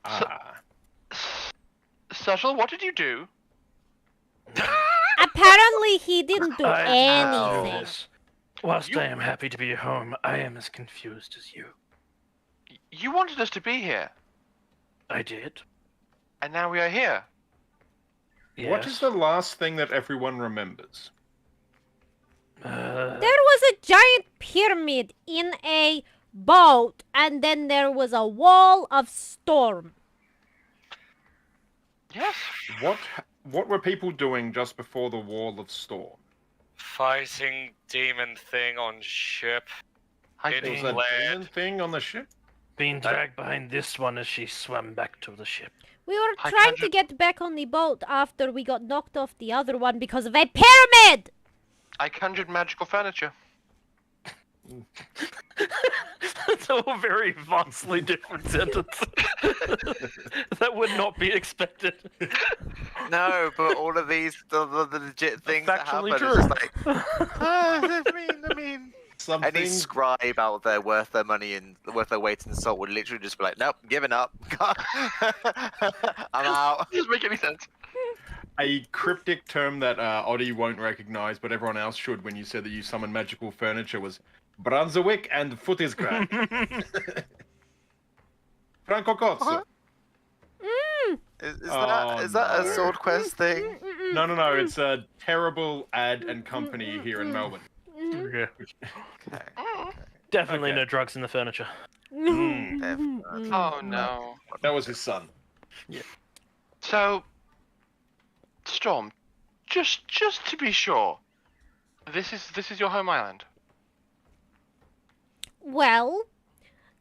Ah, Subtle, what did you do? Apparently, he didn't do I know. anything. this. Whilst I am happy to be home, I am as confused as you. You wanted us to be here, I did. and now we are here. Yes. What is the last thing that everyone remembers? There was a giant pyramid in a boat, and then there was a wall of storm. Yes. What were people doing just before the wall of storm? Fighting demon thing on ship. I It There was think a Land. demon thing on the ship? being dragged behind this one as she swam back to the ship. We were I trying to conjured- get back on the boat after we got knocked off the other one because of a pyramid! I conjured magical furniture. That's all very vastly different sentences. That would not be expected. No, but all of these, the legit things that happen, Factually it's true. just like, I mean, Something. any scribe out there worth their money and worth their weight in salt would literally just be like, nope, giving up. I'm out. Doesn't make any sense. A cryptic term that Oddie won't recognize, but everyone else should when you said that you summoned magical furniture was Brunswick and Footisgrad. Franco Cozzo. Is Oh, that a no. sword quest thing? No, it's a terrible ad and company here in Melbourne. Yeah. Okay. Definitely Okay. no drugs in the furniture. Definitely. Oh no. That was his son. So, Storm, just to be sure, this is your home island. Well,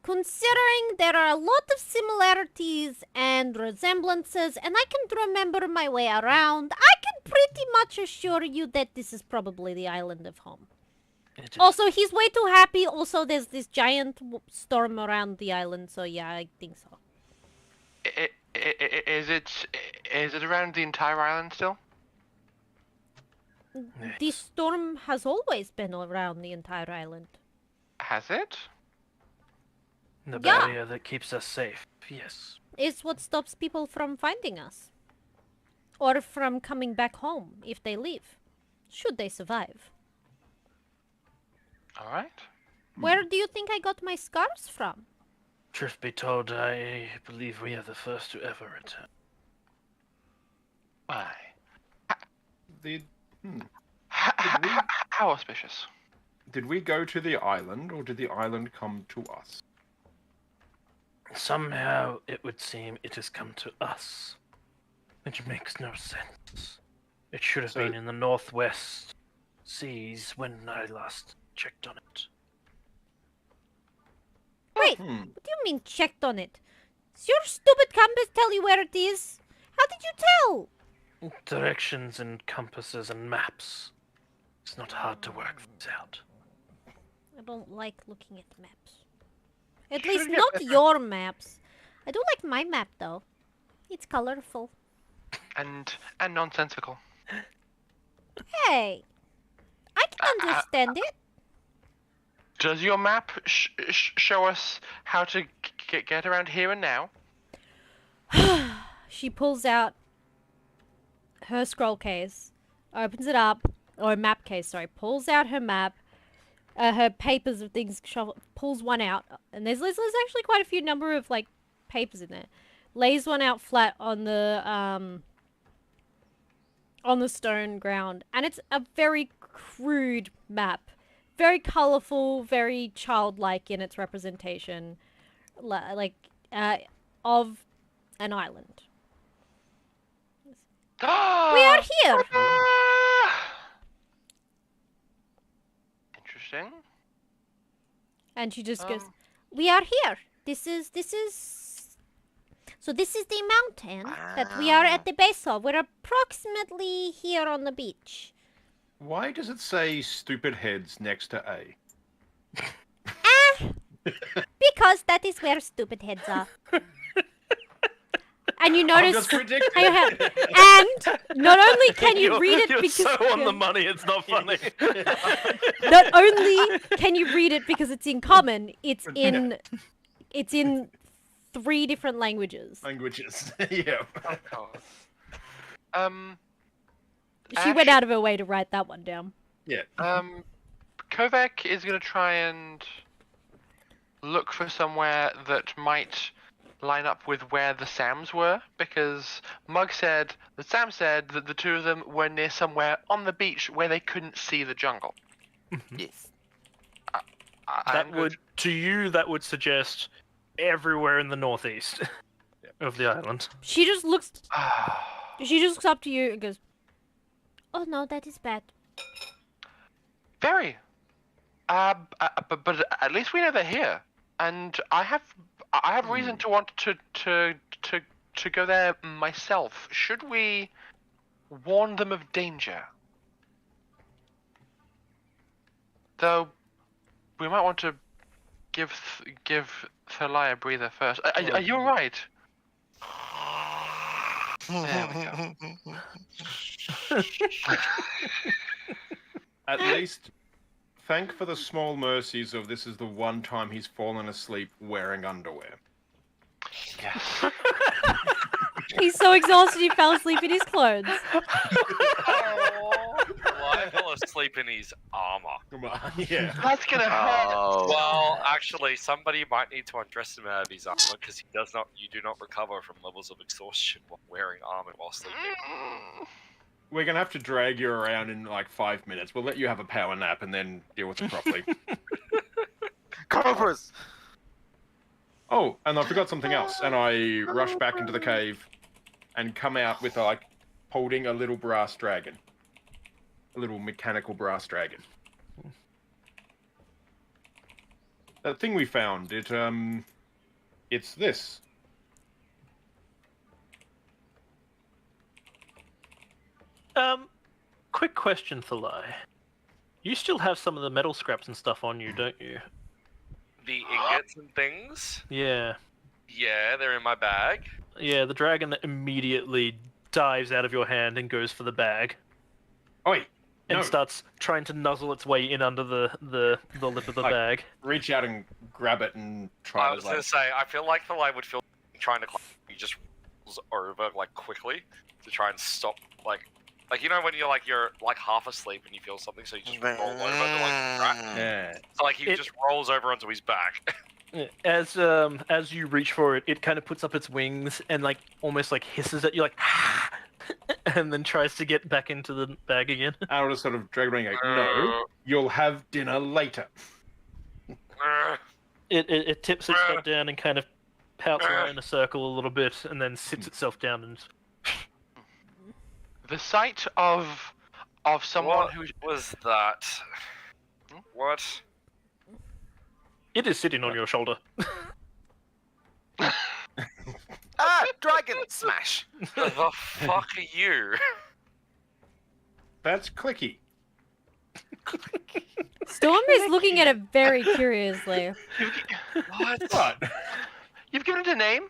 considering there are a lot of similarities and resemblances, and I can remember my way around, I can pretty much assure you that this is probably the island of home. It is- Also, he's way too happy. Also, there's this giant storm around the island, so yeah, I think so. Is it around the entire island still? This storm has always been around the entire island. Has it? The Yeah. barrier that keeps us safe. Yes. It's what stops people from finding us. Or from coming back home if they leave. Should they survive. All right. Where do you think I got my scars from? Truth be told, I believe we are the first to ever return. Why? Did How auspicious. we go to the island, or did the island come to us? Somehow, it would seem it has come to us. Which makes no sense. It should have So- been in the northwest seas when I last checked on it. Wait, Hmm. what do you mean checked on it? Does your stupid compass tell you where it is? How did you tell? Directions and compasses and maps. It's not hard to work things out. I don't like looking at maps. At Should least get not better. your maps. I do like my map though. It's colorful. And nonsensical. Hey, I can understand it. Does your map show us how to get around here and now? She pulls out her scroll case, opens it up, or map case, sorry, pulls out her map, her papers of things, pulls one out, and there's actually quite a few number of, like, papers in there. Lays one out flat on the stone ground, and it's a very crude map. Very colourful, very childlike in its representation, of an island. We are here! Interesting. And she just goes, Um. we are here. This is so this is the mountain that we are at the base of. We're approximately here on the beach. Why does it say stupid heads next to A? Because that is where stupid heads are. And you I'm notice just predicting. and not only can you read it you're because so on the money, it's not funny. not only can you read it because it's in common, it's in 3 different languages. Languages. Yeah. Oh, God. She went out of her way to write that one down. Yeah. Kovac is going to try and look for somewhere that might line up with where the Sams were, because Sam said that the two of them were near somewhere on the beach where they couldn't see the jungle. Yes. To you, that would suggest everywhere in the northeast of the island. She just looks up to you and goes, "Oh no, that is bad." Very. But at least we know they're here, and I have reason to want to go there myself. Should we warn them of danger? Though we might want to give Thalai a breather first. Are you alright? There we go. At least thank for the small mercies of this is the one time he's fallen asleep wearing underwear. Yes. He's so exhausted he fell asleep in his clothes. Well, I fell asleep in his armor. Come on. Yeah. That's gonna hurt. Oh. Well, actually, somebody might need to undress him out of his armor because you do not recover from levels of exhaustion while wearing armor while sleeping. We're gonna have to drag you around in like 5 minutes. We'll let you have a power nap and then deal with it properly. Cobras! Oh, and I forgot something else. And I rush back into the cave and come out with like holding a little brass dragon. A little mechanical brass dragon. That thing we found, it's this. Quick question, Thalai. You still have some of the metal scraps and stuff on you, don't you? The ingots and things? Yeah. Yeah, they're in my bag. Yeah, the dragon immediately dives out of your hand and goes for the bag. Oi! and No. starts trying to nuzzle its way in under the lip of the Like- bag. Reach out and grab it and I try was to gonna like. say, I feel like the light would feel trying to climb. He just rolls over like quickly to try and stop. Like you know when you're like half asleep and you feel something, so you just roll over to like crack. Yeah. So like he It- just rolls over onto his back. As you reach for it, it kind of puts up its wings and like almost like hisses at you like, and then tries to get back into the bag again. I'll just sort of drag it like, no, you'll have dinner later. It tips its head down and kind of pouts around in a circle a little bit, and then sits itself down and. The sight of someone What who was that? What? It is sitting on your shoulder. Ah, dragon smash. The fuck are you? That's Clicky. Storm is looking at it very curiously. What? What? you've given it a name.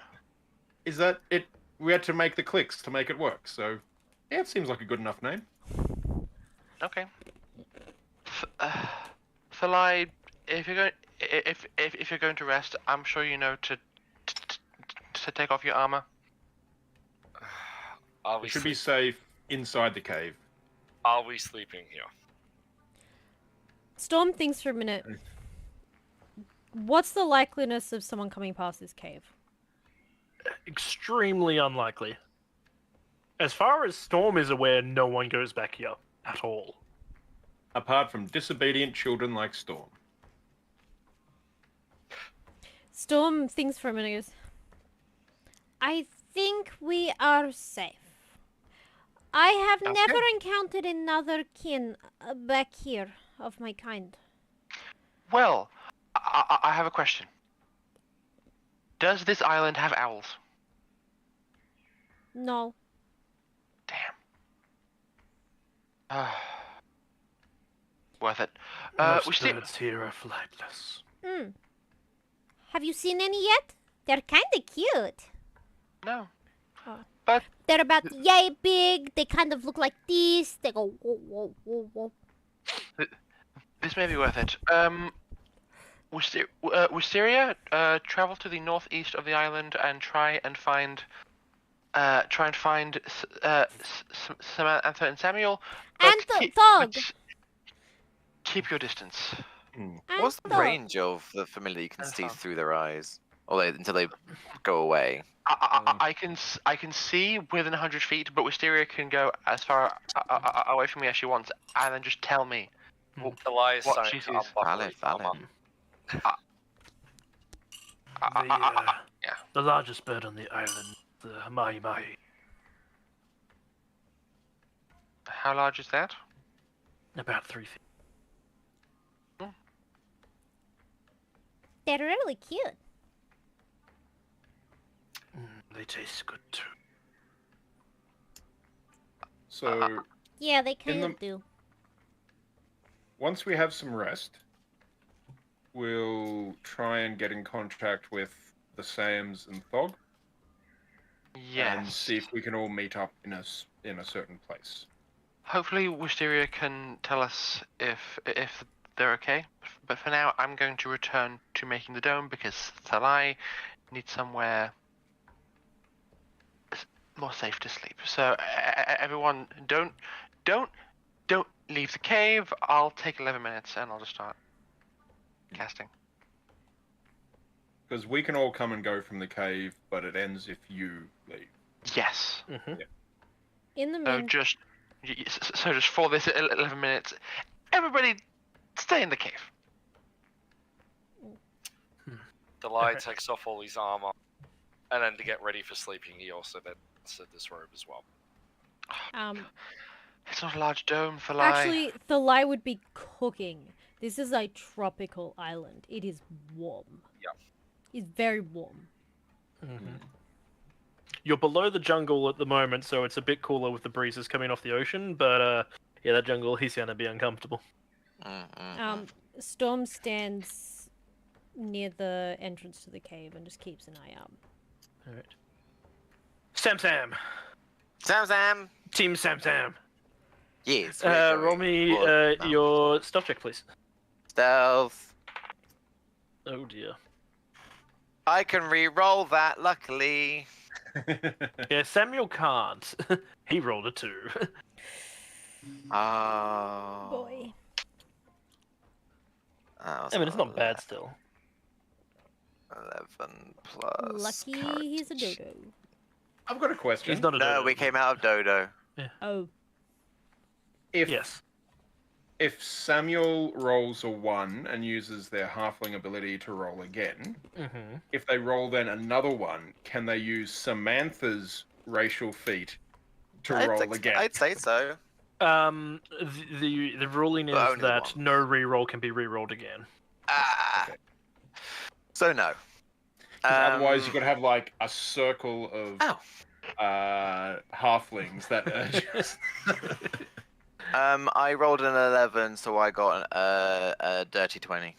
Is that it? We had to make the clicks to make it work, so yeah, it seems like a good enough name. Okay. Thalai, if you're going to rest, I'm sure you know to take off your armor. Are We we, should be safe inside the cave. are we sleeping here? Storm thinks for a minute. What's the likeliness of someone coming past this cave? Extremely unlikely. As far as Storm is aware, no one goes back here at all. Apart from disobedient children like Storm. Storm thinks for a minute and goes, I think we are safe. I have Sounds never good. encountered another kin back here of my kind. Well, I have a question. Does this island have owls? No. Damn. Worth it. Most We see. birds here are flightless. Hmm. Have you seen any yet? They're kinda cute. No. They're about yay big. They kind of look like this. They go whoa, whoa, whoa, whoa. This may be worth it. Wisteria, travel to the northeast of the island and try and find Samantha and Samuel. but Thog. Keep your distance. What's the Thog. range of the familiar you can That's see fine. through their eyes? Until they go away. I can see within 100 feet, but Wisteria can go as far away from me as she wants, and then just tell me. The lie is What saying she to sees. unbuckle Valid, his valid. armor. Yeah. The largest bird on the island, the mai. How large is that? About 3 feet. They're really cute. They taste good too. So Yeah, they In kind the- of do. once we have some rest, we'll try and get in contact with the Sams and Thog and Yes. see if we can all meet up in a certain place. Hopefully, Wisteria can tell us if they're okay. But for now, I'm going to return to making the dome because Thalai needs somewhere more safe to sleep. So everyone, don't leave the cave. I'll take 11 minutes and I'll just start casting. Because we can all come and go from the cave, but it ends if you leave. Yes. In the So meantime, just for this 11 minutes, everybody stay in the cave. The lie takes off all his armor, and then to get ready for sleeping, he also then said this robe as well. It's not a large dome, Thalai. actually, the lie would be cooking. This is a tropical island. It is warm. Yeah. It's very warm. You're below the jungle at the moment, so it's a bit cooler with the breezes coming off the ocean. But yeah, that jungle, he's gonna be uncomfortable. Storm stands near the entrance to the cave and just keeps an eye out. All right. Sam, Sam. Team Sam. Yes. Roll me Well, your stealth check, please. stealth. Oh dear. I can re-roll that, luckily. Yeah, Samuel can't. He rolled a 2. Oh. Boy. That was I mean, it's not 11, bad still. 11 plus. Lucky he's a character dodo. I've got a question. He's not a No, dodo. we came out of Dodo. Oh. If Yes. if Samuel rolls a 1 and uses their halfling ability to roll again, Mm-hmm. if they roll then another 1, can they use Samantha's racial feat to roll again? I'd say so. The ruling But is only the that ones. no reroll can be rerolled again. Ah. Okay. So no. 'Cause otherwise, you could have like a circle of Ow. halflings that are just. I rolled an 11, so I got a dirty 20.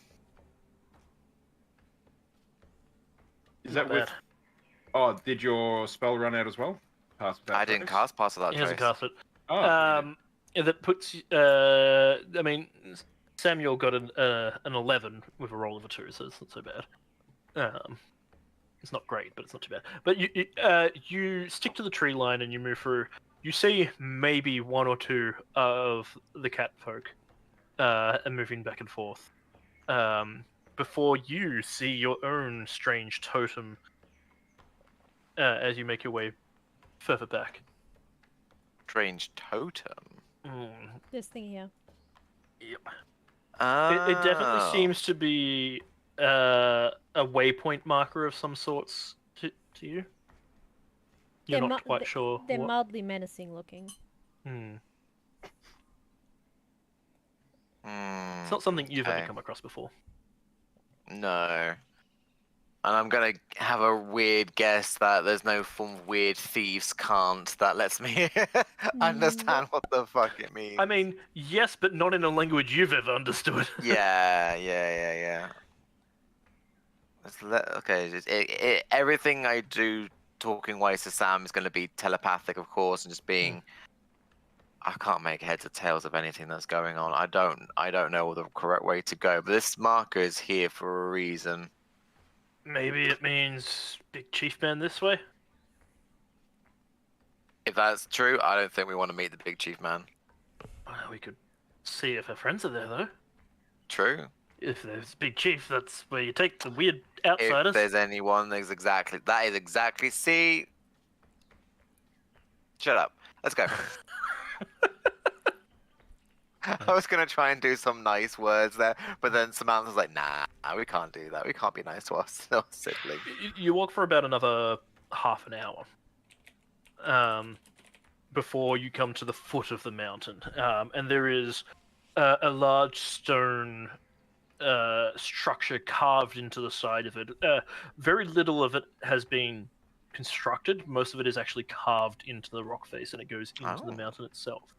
Is Not that with? bad. Oh, did your spell run out as well? Pass without I didn't trace? cast Pass Without He hasn't Trace. cast it. Oh, brilliant. That puts. I mean, Samuel got an 11 with a roll of a 2, so it's not so bad. It's not great, but it's not too bad. But you stick to the tree line and you move through. You see maybe 1 or 2 of the cat folk moving back and forth. Before you see your own strange totem as you make your way further back. Strange totem. This thing here. Yep. Oh. It definitely seems to be a waypoint marker of some sorts to you. You're They're not quite sure. They're what. mildly menacing looking. It's not something you've ever okay. come across before. No. And I'm gonna have a weird guess that there's no form of weird thieves can't that lets me understand what the fuck it means. I mean, yes, but not in a language you've ever understood. Yeah. Okay, everything I do talking wise to Sam is going to be telepathic, of course, and just being. I can't make heads or tails of anything that's going on. I don't know the correct way to go, but this marker is here for a reason. Maybe it means Big Chief Man this way? If that's true, I don't think we want to meet the big chief man. Well, we could see if our friends are there, though. True. If there's Big Chief, that's where you take the weird outsiders. If there's anyone, that is exactly. See. Shut up. Let's go. I was gonna try and do some nice words there, but then Samantha's like, "Nah, we can't do that. We can't be nice to our sibling." You walk for about another half an hour before you come to the foot of the mountain, and there is a large stone structure carved into the side of it. Very little of it has been constructed. Most of it is actually carved into the rock face, and it goes into the mountain itself.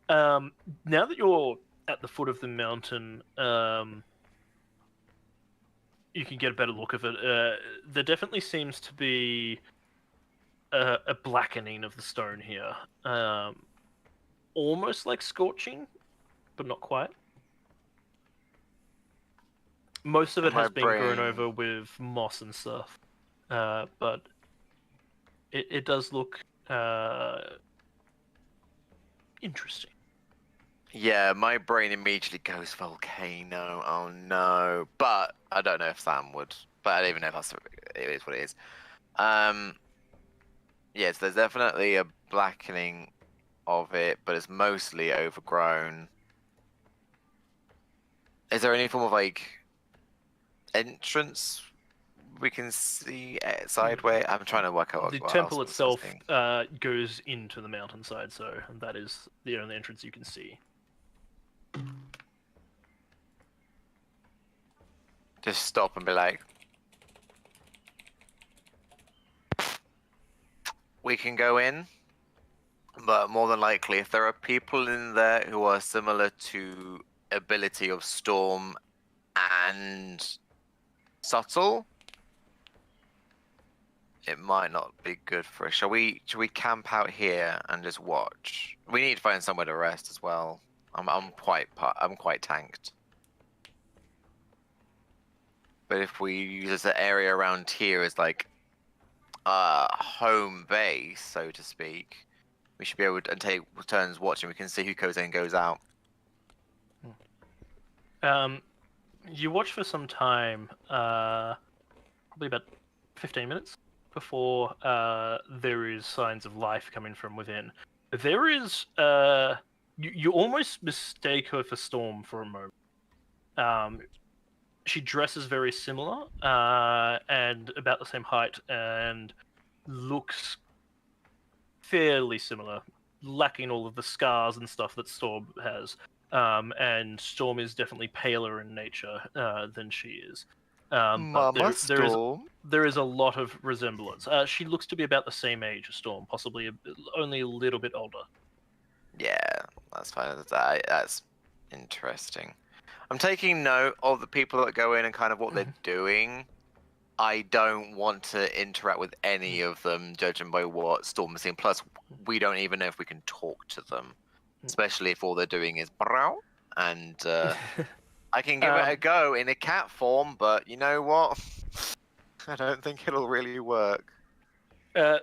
Now that you're at the foot of the mountain, you can get a better look of it. There definitely seems to be a blackening of the stone here. Almost like scorching, but not quite. Most of it has been grown over with moss and stuff. But it does look interesting. Yeah, my brain immediately goes volcano. Oh no! But I don't know if Sam would. But I don't even know if it is what it is. Yes, there's definitely a blackening of it, but it's mostly overgrown. Is there any form of like entrance we can see sideway? I'm trying to work out The what temple else itself was goes into the mountainside, so that is the only entrance you can see. Just stop and be like, we can go in, but more than likely, if there are people in there who are similar to ability of storm and subtle, it might not be good for us. Shall we camp out here and just watch? We need to find somewhere to rest as well. I'm quite tanked. But if we use the area around here as like home base, so to speak, we should be able to take turns watching. We can see who goes in and goes out. You watch for some time, probably about 15 minutes, before there is signs of life coming from within. There is, you almost mistake her for Storm for a moment. She dresses very similar, and about the same height, and looks fairly similar, lacking all of the scars and stuff that Storm has. And Storm is definitely paler in nature than she is. But Mama Storm. there is a lot of resemblance. She looks to be about the same age as Storm, possibly only a little bit older. Yeah, that's fine. That's interesting. I'm taking note of the people that go in and kind of what they're doing. I don't want to interact with any of them, judging by what Storm is seeing. Plus, we don't even know if we can talk to them, especially if all they're doing is brow. And I can give it a go in a cat form, but you know what? I don't think it'll really work.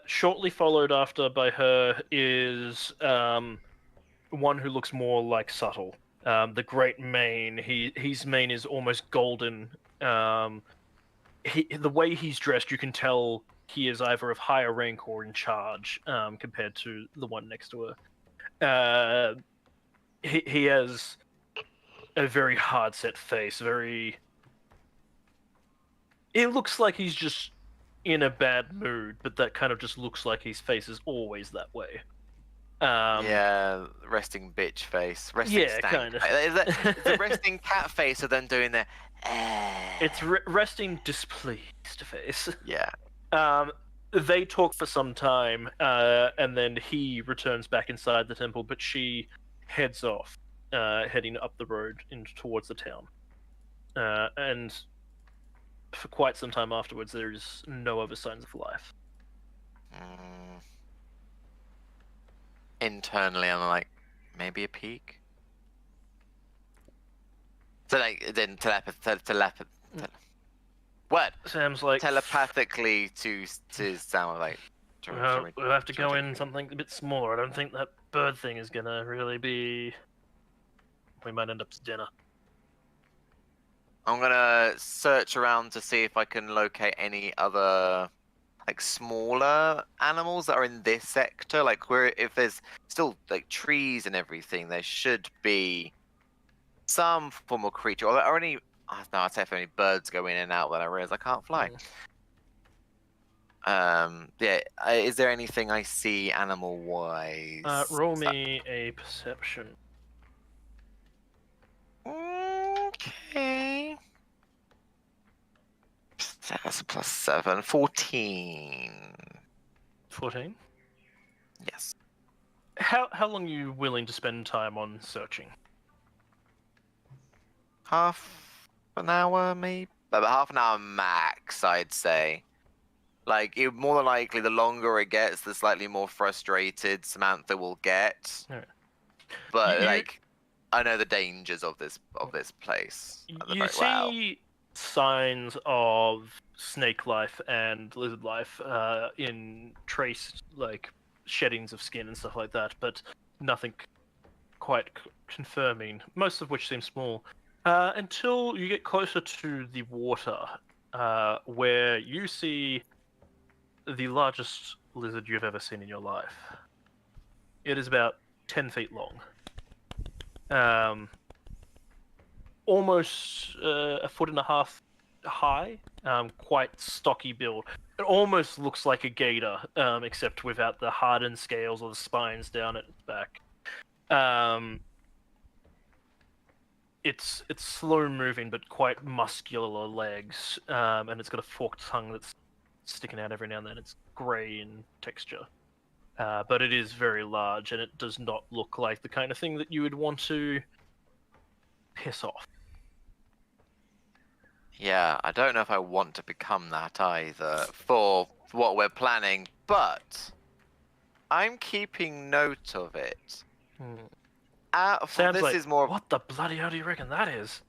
Shortly followed after by her is one who looks more like Subtle. The Great Mane. His mane is almost golden. The way he's dressed, you can tell he is either of higher rank or in charge compared to the one next to her. He has a very hard-set face. It looks like he's just in a bad mood, but that kind of just looks like his face is always that way. Yeah, resting bitch face. Resting stank. Kind of. Is it resting cat face or then doing the... It's resting displeased face. Yeah. They talk for some time, and then he returns back inside the temple, but she heads off, heading up the road towards the town. And for quite some time afterwards, there is no other signs of life. Internally, I'm like, maybe a peek? So, like, then what? Sam's like, Telepathically to sound like... we'll have to go in something a bit smaller. I don't think that bird thing is gonna really be... We might end up to dinner. I'm gonna search around to see if I can locate any other, like, smaller animals that are in this sector. Like, if there's still, like, trees and everything, there should be some form of creature. Or any... No, I'd say if any birds go in and out, then I realize I can't fly. Yeah, is there anything I see animal-wise? Roll me a perception. Okay. That's a +7. 14. 14? Yes. How long are you willing to spend time on searching? Half an hour, maybe? About half an hour max, I'd say. Like, more than likely, the longer it gets, the slightly more frustrated Samantha will get. Right. But, like, I know the dangers of this place. You see signs of snake life and lizard life in traced, like, sheddings of skin and stuff like that, but nothing quite confirming, most of which seem small. Until you get closer to the water, where you see the largest lizard you've ever seen in your life. It is about 10 feet long. Almost a foot and a half high, quite stocky build. It almost looks like a gator, except without the hardened scales or the spines down at its back. It's slow moving but quite muscular legs, and it's got a forked tongue that's sticking out every now and then. It's grey in texture, but it is very large, and it does not look like the kind of thing that you would want to piss off. Yeah, I don't know if I want to become that either for what we're planning, but I'm keeping note of it. Sam's This like, is more. what the bloody hell do you reckon that is?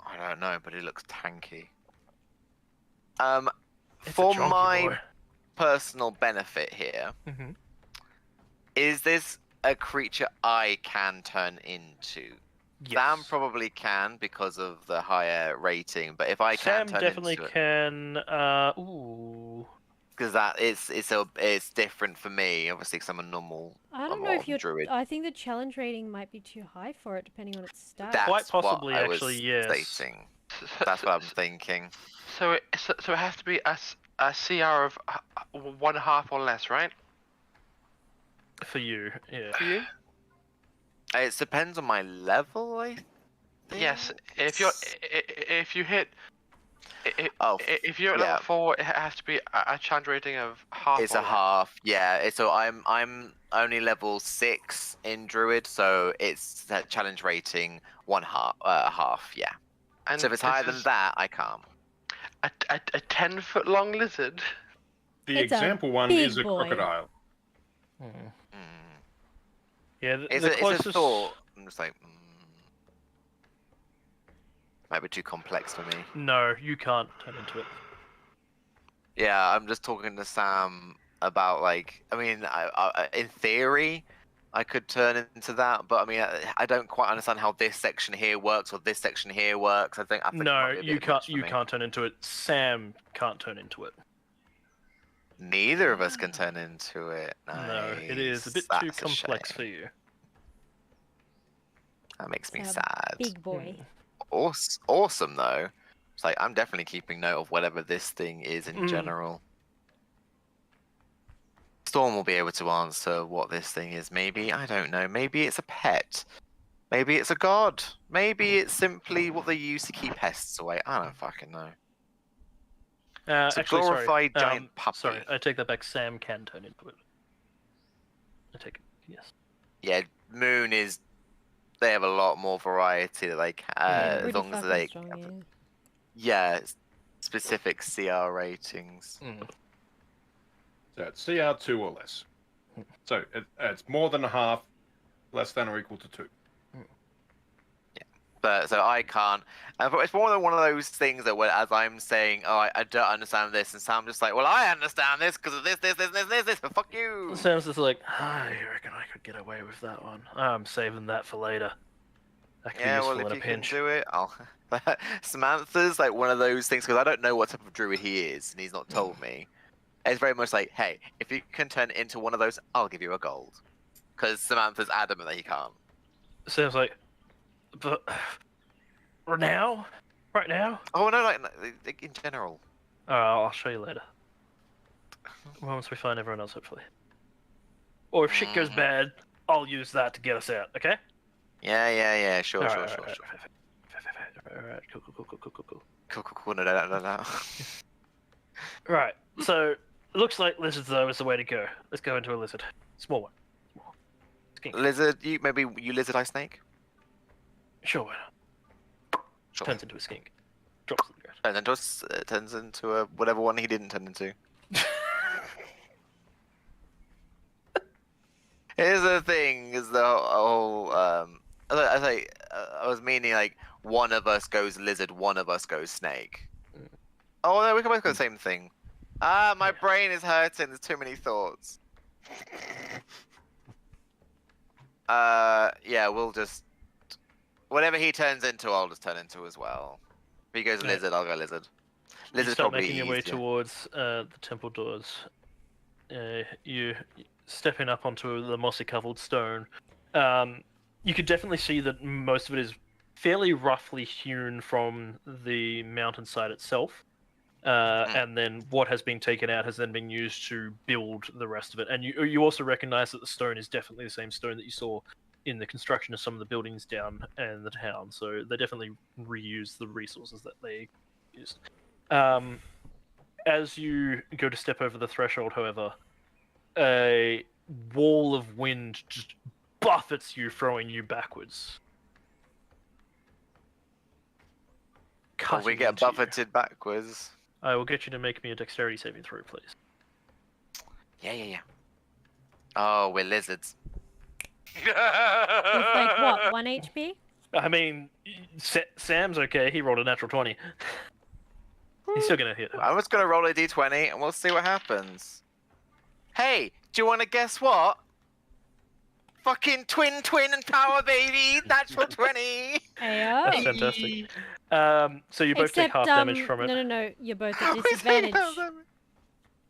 I don't know, but it looks tanky. It's For a chunky my boy. personal benefit here, is this a creature I can turn into? Yes. Sam probably can because of the higher rating, but if I Sam can turn definitely into it, can. Ooh. because it's different for me, obviously, because I'm a normal. I don't I'm know a if you're. druid. I think the challenge rating might be too high for it, depending on its stats. That's Quite possibly, what I actually, was yes. stating. That's what I'm thinking. So it has to be a CR of 1/2 or less, right? For you, yeah. For you? It depends on my level, I think. Yes. If you hit. If you're at yeah. level 4, it has to be a challenge rating of half. It's or a less. half, yeah. So I'm only level 6 in druid, so it's that challenge rating half, yeah. And So if it's this higher than is that, I can't. a 10-foot long lizard. The It's a example one big is a boy. crocodile. Yeah, It's the a closest. thought. I'm just like, might be too complex for me. No, you can't turn into it. Yeah, I'm just talking to Sam about like, I mean, in theory, I could turn into that, but I mean, I don't quite understand how this section here works or this section here works. I think it No, might be a you bit can't. much for You me. can't turn into it. Sam can't turn into it. Neither of us can turn into it. No, it is a bit Nice. too That's complex shame. for you. That makes me It's a sad. Big boy. Awesome though. It's like I'm definitely keeping note of whatever this thing is in general. Storm will be able to answer what this thing is. Maybe, I don't know. Maybe it's a pet. Maybe it's a god. Maybe it's simply what they use to keep pests away. I don't fucking know. It's a Actually, glorified sorry. giant puppy. Sorry, I take that back. Sam can turn into it. I take it. Yes. Yeah, Moon is. They have a lot more variety. Like as Pretty long as fucking they, strong, yeah, specific CR ratings. So it's CR2 or less. So it's more than a half, less than or equal to 2. But so I can't. But it's more than one of those things that, as I'm saying, oh, I don't understand this, and Sam's just like, well, I understand this because of this, but fuck you. Sam's just like, I reckon I could get away with that one. I'm saving that for later. That could be Yeah, useful well, in if a you pinch. can do it, I'll. Samantha's like one of those things because I don't know what type of druid he is, and he's not told me. It's very much like, hey, if you can turn into one of those, I'll give you a gold. Because Samantha's adamant that he can't. Sam's like, but now? Right now? Oh no, like in general. I'll show you later. Once we find everyone else, hopefully. Or if shit goes bad, I'll use that to get us out, okay? Yeah, sure. Alright, cool. Cool, no. Right, so, looks like lizards, though, is the way to go. Let's go into a lizard. Small one. Skink. Lizard, maybe you lizard eye snake? Sure, why not? Sure. Turns into a skink. Drops to the ground. And then turns into a whatever one he didn't turn into. Here's the thing: is the whole I was meaning like one of us goes lizard, one of us goes snake. Oh no, we can both go the same thing. Ah, my brain is hurting. There's too many thoughts. Yeah, we'll just whatever he turns into, I'll just turn into as well. If he goes lizard, I'll go lizard. You Lizard's start probably making your way easier. towards the temple doors. You stepping up onto the mossy covered stone. You could definitely see that most of it is fairly roughly hewn from the mountainside itself. And then what has been taken out has then been used to build the rest of it. And you also recognize that the stone is definitely the same stone that you saw in the construction of some of the buildings down in the town. So they definitely reuse the resources that they used. As you go to step over the threshold, however, a wall of wind just buffets you, throwing you backwards. Well, we cutting get into you. buffeted backwards. I will get you to make me a dexterity saving throw, please. Yeah. Oh, we're lizards. With like what, 1 HP? I mean, Sam's okay. He rolled a natural 20. He's still gonna hit. I'm just gonna roll a d20 and we'll see what happens. Hey, do you want to guess what? Fucking twin and power, baby! Natural 20! Ayo. That's fantastic. So you both take Except, half damage from it. No, you're both How at is it disadvantage. half damage?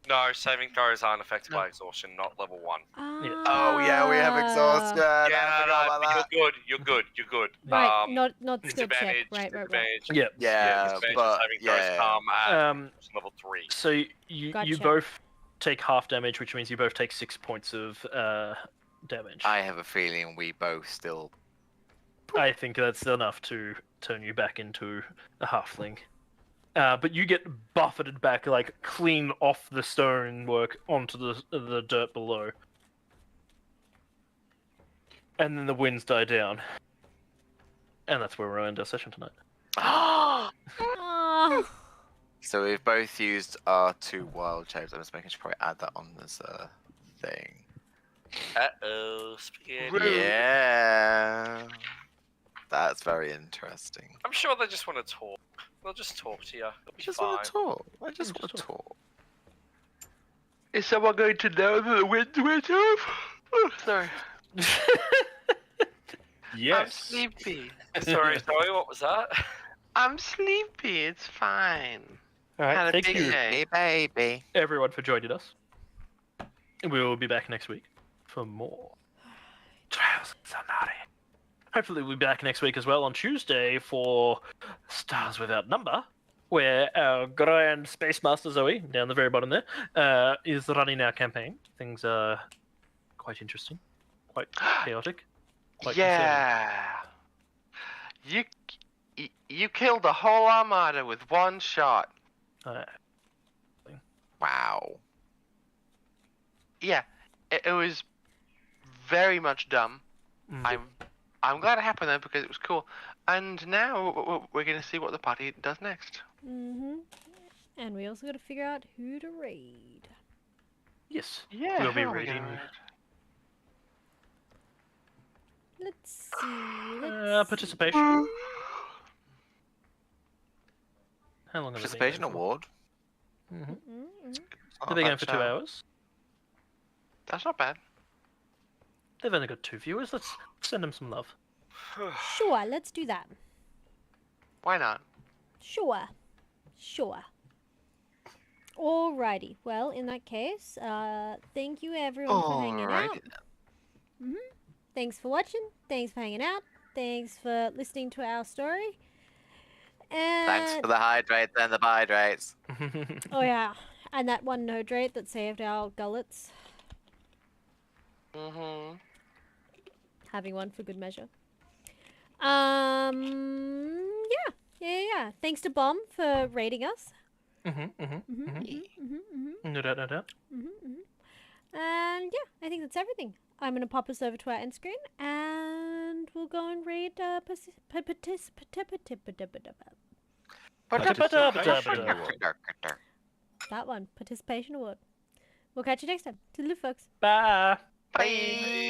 No, saving throws aren't affected by exhaustion, not level 1. Oh yeah, we have exhaustion. I forgot about that. You're good. Right, not skill check. Disadvantage, Right. disadvantage. Yeah. Yeah, disadvantage but saving throws yeah. come at level 3. So you Gotcha. both take half damage, which means you both take 6 points of damage. I have a feeling we both still. I think that's enough to turn you back into a halfling. But you get buffeted back, like clean off the stonework onto the dirt below, and then the winds die down, and that's where we'll end our session tonight. Oh. So we've both used our 2 wild shapes. I'm just making sure I add that on this thing. Uh-oh, spaghetti. Yeah. That's very interesting. I'm sure they just want to talk. They'll just talk to you. It'll I be just fine. want to talk. I just want to talk. Is someone going to know that the wind went off? Oh, sorry. I'm Yes. sleepy. Sorry, what was that? I'm sleepy. It's fine. All right, Had a thank big you day. Hey, baby. everyone for joining us. We will be back next week for more Trials of Xel'nari. Hopefully we'll be back next week as well on Tuesday for Stars Without Number, where our Grand Space Master Zoe, down the very bottom there, is running our campaign. Things are quite interesting, quite chaotic, quite Yeah. You killed the whole armada with one shot. concerning. Wow. Yeah, it was very much dumb. I'm glad it happened though because it was cool. And now we're gonna see what the party does next. And we also got to figure out who to raid. Yes, Yeah, we'll be how are we reading. gonna- Let's see. Let's Participation. How long have they been Participation going for? award. Mhm. Mm-hmm. Have they going for 2 hours? That's not bad. They've only got 2 viewers. Let's send them some love. Sure, let's do that. Why not? Sure. Alrighty. Well, in that case, thank you everyone for hanging out. Thanks for watching. Thanks for hanging out. Thanks for listening to our story. And Thanks for the hydrates and the hydrates. oh yeah, and that one hydrate that saved our gullets. Mm-hmm. Having one for good measure. Yeah. Thanks to Bomb for raiding us. No doubt. And yeah, I think that's everything. I'm gonna pop us over to our end screen, and we'll go and raid that one, participation award. We'll catch you next time. Toodaloo, folks. Bye. Bye.